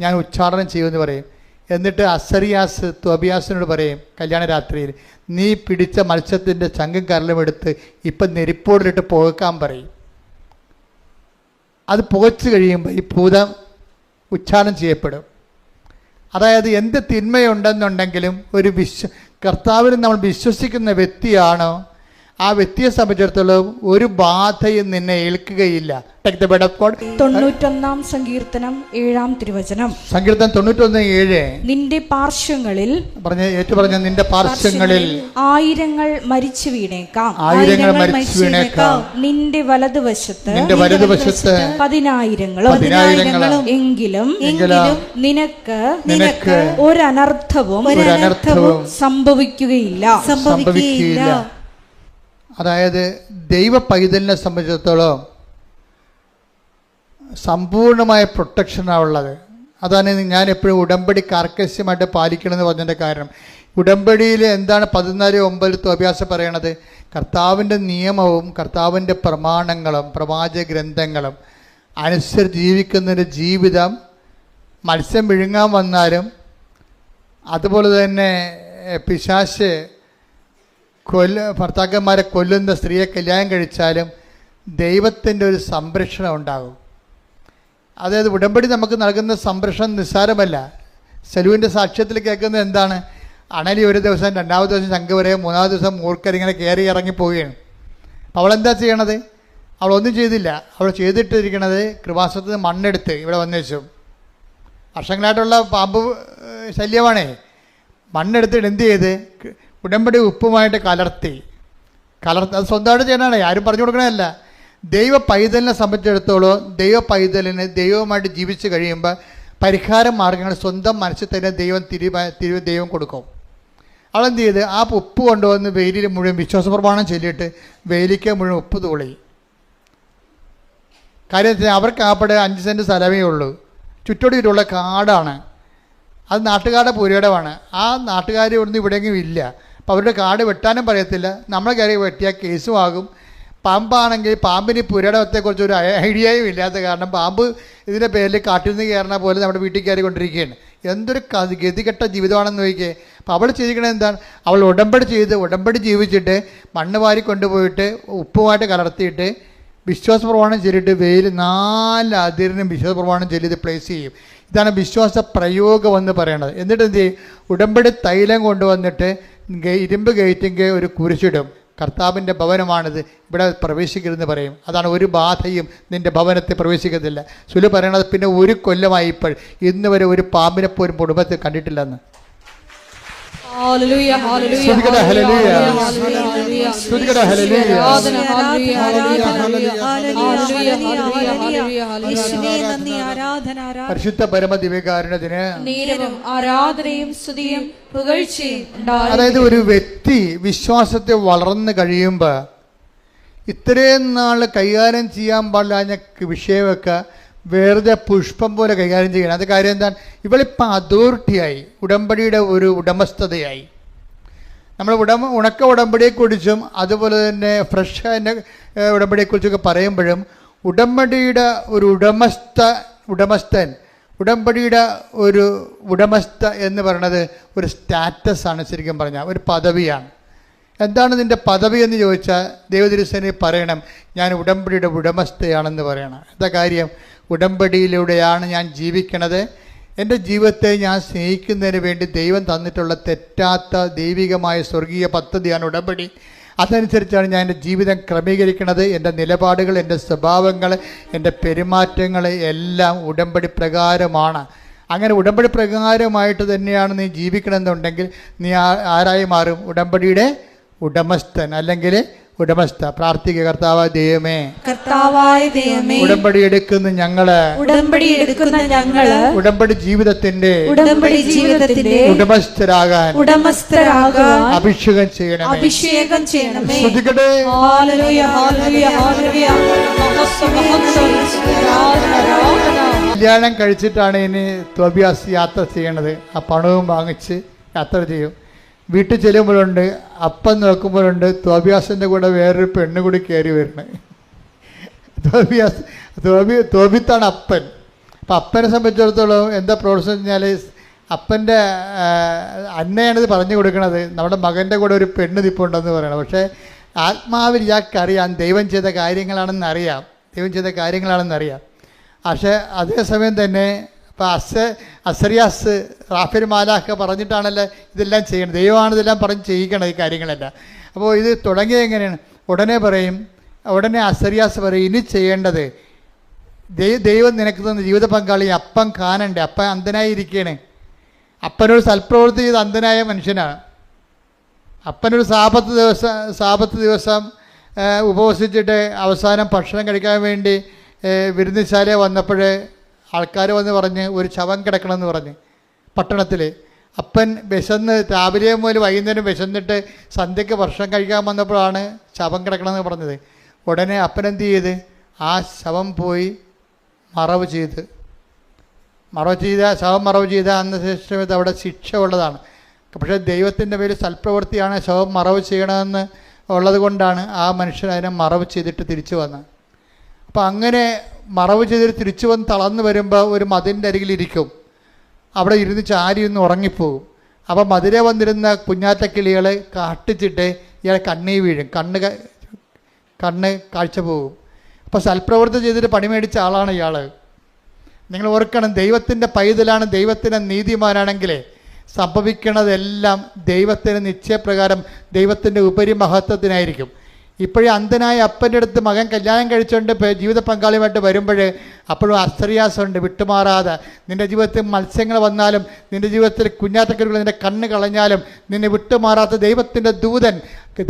ഞാൻ ഉച്ചാടനം ചെയ്യുമെന്ന് പറയും. എന്നിട്ട് അസറിയാസ് ത്വബിയാസിനോട് പറയും കല്യാണ രാത്രിയിൽ, നീ പിടിച്ച മത്സ്യത്തിൻ്റെ ചങ്കും കരലും എടുത്ത് ഇപ്പം നെരിപ്പോടിലിട്ട് പുകക്കാൻ പറയും. അത് പുകച്ചു കഴിയുമ്പോൾ ഈ ഭൂതം ഉച്ചാരണം ചെയ്യപ്പെടും. അതായത് എന്ത് തിന്മയുണ്ടെന്നുണ്ടെങ്കിലും കർത്താവിന് നമ്മൾ വിശ്വസിക്കുന്ന വ്യക്തിയാണോ, ആ വ്യക്തിയെ സംബന്ധിച്ചിടത്തോളം ഒരു ബാധയും നിന്നെ ഏൽക്കുകയില്ല. 91 സങ്കീർത്തനം 7 തിരുവചനം. സങ്കീർത്തനം 91:7. നിന്റെ പാർശ്വങ്ങളിൽ പറഞ്ഞ നിന്റെ പാർശ്വങ്ങളിൽ ആയിരങ്ങൾ മരിച്ചു വീണേക്കാം, നിന്റെ വലതുവശത്ത് 10,000 എങ്കിലും നിനക്ക് ഒരനർത്ഥവും സംഭവിക്കുകയില്ല. അതായത് ദൈവ പൈതലിനെ സംബന്ധിച്ചിടത്തോളം സമ്പൂർണമായ പ്രൊട്ടക്ഷനാണ് ഉള്ളത്. അതാണ് ഞാൻ എപ്പോഴും ഉടമ്പടി കാർക്കശ്യമായിട്ട് പാലിക്കണമെന്ന് പറഞ്ഞതിൻ്റെ കാരണം. ഉടമ്പടിയിൽ എന്താണ് 14:9 ത്വബിയാസ് പറയണത്? കർത്താവിൻ്റെ നിയമവും കർത്താവിൻ്റെ പ്രമാണങ്ങളും പ്രവാചക ഗ്രന്ഥങ്ങളും അനുസരിച്ച് ജീവിക്കുന്നൊരു ജീവിതം മത്സ്യം വിഴുങ്ങാൻ വന്നാലും, അതുപോലെ തന്നെ പിശാച് ഭർത്താക്കന്മാരെ കൊല്ലുന്ന സ്ത്രീയെ കല്യാണം കഴിച്ചാലും ദൈവത്തിൻ്റെ ഒരു സംരക്ഷണം ഉണ്ടാകും. അതായത് ഉടമ്പടി നമുക്ക് നൽകുന്ന സംരക്ഷണം നിസ്സാരമല്ല. സെലുവിൻ്റെ സാക്ഷ്യത്തിൽ കേൾക്കുന്നത് എന്താണ്? അണലി ഒരു ദിവസം, രണ്ടാമത്തെ ദിവസം ശംഖ് വരെ, മൂന്നാമത്തെ ദിവസം മൂർക്കരിങ്ങനെ കയറി ഇറങ്ങിപ്പോവുകയാണ്. അപ്പോൾ അവളെന്താ ചെയ്യണത്? അവളൊന്നും ചെയ്തില്ല. അവൾ ചെയ്തിട്ടിരിക്കണത് കൃപാസനത്തിൽ നിന്ന് മണ്ണെടുത്ത് ഇവിടെ വന്നു വെച്ചു. വർഷങ്ങളായിട്ടുള്ള പാമ്പ് ശല്യമാണേ. മണ്ണെടുത്തിട്ട് എന്ത് ചെയ്ത് ഉടമ്പടി ഉപ്പുമായിട്ട് കലർത്തി അത് സ്വന്തമായിട്ട് ചെയ്യണതാണ്, ആരും പറഞ്ഞു കൊടുക്കണമല്ല. ദൈവ പൈതലിനെ സംബന്ധിച്ചിടത്തോളം ദൈവ പൈതലിന് ദൈവവുമായിട്ട് ജീവിച്ച് കഴിയുമ്പോൾ പരിഹാര മാർഗങ്ങൾ സ്വന്തം മനസ്സിൽ തന്നെ ദൈവം കൊടുക്കും. അവളെന്ത് ചെയ്ത് ആ ഉപ്പ് കൊണ്ടുവന്ന് വെയിലിൽ മുഴുവൻ വിശ്വാസപ്രമാണം ചൊല്ലിയിട്ട് വെയിലിക്ക് മുഴുവൻ ഉപ്പ് തൂളി. കാര്യം അവർക്ക് ആപ്പടെ 5 സെൻറ്റ് സ്ഥലമേ ഉള്ളൂ, ചുറ്റോടിയിട്ടുള്ള കാടാണ്. അത് നാട്ടുകാരുടെ പുരയിടമാണ്. ആ നാട്ടുകാർ ഇവിടുന്ന് ഇവിടെയെങ്കിലും ഇല്ല. അപ്പോൾ അവരുടെ കാട് വെട്ടാനും പറയത്തില്ല. നമ്മളെ കയറി വെട്ടിയാൽ കേസും ആകും. പാമ്പാണെങ്കിൽ പാമ്പിന് പുരയിടത്തെക്കുറിച്ച് ഒരു ഐഡിയയും ഇല്ലാത്ത കാരണം പാമ്പ് ഇതിൻ്റെ പേരിൽ കാട്ടിൽ നിന്ന് കയറണ പോലെ നമ്മുടെ വീട്ടിൽ കയറിക്കൊണ്ടിരിക്കുകയാണ്. എന്തൊരു ഗതികെട്ട ജീവിതമാണെന്ന് നോക്കിയേ. അപ്പോൾ അവൾ ചെയ്തിരിക്കണത് എന്താണ്? അവൾ ഉടമ്പടി ജീവിച്ചിട്ട് മണ്ണ് വാരി കൊണ്ടുപോയിട്ട് ഉപ്പുമായിട്ട് കലർത്തിയിട്ട് വിശ്വാസപ്രമാണം ചൊല്ലിയിട്ട് വെയിൽ 4 അതിരിനും വിശ്വാസപ്രമാണം ചൊല്ലി ഇത് പ്ലേസ് ചെയ്യും. ഇതാണ് വിശ്വാസ പ്രയോഗം എന്ന് പറയണത്. എന്നിട്ട് എന്ത് ചെയ്യും? ഉടമ്പടി തൈലം കൊണ്ടുവന്നിട്ട് ഇരുമ്പ് ഗേറ്റിൻ്റെ ഒരു കുരിശിടും. കർത്താവിൻ്റെ ഭവനമാണിത്, ഇവിടെ പ്രവേശിക്കരുതെന്ന് പറയും. അതാണ് ഒരു ബാധയും നിൻ്റെ ഭവനത്തിൽ പ്രവേശിക്കത്തില്ല. സുലു പറയണത് പിന്നെ 1 കൊല്ലമായി ഇപ്പോൾ ഇന്ന് വരെ ഒരു പാമ്പിനെ പോലും കുടുംബത്തിൽ കണ്ടിട്ടില്ലെന്ന്. പരിശുദ്ധ പരമ ദിവ്യകാരുണ്യത്തിന് ആരാധനയും സ്തുതിയും പുകഴ്ചയും. അതായത് ഒരു വ്യക്തി വിശ്വാസത്തെ വളർന്നു കഴിയുമ്പോൾ ഇത്രയും നാൾ കൈകാര്യം ചെയ്യാൻ പാടില്ല വിഷയമൊക്കെ വെറുതെ പുഷ്പം പോലെ കൈകാര്യം ചെയ്യണം. അത് കാര്യം എന്താണ്? ഇവളിപ്പോൾ അതോറിറ്റിയായി, ഉടമ്പടിയുടെ ഒരു ഉടമസ്ഥതയായി. നമ്മൾ ഉണക്ക ഉടമ്പടിയെക്കുറിച്ചും അതുപോലെ തന്നെ ഫ്രഷ് അതിൻ്റെ ഉടമ്പടിയെക്കുറിച്ചൊക്കെ പറയുമ്പോഴും ഉടമ്പടിയുടെ ഒരു ഉടമസ്ഥൻ ഉടമ്പടിയുടെ ഒരു ഉടമസ്ഥ എന്ന് പറയുന്നത് ഒരു സ്റ്റാറ്റസാണ്. ശരിക്കും പറഞ്ഞാൽ ഒരു പദവിയാണ്. എന്താണ് നിൻ്റെ പദവി എന്ന് ചോദിച്ചാൽ ദൈവതിരുസേനയിൽ പറയണം, ഞാൻ ഉടമ്പടിയുടെ ഉടമസ്ഥയാണെന്ന് പറയണം. എന്താ കാര്യം? ഉടമ്പടിയിലൂടെയാണ് ഞാൻ ജീവിക്കണത്. എൻ്റെ ജീവിതത്തെ ഞാൻ സ്നേഹിക്കുന്നതിന് വേണ്ടി ദൈവം തന്നിട്ടുള്ള തെറ്റാത്ത ദൈവികമായ സ്വർഗീയ പദ്ധതിയാണ് ഉടമ്പടി. അതനുസരിച്ചാണ് ഞാൻ എൻ്റെ ജീവിതം ക്രമീകരിക്കുന്നത്. എൻ്റെ നിലപാടുകൾ, എൻ്റെ സ്വഭാവങ്ങൾ, എൻ്റെ പെരുമാറ്റങ്ങൾ എല്ലാം ഉടമ്പടി പ്രകാരമാണ്. അങ്ങനെ ഉടമ്പടി പ്രകാരമായിട്ട് തന്നെയാണ് നീ ജീവിക്കണമെന്നുണ്ടെങ്കിൽ നീ ആരായി മാറും? ഉടമ്പടിയുടെ ഉടമസ്ഥൻ അല്ലെങ്കിൽ ഉടമസ്ഥ. പ്രാർത്ഥിക്കുക, കർത്താവായ ദൈവമേ, കർത്താവായ ദൈവമേ, ഉടമ്പടി എടുക്കുന്ന ഞങ്ങള് ഉടമ്പടി ജീവിതത്തിന്റെ ഉടമസ്ഥരാകാൻ അഭിഷേകം ചെയ്യണമേ. ശ്രുതികട്ടെ. കല്യാണം കഴിച്ചിട്ടാണ് ഇനി തോബിയാസ് യാത്ര ചെയ്യണത്. ആ പണവും വാങ്ങിച്ച് യാത്ര ചെയ്യും. വീട്ടിൽ ചെല്ലുമ്പോഴുണ്ട്, അപ്പം നോക്കുമ്പോഴുണ്ട് തോബിയാസിൻ്റെ കൂടെ വേറൊരു പെണ്ണ് കൂടി കയറി വരുന്നത്. തോബിത്താണ് അപ്പൻ. അപ്പം അപ്പനെ സംബന്ധിച്ചിടത്തോളം എന്താ പ്രോത്സാഹനം വെച്ചാൽ, അപ്പൻ്റെ അന്നയാണിത് പറഞ്ഞു കൊടുക്കണത്, നമ്മുടെ മകൻ്റെ കൂടെ ഒരു പെണ്ണ് നിൽപ്പുണ്ടെന്ന് പറയണം. പക്ഷേ ആത്മാവിൽ ഇയാൾക്കറിയാം ദൈവം ചെയ്ത കാര്യങ്ങളാണെന്നറിയാം. പക്ഷേ അതേസമയം തന്നെ ഇപ്പം അസറിയാസ് റാഫേൽ മാലാഖ പറഞ്ഞിട്ടാണല്ലോ ഇതെല്ലാം ചെയ്യണം. ദൈവമാണ് ഇതെല്ലാം പറഞ്ഞ് ചെയ്യിക്കണം ഈ കാര്യങ്ങളെല്ലാം. അപ്പോൾ ഇത് തുടങ്ങിയത് എങ്ങനെയാണ്? ഉടനെ അസറിയാസ് പറയും, ഇനി ചെയ്യേണ്ടത് ദൈവം നിനക്ക് തന്ന ജീവിത പങ്കാളി അപ്പം കാണണ്ടേ. അപ്പം അന്ധനായിരിക്കുകയാണ്. അപ്പനൊരു സൽപ്രവൃത്തി ചെയ്ത് അന്ധനായ മനുഷ്യനാണ്. അപ്പനൊരു സാപത്ത് ദിവസം ഉപവസിച്ചിട്ട് അവസാനം ഭക്ഷണം കഴിക്കാൻ വേണ്ടി വിരുന്നുശാല വന്നപ്പോൾ ആൾക്കാർ വന്ന് പറഞ്ഞ് ഒരു ശവം കിടക്കണമെന്ന് പറഞ്ഞ് പട്ടണത്തിൽ. അപ്പൻ വിശന്ന് രാവിലെ മുതൽ വൈകുന്നേരം വിശന്നിട്ട് സന്ധ്യയ്ക്ക് ഭക്ഷണം കഴിക്കാൻ വന്നപ്പോഴാണ് ശവം കിടക്കണമെന്ന് പറഞ്ഞത്. ഉടനെ അപ്പൻ എന്ത് ചെയ്ത് ആ ശവം പോയി മറവ് ചെയ്ത് ശവം മറവ് ചെയ്ത അന്ന സമയത്ത് അവിടെ ശിക്ഷ ഉള്ളതാണ്. പക്ഷേ ദൈവത്തിൻ്റെ പേരിൽ സൽപ്രവൃത്തിയാണ് ശവം മറവ് ചെയ്യണമെന്ന് ഉള്ളത് കൊണ്ടാണ് ആ മനുഷ്യൻ അതിനെ മറവ് ചെയ്തിട്ട് തിരിച്ചു വന്നത്. അപ്പം അങ്ങനെ മറവ് ചെയ്തിട്ട് തിരിച്ചു വന്ന് തളർന്നു വരുമ്പോൾ ഒരു മതിലിൻ്റെ അരികിലിരിക്കും. അവിടെ ഇരുന്ന് ചാരി ഒന്ന് ഉറങ്ങിപ്പോകും. അപ്പം മതിരെ വന്നിരുന്ന കുഞ്ഞാറ്റക്കിളികൾ കാട്ടിച്ചിട്ട് ഇയാൾ കണ്ണീ വീഴും, കണ്ണ് കാഴ്ച പോകും. അപ്പോൾ സൽപ്രവൃത്തി ചെയ്തിട്ട് പണി മേടിച്ച ആളാണ് ഇയാൾ. നിങ്ങൾ ഓർക്കണം, ദൈവത്തിൻ്റെ പൈതലാണ്, ദൈവത്തിൻ്റെ നീതിമാനാണെങ്കിൽ സംഭവിക്കണതെല്ലാം ദൈവത്തിന് നിശ്ചയപ്രകാരം ദൈവത്തിൻ്റെ ഉപരി മഹത്വത്തിനായിരിക്കും. ഇപ്പോഴേ അന്ധനായ അപ്പൻ്റെ അടുത്ത് മകൻ കല്യാണം കഴിച്ചുകൊണ്ട് ജീവിത പങ്കാളിയുമായിട്ട് വരുമ്പോൾ അപ്പോഴും അസ്തറിയാസമുണ്ട്. വിട്ടുമാറാതെ നിൻ്റെ ജീവിതത്തിൽ മത്സ്യങ്ങൾ വന്നാലും നിൻ്റെ ജീവിതത്തിൽ കുഞ്ഞാറ്റക്കരുകൾ നിൻ്റെ കണ്ണ് കളഞ്ഞാലും നിന്നെ വിട്ടുമാറാത്ത ദൈവത്തിൻ്റെ ദൂതൻ,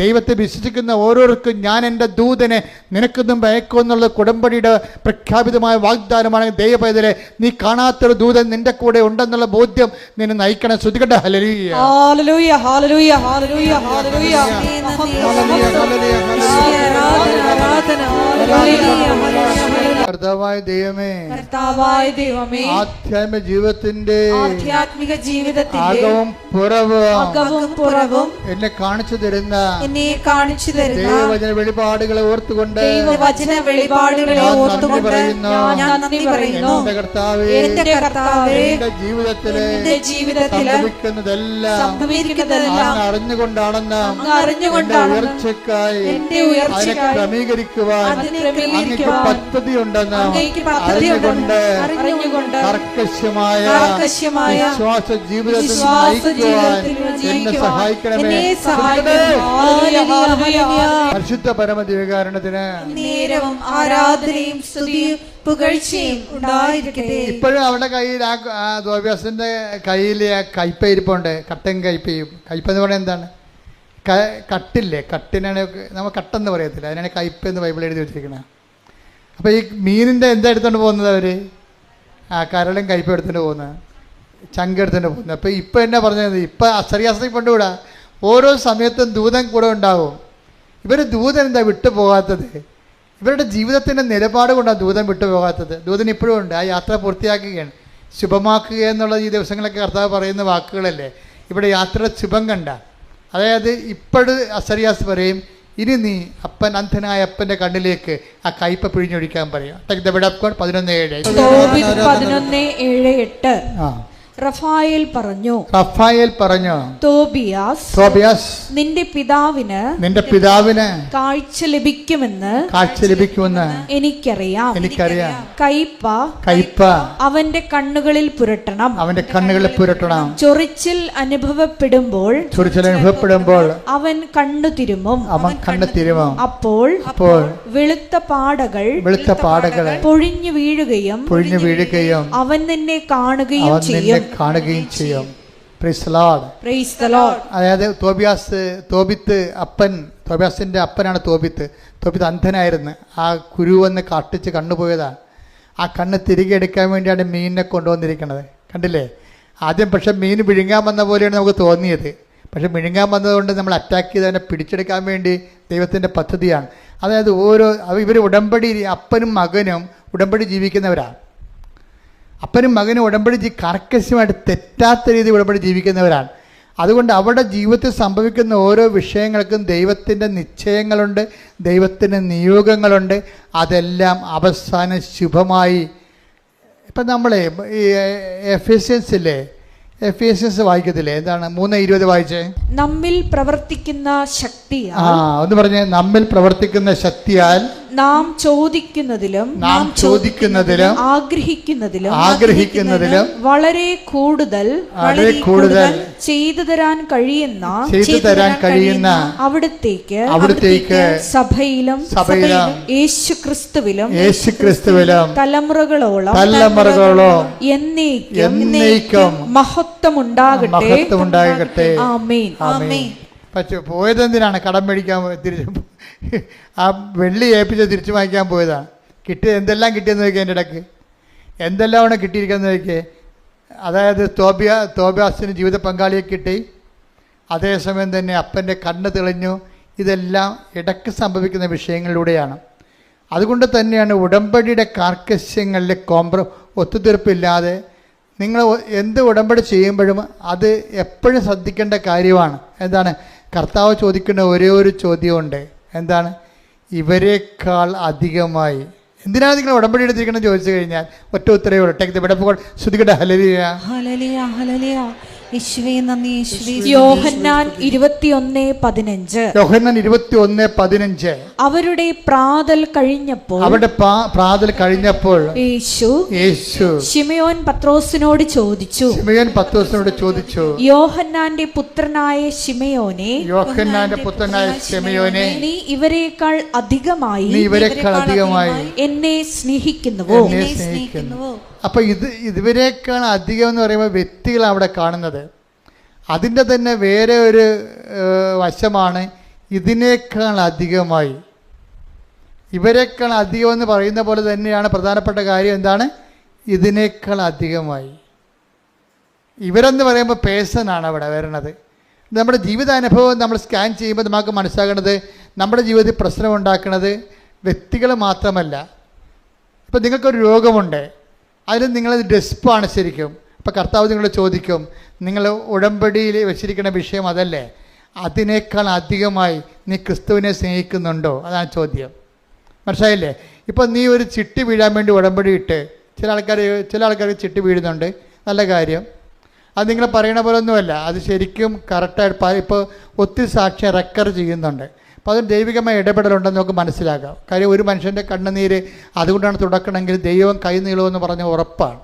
ദൈവത്തെ വിശ്വസിക്കുന്ന ഓരോരുക്കും ഞാൻ എൻ്റെ ദൂതനെ നിനക്കൊന്നും ഭയക്കുമെന്നുള്ള കുടമ്പടിയുടെ പ്രഖ്യാപിതമായ വാഗ്ദാനമാണ്. ദൈവപൈതലെ, നീ കാണാത്തൊരു ദൂതൻ നിൻ്റെ കൂടെ ഉണ്ടെന്നുള്ള ബോധ്യം നിന്നെ നയിക്കണം. ശ്രുതികട്ടെ. ഹല്ലേലൂയ, ഹല്ലേലൂയ, ഹല്ലേലൂയ, ഹല്ലേലൂയ, ഹല്ലേലൂയ. കർത്താവായ ദൈവമേ, ആധ്യാത്മിക ജീവിതത്തിന്റെ അകവും പുറവും എന്നെ കാണിച്ചു തരുന്ന ദൈവവചന വെളിപാടുകളെ ഓർത്തുകൊണ്ട് ഞാൻ നന്ദി പറയുന്നു. എന്റെ കർത്താവേ, എന്റെ ജീവിതത്തില് സംഭവിക്കുന്നതെല്ലാം അറിഞ്ഞുകൊണ്ടാണെന്ന് ഉയർച്ചയ്ക്കായി അതിനെ ക്രമീകരിക്കുവാൻ അങ്ങേക്ക് പദ്ധതിയുണ്ടെന്ന് അറിഞ്ഞുകൊണ്ട് കർക്കശമായ വിശ്വാസ ജീവിതത്തിൽ നയിക്കുവാൻ എന്നെ സഹായിക്കണമേ. പരിശുദ്ധ പരമദിവ്യകാരുണ്യത്തിന് നേരവും ആരാധനയും സ്തുതിയും പുകഴ്ചയും ഉണ്ടായിരിക്കട്ടെ. ഇപ്പോഴും അവിടെ കയ്യിൽ ആ ദ്വൈവ്യാസന്റെ കയ്യിൽ കയ്പ ഇരിപ്പുണ്ട്. കട്ടൻ കയ്പയും. കയ്പെന്ന് പറയുന്നത് എന്താണ്? കട്ടില്ലേ, കട്ടിനാണ് നമ്മൾ കട്ടെന്ന് പറയത്തില്ല, അതിനാണ് കയ്പ എന്ന് ബൈബിൾ എഴുതി വെച്ചിരിക്കുന്നത്. അപ്പോൾ ഈ മീനിൻ്റെ എന്താ എടുത്തുകൊണ്ട് പോകുന്നത് അവർ? ആ കരളും കയ്പ എടുത്തുകൊണ്ട് പോകുന്നത്, ചങ്ക എടുത്തുകൊണ്ട് പോകുന്നത്. അപ്പോൾ ഇപ്പം എന്നാ പറഞ്ഞത്? ഇപ്പം അസറിയാസത്തിൽ കൊണ്ടുവിടാ. ഓരോ സമയത്തും ദൂതൻ കൂടെ ഉണ്ടാവും. ഇവർ ദൂതൻ എന്താ വിട്ടു പോകാത്തത്? ഇവരുടെ ജീവിതത്തിൻ്റെ നിലപാട് കൊണ്ടാണ് ദൂതൻ വിട്ടു പോകാത്തത്. ദൂതൻ ഇപ്പോഴും ഉണ്ട്. ആ യാത്ര പൂർത്തിയാക്കുകയാണ്. ശുഭമാക്കുക എന്നുള്ള ഈ ദിവസങ്ങളൊക്കെ കർത്താവ് പറയുന്ന വാക്കുകളല്ലേ. ഇവിടെ യാത്ര ശുഭം കണ്ട. അതായത് ഇപ്പോഴും അസറിയാസ് പറയും, ഇനി നീ അന്ധനായ അപ്പൻ്റെ കണ്ണിലേക്ക് ആ കയ്പ പിഴിഞ്ഞൊഴിക്കാൻ പറയും. 11:7. റഫായേൽ പറഞ്ഞു, തോബിയാസ് നിന്റെ പിതാവിന് കാഴ്ച ലഭിക്കുമെന്ന് എനിക്കറിയാം. കയ്പ അവന്റെ കണ്ണുകളിൽ പുരട്ടണം. ചൊറിച്ചിൽ അനുഭവപ്പെടുമ്പോൾ അവൻ കണ്ണു തിരുമും. അപ്പോൾ വെളുത്ത പാടകൾ പൊഴിഞ്ഞു വീഴുകയും അവൻ നിന്നെ കാണുകയും ചെയ്യും. അതായത് തോബിയാസിന്റെ അപ്പനാണ് തോബിത്ത് അന്ധനായിരുന്നു. ആ കുരുവെന്ന് കാട്ടിച്ച് കണ്ണുപോയതാണ്. ആ കണ്ണ് തിരികെ എടുക്കാൻ വേണ്ടിയാണ് മീനിനെ കൊണ്ടുവന്നിരിക്കുന്നത്. കണ്ടില്ലേ? ആദ്യം പക്ഷെ മീൻ വിഴുങ്ങാൻ വന്ന പോലെയാണ് നമുക്ക് തോന്നിയത്. പക്ഷെ വിഴുങ്ങാൻ വന്നതുകൊണ്ട് നമ്മൾ അറ്റാക്ക് ചെയ്ത് അതിനെ പിടിച്ചെടുക്കാൻ വേണ്ടി ദൈവത്തിൻ്റെ പദ്ധതിയാണ്. അതായത് ഇവർ ഉടമ്പടി, അപ്പനും മകനും ഉടമ്പടി ജീവിക്കുന്നവരാണ്. അപ്പനും മകനും ഉടമ്പടി കർക്കശമായിട്ട് തെറ്റാത്ത രീതിയിൽ ഉടമ്പടി ജീവിക്കുന്നവരാണ്. അതുകൊണ്ട് അവരുടെ ജീവിതത്തിൽ സംഭവിക്കുന്ന ഓരോ വിഷയങ്ങൾക്കും ദൈവത്തിൻ്റെ നിശ്ചയങ്ങളുണ്ട്, ദൈവത്തിൻ്റെ നിയോഗങ്ങളുണ്ട്. അതെല്ലാം അവസാനം ശുഭമായി. ഇപ്പം നമ്മൾ ഈ എഫേസ്യൻസ് വായിക്കത്തില്ലേ? എന്താണ് 3:20 വായിച്ചേ? നമ്മിൽ പ്രവർത്തിക്കുന്ന ശക്തിയാൽ. ഒന്ന് പറഞ്ഞേ. നമ്മിൽ പ്രവർത്തിക്കുന്ന ശക്തിയാൽ നാം ചോദിക്കുന്നതിലും ആഗ്രഹിക്കുന്നതിലും വളരെ കൂടുതൽ ചെയ്തു തരാൻ കഴിയുന്ന അവിടുത്തേക്ക് സഭയിലും യേശുക്രിസ്തുവിലും തലമുറകളോളം എന്നേക്കും മഹത്വമുണ്ടാകട്ടെ. ആമേൻ. പക്ഷെ പോയതെന്തിനാണ്? കടം മേടിക്കാൻ തിരിച്ചു, ആ വെള്ളി ഏൽപ്പിച്ച് തിരിച്ചു വാങ്ങിക്കാൻ പോയതാണ്. എന്തെല്ലാം കിട്ടിയെന്ന് നോക്കിയാൽ എൻ്റെ ഇടയ്ക്ക് എന്തെല്ലാമാണ് കിട്ടിയിരിക്കുന്നത് നോക്കിയേ. അതായത് തോബിയാസിന് ജീവിത പങ്കാളിയെ കിട്ടി, അതേസമയം തന്നെ അപ്പൻ്റെ കണ്ണ് തെളിഞ്ഞു. ഇതെല്ലാം ഇടയ്ക്ക് സംഭവിക്കുന്ന വിഷയങ്ങളിലൂടെയാണ്. അതുകൊണ്ട് തന്നെയാണ് ഉടമ്പടിയുടെ കാർക്കശ്യങ്ങളിൽ ഒത്തുതീർപ്പില്ലാതെ നിങ്ങൾ എന്ത് ഉടമ്പടി ചെയ്യുമ്പോഴും അത് എപ്പോഴും ശ്രദ്ധിക്കേണ്ട കാര്യമാണ്. എന്താണ്? കർത്താവ് ചോദിക്കുന്ന ഒരേ ഒരു ചോദ്യമുണ്ട്. എന്താണ്? ഇവരെക്കാൾ അധികമായി. എന്തിനാണ് നിങ്ങൾ ഉടമ്പടി എടുത്തിരിക്കണം ചോദിച്ചു കഴിഞ്ഞാൽ ഒറ്റ ഉത്തരവേ ഉള്ളൂ. Take the bed. ശ്രുതികട്ടെ ഹല്ലേലൂയ, ഹല്ലേലൂയ, ഹല്ലേലൂയ. യേശുവേ നന്ദി, യേശുവേ. യോഹന്നാൻ 21:15. അവരുടെ പ്രാതൽ കഴിഞ്ഞപ്പോൾ യേശു ശിമയോൻ പത്രോസിനോട് ചോദിച്ചു, യോഹന്നാന്റെ പുത്രനായ ശിമയോനെ, നീ ഇവരെക്കാൾ അധികമായി എന്നെ സ്നേഹിക്കുന്നുവോ? അപ്പൊ ഇവരെക്കാൾ അധികം എന്ന് പറയുമ്പോൾ വ്യക്തികൾ അവിടെ കാണുന്നത്. അതിൻ്റെ തന്നെ വേറെ ഒരു വശമാണ് ഇതിനേക്കാൾ അധികമായി. ഇവരെക്കാൾ അധികം എന്ന് പറയുന്ന പോലെ തന്നെയാണ് പ്രധാനപ്പെട്ട കാര്യം. എന്താണ്? ഇതിനേക്കാൾ അധികമായി. ഇവരെന്ന് പറയുമ്പോൾ പേഴ്സണാണ് അവിടെ വരുന്നത്. നമ്മുടെ ജീവിതാനുഭവം നമ്മൾ സ്കാൻ ചെയ്യുമ്പോൾ നമുക്ക് മനസ്സിലാക്കുന്നത് നമ്മുടെ ജീവിതത്തിൽ പ്രശ്നമുണ്ടാക്കുന്നത് വ്യക്തികൾ മാത്രമല്ല. ഇപ്പം നിങ്ങൾക്കൊരു രോഗമുണ്ട്, അതിൽ നിങ്ങളത് ഡെസ്പാണ് ശരിക്കും. അപ്പോൾ കർത്താവ് നിങ്ങളോട് ചോദിക്കും, നിങ്ങൾ ഉടമ്പടിയിൽ വെച്ചിരിക്കുന്ന വിഷയം അതല്ലേ? അതിനേക്കാൾ അധികമായി നീ ക്രിസ്തുവിനെ സ്നേഹിക്കുന്നുണ്ടോ? അതാണ് ചോദ്യം. മനസ്സിലായില്ലേ? ഇപ്പോൾ നീ ഒരു ചിട്ടി വീഴാൻ വേണ്ടി ഉടമ്പടി ഇട്ട്, ചില ആൾക്കാർ ചിട്ടി വീഴുന്നുണ്ട്, നല്ല കാര്യം. അത് നിങ്ങൾ പറയണ പോലെ ഒന്നുമല്ല, അത് ശരിക്കും കറക്റ്റായിട്ട് ഇപ്പോൾ ഒത്തിരി സാക്ഷ്യം റെക്കോർഡ് ചെയ്യുന്നുണ്ട്. അപ്പോൾ അത് ദൈവികമായ ഇടപെടലുണ്ടെന്ന് നമുക്ക് മനസ്സിലാക്കാം. കാര്യം ഒരു മനുഷ്യൻ്റെ കണ്ണുനീര് അതുകൊണ്ടാണ് തുടക്കണമെങ്കിൽ ദൈവം കൈ നീളുമെന്ന് പറഞ്ഞ ഉറപ്പാണ്.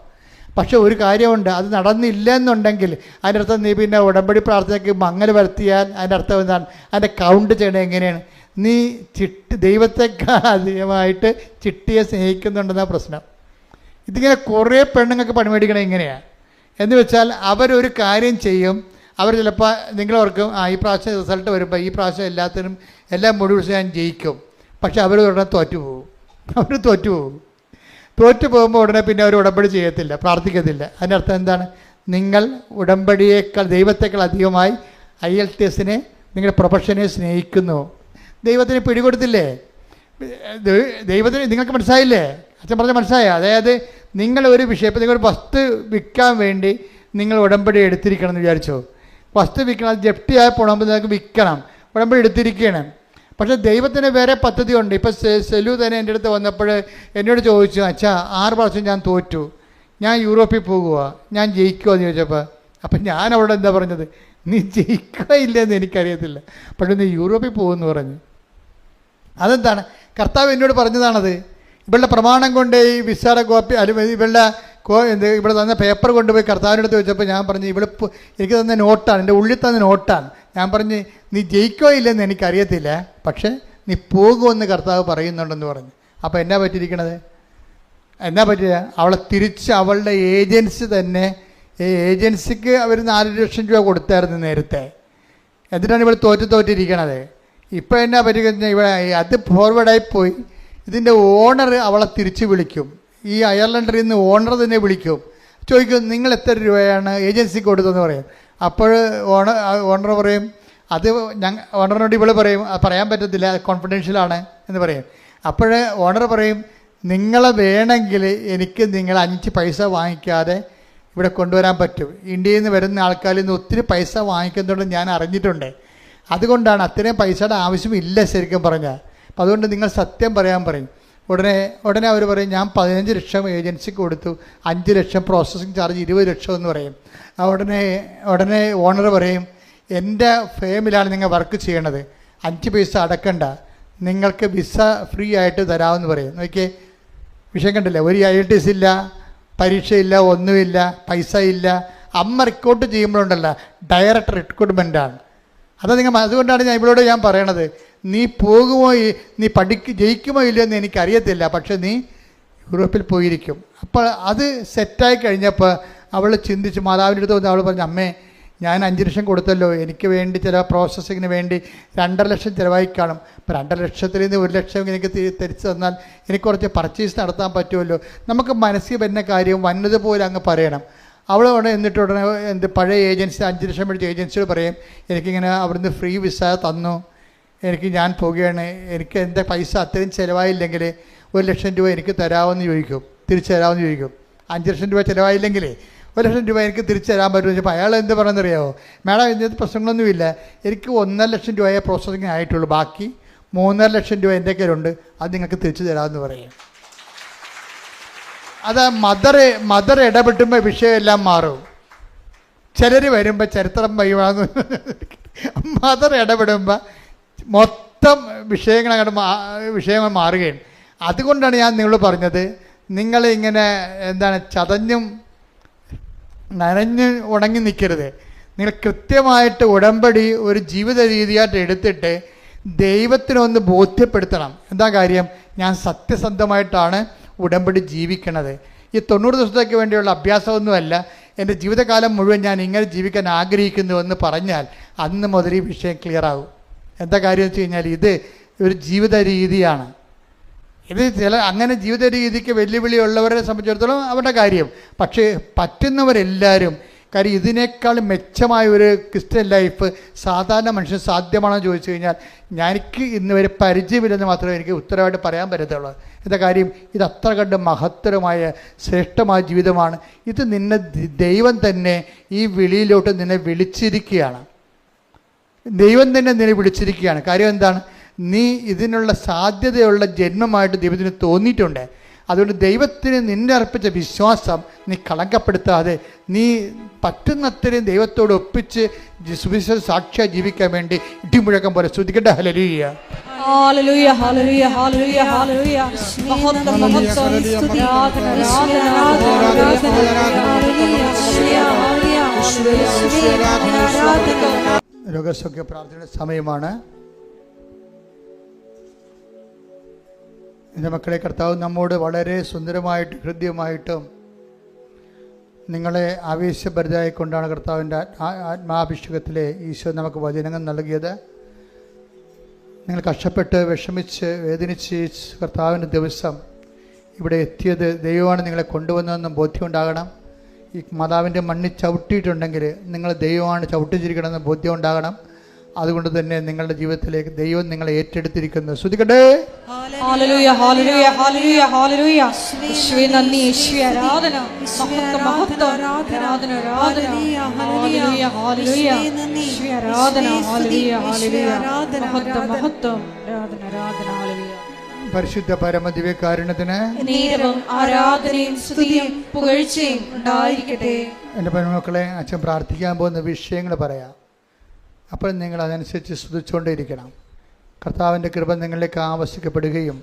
പക്ഷേ ഒരു കാര്യമുണ്ട്, അത് നടന്നില്ല എന്നുണ്ടെങ്കിൽ അതിൻ്റെ അർത്ഥം നീ പിന്നെ ഉടമ്പടി പ്രാർത്ഥനയ്ക്ക് മങ്ങൽ വരുത്തിയാൽ അതിൻ്റെ അർത്ഥം എന്താണ്? അതിൻ്റെ കൗണ്ട് ചെയ്യണത് എങ്ങനെയാണ്? നീ ദൈവത്തെക്കാൾ അധികമായിട്ട് ചിട്ടിയെ സ്നേഹിക്കുന്നുണ്ടെന്ന പ്രശ്നം. ഇതിങ്ങനെ കുറേ പെണ്ണുങ്ങൾക്ക് പണിമേടിക്കണം ഇങ്ങനെയാണ്. എന്ന് വെച്ചാൽ അവരൊരു കാര്യം ചെയ്യും, അവർ ചിലപ്പോൾ നിങ്ങളോർക്കും ഈ പ്രാവശ്യം റിസൾട്ട് വരുമ്പോൾ ഈ പ്രാവശ്യം എല്ലാം മുഴുവൻ ഞാൻ ജയിക്കും. പക്ഷെ അവർ ഉടനെ തോറ്റു പോകുമ്പോൾ ഉടനെ പിന്നെ അവർ ഉടമ്പടി ചെയ്യത്തില്ല, പ്രാർത്ഥിക്കത്തില്ല. അതിൻ്റെ അർത്ഥം എന്താണ്? നിങ്ങൾ ഉടമ്പടിയേക്കാൾ ദൈവത്തെക്കാൾ അധികമായി IELTSനെ നിങ്ങളുടെ പ്രൊഫഷനെ സ്നേഹിക്കുന്നു. ദൈവത്തിന് പിടികൊടുത്തില്ലേ? ദൈവത്തിന് നിങ്ങൾക്ക് മനസ്സിലായില്ലേ? അച്ഛൻ പറഞ്ഞ മനസ്സിലായോ? അതായത് നിങ്ങളൊരു വിഷയം, ഇപ്പോൾ നിങ്ങളൊരു വസ്തു വിൽക്കാൻ വേണ്ടി നിങ്ങൾ ഉടമ്പടി എടുത്തിരിക്കണം എന്ന് വിചാരിച്ചോ? വസ്തു വിൽക്കണം, അത് ജപ്തിയായി പോകണമെങ്കിൽ നിങ്ങൾക്ക് വിൽക്കണം, ഉടമ്പടി എടുത്തിരിക്കണം. പക്ഷേ ദൈവത്തിന് വേറെ പദ്ധതിയുണ്ട്. ഇപ്പോൾ സെലു തന്നെ എൻ്റെ അടുത്ത് വന്നപ്പോൾ എന്നോട് ചോദിച്ചു, അച്ഛാ 6 പ്രാവശ്യം ഞാൻ തോറ്റു, ഞാൻ യൂറോപ്പിൽ പോകുക, ഞാൻ ജയിക്കുമോ എന്ന് ചോദിച്ചപ്പോൾ അപ്പം ഞാൻ അവിടെ എന്താ പറഞ്ഞത്, നീ ജയിക്കുക ഇല്ലെന്ന് എനിക്കറിയത്തില്ല, പക്ഷേ നീ യൂറോപ്പിൽ പോകുമെന്ന് പറഞ്ഞു. അതെന്താണ്? കർത്താവ് എന്നോട് പറഞ്ഞതാണത്. ഇവളുടെ പ്രമാണം കൊണ്ട് ഈ വിസയുടെ കോപ്പി അല്ലെങ്കിൽ ഇവളുടെ ഇവിടെ തന്ന പേപ്പർ കൊണ്ടുപോയി കർത്താവിനടുത്ത് വെച്ചപ്പോൾ ഞാൻ പറഞ്ഞു, ഇവിടെ എനിക്ക് തന്ന നോട്ടാണ്, എൻ്റെ ഉള്ളിൽ തന്ന നോട്ടാണ്. ഞാൻ പറഞ്ഞ് നീ ജയിക്കോ ഇല്ലെന്ന് എനിക്കറിയത്തില്ല, പക്ഷേ നീ പോകുമെന്ന് കർത്താവ് പറയുന്നുണ്ടെന്ന് പറഞ്ഞു. അപ്പോൾ എന്നാ പറ്റിയിരിക്കണത്? എന്നാ പറ്റിയ? അവളെ തിരിച്ച് അവളുടെ ഏജൻസി തന്നെ, ഏജൻസിക്ക് അവർ 4 ലക്ഷം രൂപ കൊടുത്തായിരുന്നു നേരത്തെ. എന്നിട്ടാണ് ഇവിടെ തോറ്റിരിക്കണത്. ഇപ്പോൾ എന്നാ പറ്റിക്കഴിഞ്ഞാൽ ഇവിടെ അത് ഫോർവേഡായി പോയി. ഇതിൻ്റെ ഓണർ അവളെ തിരിച്ച് വിളിക്കും. ഈ അയർലൻഡിൽ നിന്ന് ഓണർ തന്നെ വിളിക്കും, ചോദിക്കും നിങ്ങൾ എത്ര രൂപയാണ് ഏജൻസിക്ക് കൊടുത്തതെന്ന് പറയും. അപ്പോൾ ഓണർ പറയും, അത് ഓണറിനോട് ഇവള് പറയും അത് പറയാൻ പറ്റത്തില്ല, കോൺഫിഡൻഷ്യലാണ് എന്ന് പറയും. അപ്പോൾ ഓണർ പറയും, നിങ്ങളെ വേണമെങ്കിൽ എനിക്ക് നിങ്ങൾ 5 പൈസ വാങ്ങിക്കാതെ ഇവിടെ കൊണ്ടുവരാൻ പറ്റും. ഇന്ത്യയിൽ നിന്ന് വരുന്ന ആൾക്കാരിൽ നിന്ന് ഒത്തിരി പൈസ വാങ്ങിക്കുന്നുണ്ട് ഞാൻ അറിഞ്ഞിട്ടുണ്ട്. അതുകൊണ്ടാണ് അത്രയും പൈസയുടെ ആവശ്യമില്ല ശരിക്കും പറഞ്ഞാൽ. അപ്പം അതുകൊണ്ട് നിങ്ങൾ സത്യം പറയാൻ പറയും. ഉടനെ അവർ പറയും, ഞാൻ 15 ലക്ഷം ഏജൻസിക്ക് കൊടുത്തു, 5 ലക്ഷം പ്രോസസ്സിങ് ചാർജ് 20 ലക്ഷം എന്ന് പറയും. ഉടനെ ഓണർ പറയും, എൻ്റെ ഫേമിലാണ് നിങ്ങൾ വർക്ക് ചെയ്യണത്, 5 പൈസ അടക്കണ്ട, നിങ്ങൾക്ക് വിസ ഫ്രീ ആയിട്ട് തരാമെന്ന് പറയും. നോക്കിയേ, വിഷയം കണ്ടില്ല? ഒരു IELTS ഇല്ല, പരീക്ഷയില്ല, ഒന്നുമില്ല, പൈസ ഇല്ല. അമ്മ റിക്രൂട്ട് ചെയ്യുമ്പോഴുണ്ടല്ല, ഡയറക്റ്റ് റിക്രൂട്ട്മെൻറ്റാണ്. അതുകൊണ്ടാണ് ഇവളോട് ഞാൻ പറയണത്, നീ പോകുമോ, നീ ജയിക്കുമോ ഇല്ലയോ എന്ന് എനിക്കറിയത്തില്ല, പക്ഷെ നീ യൂറോപ്പിൽ പോയിരിക്കും. അപ്പോൾ അത് സെറ്റായി കഴിഞ്ഞപ്പോൾ അവൾ ചിന്തിച്ച് മാതാവിൻ്റെ അടുത്ത് വന്ന് അവൾ പറഞ്ഞു, അമ്മേ ഞാൻ 5 ലക്ഷം കൊടുത്തല്ലോ, എനിക്ക് വേണ്ടി ചില പ്രോസസ്സിങ്ങിന് വേണ്ടി 2.5 ലക്ഷം ചിലവായി കാണും. അപ്പോൾ 2.5 ലക്ഷത്തിൽ നിന്ന് 1 ലക്ഷം എനിക്ക് തിരിച്ചു തന്നാൽ എനിക്ക് കുറച്ച് പർച്ചേസ് നടത്താൻ പറ്റുമല്ലോ. നമുക്ക് മനസ്സിൽ വരുന്ന കാര്യം വന്നതുപോലെ അങ്ങ് പറയണം. അവളോട് ഉടനെ പഴയ ഏജൻസി 5 ലക്ഷം മേടിച്ച ഏജൻസിയോട് പറയും, എനിക്കിങ്ങനെ അവിടുന്ന് ഫ്രീ വിസ തന്നു, ഞാൻ പോവുകയാണ്, എനിക്ക് എൻ്റെ പൈസ അത്രയും ചിലവായില്ലെങ്കിൽ 1 ലക്ഷം രൂപ എനിക്ക് തരാമെന്ന് ചോദിക്കും, തിരിച്ചു തരാമെന്ന് ചോദിക്കും. 5 ലക്ഷം രൂപ ചിലവായില്ലെങ്കിൽ 1 ലക്ഷം രൂപ എനിക്ക് തിരിച്ചു തരാൻ പറ്റുമെന്ന് ചോദിച്ചപ്പോൾ അയാൾ എന്ത് പറയുന്നറിയാമോ, മാഡം ഇതിനകത്ത് പ്രശ്നങ്ങളൊന്നുമില്ല, എനിക്ക് 1.5 ലക്ഷം രൂപയെ പ്രോസസ്സിങ് ആയിട്ടുള്ളൂ, ബാക്കി 3.5 ലക്ഷം രൂപ എൻ്റെ കയ്യിലുണ്ട്, അത് നിങ്ങൾക്ക് തിരിച്ചു തരാമെന്ന് പറയും. അത് മദർ ഇടപെട്ടുമ്പോൾ വിഷയമെല്ലാം മാറും. ചിലർ വരുമ്പോൾ ചരിത്രം വഴിവാങ്ങും, മദർ ഇടപെടുമ്പോൾ മൊത്തം വിഷയങ്ങൾ മാറുകയാണ്. അതുകൊണ്ടാണ് ഞാൻ നിങ്ങളോട് പറഞ്ഞത്, നിങ്ങളിങ്ങനെ ചതഞ്ഞും നനഞ്ഞ് ഉണങ്ങി നിൽക്കരുത്. നിങ്ങൾ കൃത്യമായിട്ട് ഉടമ്പടി ഒരു ജീവിത രീതിയായിട്ട് എടുത്തിട്ട് ദൈവത്തിനൊന്ന് ബോധ്യപ്പെടുത്തണം. എന്താ കാര്യം? ഞാൻ സത്യസന്ധമായിട്ടാണ് ഉടമ്പടി ജീവിക്കണത്. ഈ 90 ദിവസത്തേക്ക് വേണ്ടിയുള്ള അഭ്യാസമൊന്നുമല്ല, എൻ്റെ ജീവിതകാലം മുഴുവൻ ഞാൻ ഇങ്ങനെ ജീവിക്കാൻ ആഗ്രഹിക്കുന്നുവെന്ന് പറഞ്ഞാൽ അന്ന് മുതൽ ഈ വിഷയം ക്ലിയർ ആകും. എന്താ കാര്യം വെച്ച് കഴിഞ്ഞാൽ ഇത് ഒരു ജീവിത രീതിയാണ്. ഇത് അങ്ങനെ ജീവിത രീതിക്ക് വെല്ലുവിളിയുള്ളവരെ സംബന്ധിച്ചിടത്തോളം അവരുടെ കാര്യം. പക്ഷേ പറ്റുന്നവരെല്ലാവരും, കാര്യം ഇതിനേക്കാൾ മെച്ചമായ ഒരു ക്രിസ്ത്യൻ ലൈഫ് സാധാരണ മനുഷ്യൻ സാധ്യമാണെന്ന് ചോദിച്ചു കഴിഞ്ഞാൽ എനിക്ക് ഇന്ന് വരെ പരിചയമില്ലെന്ന് മാത്രമേ എനിക്ക് ഉത്തരവായിട്ട് പറയാൻ പറ്റത്തുള്ളൂ. എന്താ കാര്യം? ഇത് അത്ര കണ്ട് മഹത്തരമായ ശ്രേഷ്ഠമായ ജീവിതമാണ്. ഇത് നിന്നെ ദൈവം തന്നെ ഈ വിളിയിലോട്ട് നിന്നെ വിളിച്ചിരിക്കുകയാണ്. ദൈവം തന്നെ നിന്നെ വിളിച്ചിരിക്കുകയാണ്. കാര്യം എന്താണ്? നീ ഇതിനുള്ള സാധ്യതയുള്ള ജന്മമായിട്ട് ദൈവത്തിന് തോന്നിയിട്ടുണ്ട്. അതുകൊണ്ട് ദൈവത്തിന് നിന്നെ അർപ്പിച്ച വിശ്വാസം നീ കളങ്കപ്പെടുത്താതെ നീ പറ്റുന്നത്രയും ദൈവത്തോട് ഒപ്പിച്ച് സുവിശേഷ സാക്ഷിയായി ജീവിക്കാൻ വേണ്ടി ഇടിമുഴക്കം പോലെ സ്തുതിക്കട്ടെ. ഹല്ലേലൂയ, ഹല്ലേലൂയ, ഹല്ലേലൂയ, ഹല്ലേലൂയ, ഹല്ലേലൂയ. മഹത്വം, മഹത്വം, സ്തുതി, ആരാധന, രോഗസൗഖ്യ പ്രാർത്ഥനയുടെ സമയമാണ്. എൻ്റെ മക്കളെ, കർത്താവ് നമ്മോട് വളരെ സുന്ദരമായിട്ടും ഹൃദ്യമായിട്ടും നിങ്ങളെ ആവേശഭരിതരായിക്കൊണ്ടാണ് കർത്താവിൻ്റെ ആത്മാഭിഷേകത്തിലെ ഈശോ നമുക്ക് വചനങ്ങൾ നൽകിയത്. നിങ്ങൾ കഷ്ടപ്പെട്ട് വിഷമിച്ച് വേദനിച്ച് കർത്താവിൻ്റെ ദിവസം ഇവിടെ എത്തിയത് ദൈവമാണ് നിങ്ങളെ കൊണ്ടുവന്നതെന്നും ബോധ്യമുണ്ടാകണം. ഈ മാതാവിൻ്റെ മണ്ണിൽ ചവിട്ടിയിട്ടുണ്ടെങ്കിൽ നിങ്ങൾ ദൈവമാണ് ചവിട്ടിച്ചിരിക്കണമെന്ന് ബോധ്യം ഉണ്ടാകണം. അതുകൊണ്ട് തന്നെ നിങ്ങളുടെ ജീവിതത്തിലേക്ക് ദൈവം നിങ്ങളെ ഏറ്റെടുത്തിരിക്കുന്നു. സ്തുതിക്കട്ടെ. ഹല്ലേലൂയ, ഹല്ലേലൂയ, ഹല്ലേലൂയ, ഹല്ലേലൂയ. യേശുവേ നന്ദി, യേശുവേ ആരാധന, മഹത്വം, മഹത്വം, ആരാധന, ആരാധന, ഹല്ലേലൂയ, ഹല്ലേലൂയ, യേശുവേ ആരാധന, ഹല്ലേലൂയ, ഹല്ലേലൂയ, മഹത്വം, മഹത്വം, ആരാധന, ആരാധന, ഹല്ലേലൂയ. പരിശുദ്ധ പരമദിവ്യകാരുണ്യത്തിന് നേരവും ആരാധനയും സ്തുതിയും പുകഴ്ചയും ഉണ്ടായിരിക്കട്ടെ. എൻ്റെ പെൺമക്കളെ, അച്ഛൻ പ്രാർത്ഥിക്കാൻ പോകുന്ന വിഷയങ്ങൾ പറയാം. അപ്പോൾ നിങ്ങൾ അതനുസരിച്ച് സ്തുതിച്ചുകൊണ്ടേയിരിക്കണം. കർത്താവിൻ്റെ കൃപ നിങ്ങളിലേക്ക് ആവശ്യിക്കപ്പെടുകയും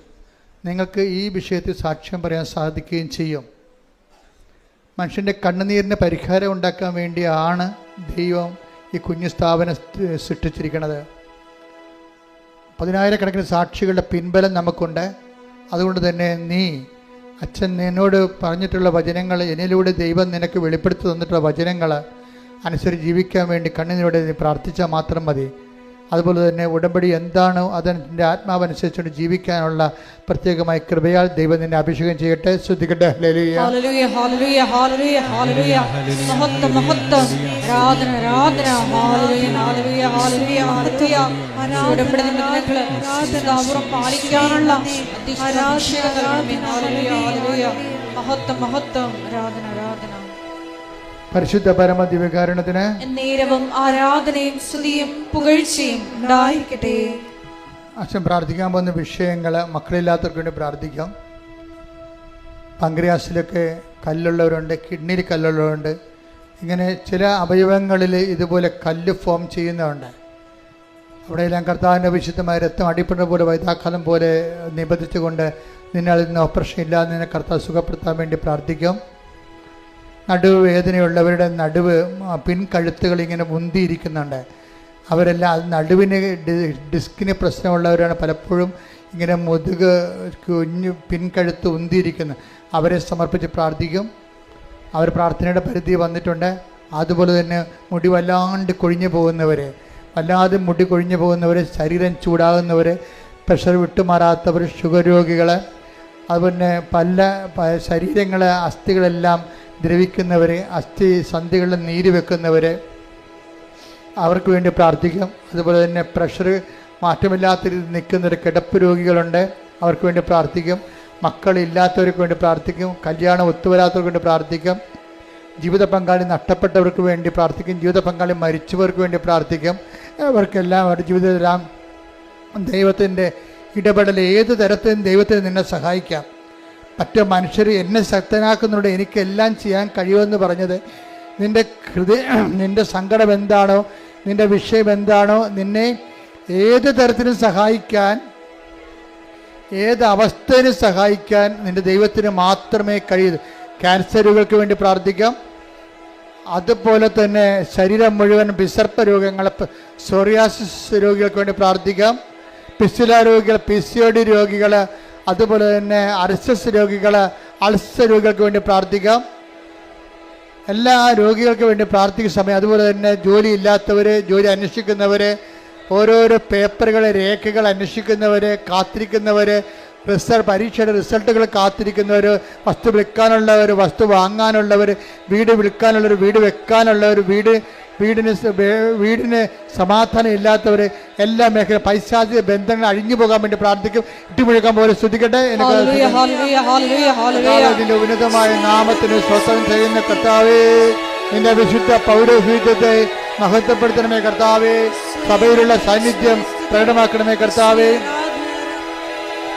നിങ്ങൾക്ക് ഈ വിഷയത്തിൽ സാക്ഷ്യം പറയാൻ സാധിക്കുകയും ചെയ്യും. മനുഷ്യൻ്റെ കണ്ണുനീരിന് പരിഹാരം ഉണ്ടാക്കാൻ വേണ്ടിയാണ് ദൈവം ഈ കുഞ്ഞു സ്ഥാപനം സൃഷ്ടിച്ചിരിക്കുന്നത്. 10,000-കണക്കിന് സാക്ഷികളുടെ പിൻബലം നമുക്കുണ്ട്. അതുകൊണ്ട് തന്നെ അച്ഛൻ നിന്നോട് പറഞ്ഞിട്ടുള്ള വചനങ്ങൾ, എന്നിലൂടെ ദൈവം നിനക്ക് വെളിപ്പെടുത്തി തന്നിട്ടുള്ള വചനങ്ങൾ അനുസരിച്ച് ജീവിക്കാൻ വേണ്ടി കണ്ണുനീരോടെ നീ പ്രാർത്ഥിച്ചാൽ മാത്രം മതി. അതുപോലെ തന്നെ ഉടമ്പടി എന്താണോ അതിൻ്റെ ആത്മാവനുസരിച്ചുകൊണ്ട് ജീവിക്കാനുള്ള പ്രത്യേകമായ കൃപയാൽ ദൈവം നിന്നെ അഭിഷേകം ചെയ്യട്ടെ. ശ്രദ്ധിക്കട്ടെ. ഹല്ലേലൂയ ഹല്ലേലൂയ ഹല്ലേലൂയ ഹല്ലേലൂയ മഹത്വം മഹത്വം ആരാധന ആരാധന ഹല്ലേലൂയ ഹല്ലേലൂയ ഹല്ലേലൂയ ഹല്ലേലൂയ ഉടമ്പടി നിങ്ങളെ ആരാധന പാലിക്കാനുള്ള ഹല്ലേലൂയ ഹല്ലേലൂയ മഹത്വം മഹത്വം ആരാധന ആരാധന. പരിശുദ്ധ പരമദിവ്യകാരുണ്യത്തിന് നേരവും ആരാധനയും സ്തുതിയും പുകഴ്ചയും ഉണ്ടായിരിക്കട്ടെ. അച്ഛൻ പ്രാർത്ഥിക്കാൻ പോകുന്ന വിഷയങ്ങൾ മക്കളില്ലാത്തവർക്ക് വേണ്ടി പ്രാർത്ഥിക്കാം. പങ്ക്രിയാസിലൊക്കെ കല്ലുള്ളവരുണ്ട്, കിഡ്നിയിൽ കല്ലുള്ളവരുണ്ട്. ഇങ്ങനെ ചില അവയവങ്ങളിൽ ഇതുപോലെ കല്ല് ഫോം ചെയ്യുന്നതുണ്ട്. അവിടെയെല്ലാം കർത്താവിൻ്റെ വിശുദ്ധമായ രക്തം അടിപ്പെടുന്ന പോലെ വൈതാക്കാലം പോലെ നിബന്ധിച്ചുകൊണ്ട് നിന്നെ അതിൽ നിന്ന് ഓപ്പറേഷൻ ഇല്ലാതെ നിന്നെ കർത്താവ് സുഖപ്പെടുത്താൻ വേണ്ടി പ്രാർത്ഥിക്കാം. നടുവ് വേദനയുള്ളവരുടെ നടുവ് പിൻകഴുത്തുകൾ ഇങ്ങനെ മുന്തിയിരിക്കുന്നുണ്ട്. അവരെല്ലാം അത് നടുവിന് ഡിസ്കിന് പ്രശ്നമുള്ളവരാണ്. പലപ്പോഴും ഇങ്ങനെ മുതുക് പിൻകഴുത്ത് ഉന്തിയിരിക്കുന്നത്. അവരെ സമർപ്പിച്ച് പ്രാർത്ഥിക്കും. അവർ പ്രാർത്ഥനയുടെ പരിധി വന്നിട്ടുണ്ട്. അതുപോലെ തന്നെ മുടി വല്ലാണ്ട് കൊഴിഞ്ഞു പോകുന്നവർ, വല്ലാതെ മുടി കൊഴിഞ്ഞു പോകുന്നവർ, ശരീരം ചൂടാകുന്നവർ, പ്രഷർ വിട്ടുമാറാത്തവർ, ഷുഗർ രോഗികൾ, അതുപോലെ പല ശരീരങ്ങളെ അസ്ഥികളെല്ലാം ദ്രവിക്കുന്നവർ, അസ്ഥി സന്ധികളിൽ നീര് വെക്കുന്നവർ, അവർക്ക് വേണ്ടി പ്രാർത്ഥിക്കാം. അതുപോലെ തന്നെ പ്രഷർ മാറ്റമില്ലാത്ത രീതിയിൽ നിൽക്കുന്നൊരു കിടപ്പ് രോഗികളുണ്ട്, അവർക്ക് വേണ്ടി പ്രാർത്ഥിക്കും. മക്കളില്ലാത്തവർക്ക് വേണ്ടി പ്രാർത്ഥിക്കും. കല്യാണം ഒത്തുവരാത്തവർക്ക് വേണ്ടി പ്രാർത്ഥിക്കും. ജീവിത പങ്കാളി നഷ്ടപ്പെട്ടവർക്ക് വേണ്ടി പ്രാർത്ഥിക്കും. ജീവിത പങ്കാളി മരിച്ചവർക്ക് വേണ്ടി പ്രാർത്ഥിക്കും. അവർക്കെല്ലാം അവരുടെ ജീവിതത്തിലെല്ലാം ദൈവത്തിൻ്റെ ഇടപെടൽ ഏത് തരത്തിലും ദൈവത്തിന് നിന്നെ സഹായിക്കാം. മറ്റു മനുഷ്യർ എന്നെ ശക്തനാക്കുന്നുണ്ട്, എനിക്കെല്ലാം ചെയ്യാൻ കഴിയുമെന്ന് പറഞ്ഞത് നിൻ്റെ സങ്കടം എന്താണോ, നിൻ്റെ വിഷയം എന്താണോ, നിന്നെ ഏത് തരത്തിലും സഹായിക്കാൻ, ഏത് അവസ്ഥയിലും സഹായിക്കാൻ നിൻ്റെ ദൈവത്തിന് മാത്രമേ കഴിയൂ. ക്യാൻസറുകൾക്ക് വേണ്ടി പ്രാർത്ഥിക്കാം. അതുപോലെ തന്നെ ശരീരം മുഴുവൻ വിസർപ്പ രോഗങ്ങൾ, സോറിയാസിസ് രോഗികൾക്ക് വേണ്ടി പ്രാർത്ഥിക്കാം. പിസ്തുല രോഗികൾ, PCOD രോഗികൾ, അതുപോലെ തന്നെ അർസസ് രോഗികൾ, അൾസർ രോഗികൾക്ക് വേണ്ടി പ്രാർത്ഥിക്കാം. എല്ലാ രോഗികൾക്ക് വേണ്ടി പ്രാർത്ഥിക്കുന്ന സമയം അതുപോലെ തന്നെ ജോലി ഇല്ലാത്തവർ, ജോലി അന്വേഷിക്കുന്നവർ, ഓരോരോ പേപ്പറുകൾ, രേഖകൾ അന്വേഷിക്കുന്നവർ, കാത്തിരിക്കുന്നവർ, പരീക്ഷയുടെ റിസൾട്ടുകൾ കാത്തിരിക്കുന്നവർ, വസ്തു വിൽക്കാനുള്ളവർ, വസ്തു വാങ്ങാനുള്ളവർ, വീട് വിൽക്കാനുള്ളവർ, വീട് വെക്കാനുള്ളവർ, വീടിന് സമാധാനം ഇല്ലാത്തവർ, എല്ലാ മേഖല പൈശാചിക ബന്ധങ്ങൾ അഴിഞ്ഞു പോകാൻ വേണ്ടി പ്രാർത്ഥിക്കും. ഇട്ടുമുഴുക്കാൻ പോലെ സ്തുതിക്കട്ടെ. ഇതിന്റെ ഉന്നതമായ നാമത്തിന് സ്വന്തം ചെയ്യുന്ന കർത്താവേ, നിന്റെ വിശുദ്ധ പൗരോഹിത്യത്തെ മഹത്വപ്പെടുത്തണമേ കർത്താവേ. സഭയിലുള്ള സാന്നിധ്യം പ്രകടമാക്കണമേ കർത്താവേ.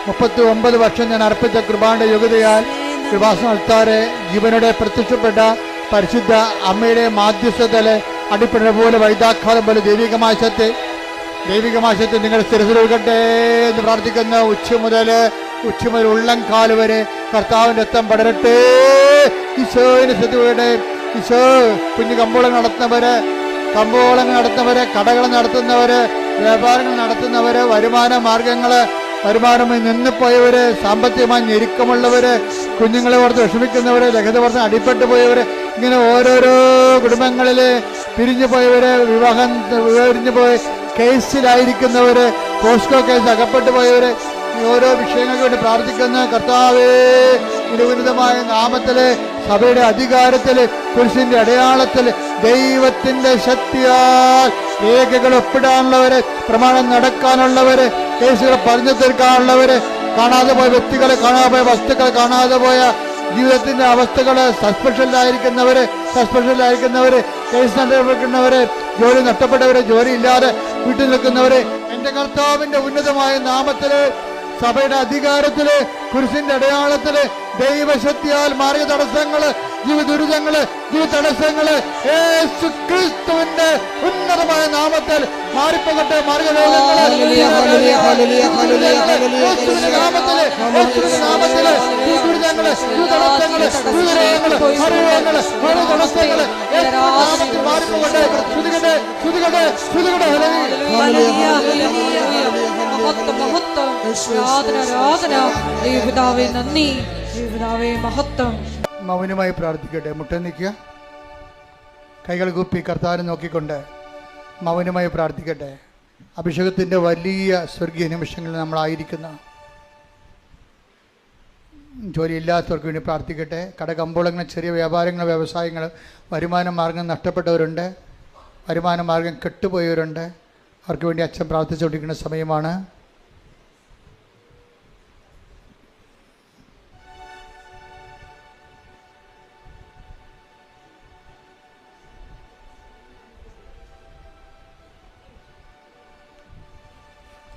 39 വർഷം ഞാൻ അർപ്പിച്ച കൃപാന്റെ യോഗ്യതയാൽ കൃപാസന അൾത്താരെ ജീവനോടെ പ്രത്യക്ഷപ്പെട്ട പരിശുദ്ധ അമ്മയുടെ മാധ്യസ്ഥതയിലെ അടിപ്പെടുന്ന പോലെ വൈതാഘാതം പോലെ ദൈവികമായ സത്യം നിങ്ങൾ സ്ഥിരത്തിലൊഴുകട്ടെ എന്ന് പ്രാർത്ഥിക്കുന്ന ഉച്ച മുതൽ ഉള്ളംകാല് വരെ കർത്താവിൻ്റെ രക്തം പടരട്ടെ. ഈശോയുടെ ശ്രദ്ധയുടെ ഈശോ കുഞ്ഞു കമ്പോളങ്ങൾ നടത്തുന്നവര്, കടകൾ നടത്തുന്നവര്, വ്യാപാരങ്ങൾ നടത്തുന്നവര്, വരുമാനമായി നിന്നുപോയവര്, സാമ്പത്തികമായി ഞെരുക്കമുള്ളവര്, കുഞ്ഞുങ്ങളെ ഓർത്ത് വിഷമിക്കുന്നവര്, ലഹരിവർഷം അടിപ്പെട്ടു പോയവര്, ഇങ്ങനെ ഓരോരോ കുടുംബങ്ങളിൽ പിരിഞ്ഞു പോയവര്, പിരിഞ്ഞു പോയ കേസിലായിരിക്കുന്നവര്, പോസ്കോ കേസ് അകപ്പെട്ടു പോയവര്, ഓരോ വിഷയങ്ങൾക്ക് വേണ്ടി പ്രാർത്ഥിക്കുന്ന കർത്താവേ, ഉന്നതമായ നാമത്തില്, സഭയുടെ അധികാരത്തില്, കുരിശിന്റെ അടയാളത്തില്, ദൈവത്തിന്റെ ശക്തിയാൽ രേഖകൾ ഒപ്പിടാനുള്ളവര്, പ്രമാണം നടക്കാനുള്ളവര്, കേസുകൾ പറഞ്ഞു തീർക്കാനുള്ളവര്, കാണാതെ പോയ വ്യക്തികളെ, കാണാതെ പോയ വസ്തുക്കളെ, കാണാതെ പോയ ജീവിതത്തിന്റെ അവസ്ഥകള്, സസ്പെൻഷനിലായിരിക്കുന്നവര്, കേസ് നടക്കുന്നവര്, ജോലി നഷ്ടപ്പെട്ടവര്, ജോലി ഇല്ലാതെ വീട്ടിൽ നിൽക്കുന്നവര്, എന്റെ കർത്താവിന്റെ ഉന്നതമായ നാമത്തില് സഭയുടെ അധികാരത്തില്, കുരിശിന്റെ അടയാളത്തില്, ദൈവശക്തിയാൽ മാറിയ തടസ്സങ്ങള്, ജീവിതദുരിതങ്ങള്, ജീവിതടസ്സങ്ങള് യേശു ക്രിസ്തുവിന്റെ ഉന്നതമായ നാമത്തിൽ മാറിപ്പോകട്ടെ. മാർഗ രോഗങ്ങള് യേശുവിന്റെ നാമത്തില്, യേശുവിന്റെ നാമത്തില് ജീവിതദുരിതങ്ങള്, ജീവിതടസ്സങ്ങള്, ജീവിതരോഗങ്ങള്, മാറിരോഗങ്ങള്, മാറിയ തടസ്സങ്ങള് യേശുവിന്റെ നാമത്തിൽ മാറിപ്പോകട്ടെ. ശ്രുതികട്ടെ, ശ്രുതികട്ടെ, ശ്രുതികട്ടെ. ദൈവപിതാവേ നന്ദി, ദൈവപിതാവേ മഹത്വം. മൗനമായി പ്രാർത്ഥിക്കട്ടെ. മുട്ട നിൽക്കുക, കൈകൾ കൂപ്പി കർത്താവിനെ നോക്കിക്കൊണ്ട് മൗനമായി പ്രാർത്ഥിക്കട്ടെ. അഭിഷേകത്തിൻ്റെ വലിയ സ്വർഗീയ നിമിഷങ്ങളിൽ നമ്മളായിരിക്കുന്ന ജോലിയില്ലാത്തവർക്ക് വേണ്ടി പ്രാർത്ഥിക്കട്ടെ. കടകമ്പോളങ്ങൾ, ചെറിയ വ്യാപാരങ്ങൾ, വ്യവസായങ്ങൾ, വരുമാന മാർഗം നഷ്ടപ്പെട്ടവരുണ്ട്, വരുമാന മാർഗം കെട്ടുപോയവരുണ്ട്. അവർക്ക് വേണ്ടി അച്ഛൻ പ്രാർത്ഥിച്ചുകൊണ്ടിരിക്കുന്ന സമയമാണ്.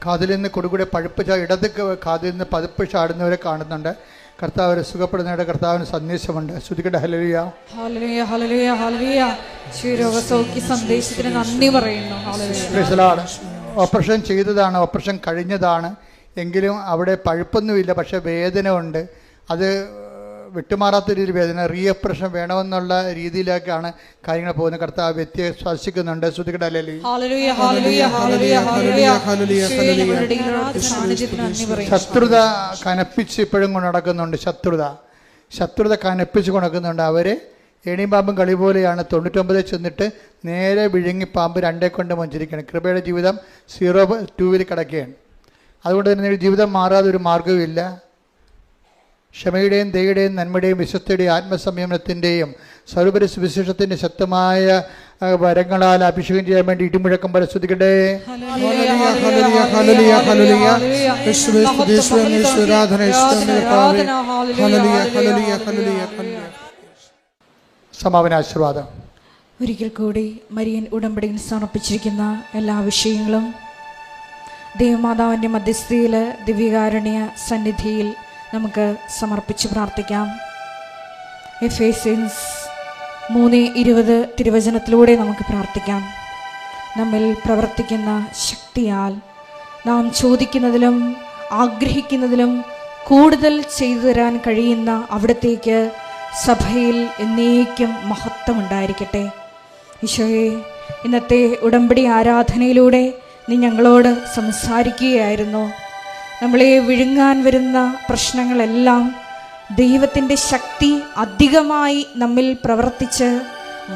കാതിൽ നിന്ന് കൊടുകൂടെ പഴുപ്പ് ഇടത് കാതിൽ നിന്ന് പതിപ്പ് ചാടുന്നവരെ കാണുന്നുണ്ട്. കർത്താവരെ സുഖപ്പെടുന്നവരുടെ കർത്താവിന് സന്ദേശമുണ്ട്. ശ്രുതികട്ടെ. ഹല്ലേലൂയ, ഹല്ലേലൂയ, ഹല്ലേലൂയ, ഹല്ലേലൂയ. രോഗസൗഖ്യ സന്ദേശത്തിന് നന്ദി പറയുന്നു. ഹല്ലേലൂയ. ഓപ്പറേഷൻ ചെയ്തതാണ്, ഓപ്പറേഷൻ കഴിഞ്ഞതാണ്, എങ്കിലും അവിടെ പഴുപ്പൊന്നുമില്ല, പക്ഷേ വേദന ഉണ്ട്. അത് വിട്ടുമാറാത്ത രീതിയിൽ വേദന, റീ ഓപ്പറേഷൻ വേണമെന്നുള്ള രീതിയിലേക്കാണ് കാര്യങ്ങൾ പോകുന്നത്. കർത്താവ് വ്യക്തിയെ സ്പർശിക്കുന്നുണ്ട്. ശ്രുതികട്ടെ. ശത്രുത കനപ്പിച്ച് ഇപ്പോഴും കൊണ്ട് നടക്കുന്നുണ്ട്. ശത്രുത കനപ്പിച്ച് കൊണ്ടുനടക്കുന്നുണ്ട്. അവര് ഏണിയും പാമ്പും കളി പോലെയാണ്. 99 ചെന്നിട്ട് നേരെ വിഴുങ്ങി പാമ്പ് 2 കൊണ്ട് മഞ്ചരിക്കുകയാണ്. കൃപയുടെ ജീവിതം 0-2 കിടക്കുകയാണ്. അതുകൊണ്ട് തന്നെ ജീവിതം മാറാതെ ഒരു മാർഗവുമില്ല. ക്ഷമയുടെയും ദയയുടെയും നന്മയുടെയും വിശ്വസ്തയുടെയും ആത്മസംയമനത്തിൻ്റെയും സർവ്വപരി സുവിശേഷത്തിൻ്റെ ശക്തമായ വരങ്ങളാൽ അഭിഷേകം ചെയ്യാൻ വേണ്ടി ഇടിമുഴക്കം പോലെ സ്തുതിക്കട്ടെ. സമാപന ആശീർവാദം. ഒരിക്കൽ കൂടി മരിയൻ ഉടമ്പടിയിൽ സമർപ്പിച്ചിരിക്കുന്ന എല്ലാ വിഷയങ്ങളും ദൈവമാതാവിൻ്റെ മധ്യസ്ഥയിൽ ദിവ്യകാരുണ്യ സന്നിധിയിൽ നമുക്ക് സമർപ്പിച്ച് പ്രാർത്ഥിക്കാം. എഫേസ്യൻസ് 3:20 തിരുവചനത്തിലൂടെ നമുക്ക് പ്രാർത്ഥിക്കാം. നമ്മിൽ പ്രവർത്തിക്കുന്ന ശക്തിയാൽ നാം ചോദിക്കുന്നതിലും ആഗ്രഹിക്കുന്നതിലും കൂടുതൽ ചെയ്തു തരാൻ കഴിയുന്ന അവിടത്തേക്ക് സഭയിൽ എന്നേക്കും മഹത്വമുണ്ടായിരിക്കട്ടെ. ഈശോയെ, ഇന്നത്തെ ഉടമ്പടി ആരാധനയിലൂടെ നീ ഞങ്ങളോട് സംസാരിക്കുകയായിരുന്നു. നമ്മളെ വിഴുങ്ങാൻ വരുന്ന പ്രശ്നങ്ങളെല്ലാം ദൈവത്തിൻ്റെ ശക്തി അധികമായി നമ്മിൽ പ്രവർത്തിച്ച്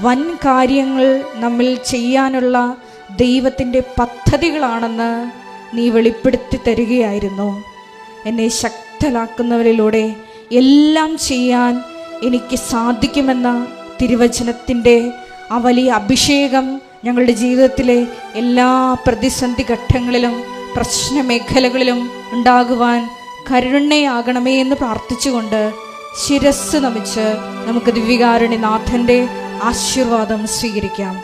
വൻ കാര്യങ്ങൾ നമ്മിൽ ചെയ്യാനുള്ള ദൈവത്തിൻ്റെ പദ്ധതികളാണെന്ന് നീ വെളിപ്പെടുത്തി തരികയായിരുന്നു. എന്നെ ശക്തരാക്കുന്നവരിലൂടെ എല്ലാം ചെയ്യാൻ എനിക്ക് സാധിക്കുമെന്ന തിരുവചനത്തിൻ്റെ ആ വലിയ അഭിഷേകം ഞങ്ങളുടെ ജീവിതത്തിലെ എല്ലാ പ്രതിസന്ധി ഘട്ടങ്ങളിലും പ്രശ്നമേഖലകളിലും ഉണ്ടാകുവാൻ കരുണയാകണമേ എന്ന് പ്രാർത്ഥിച്ചുകൊണ്ട് ശിരസ്സ് നമിച്ച് നമുക്ക് ദിവ്യകാരുണ്യനാഥൻ്റെ ആശീർവാദം സ്വീകരിക്കാം.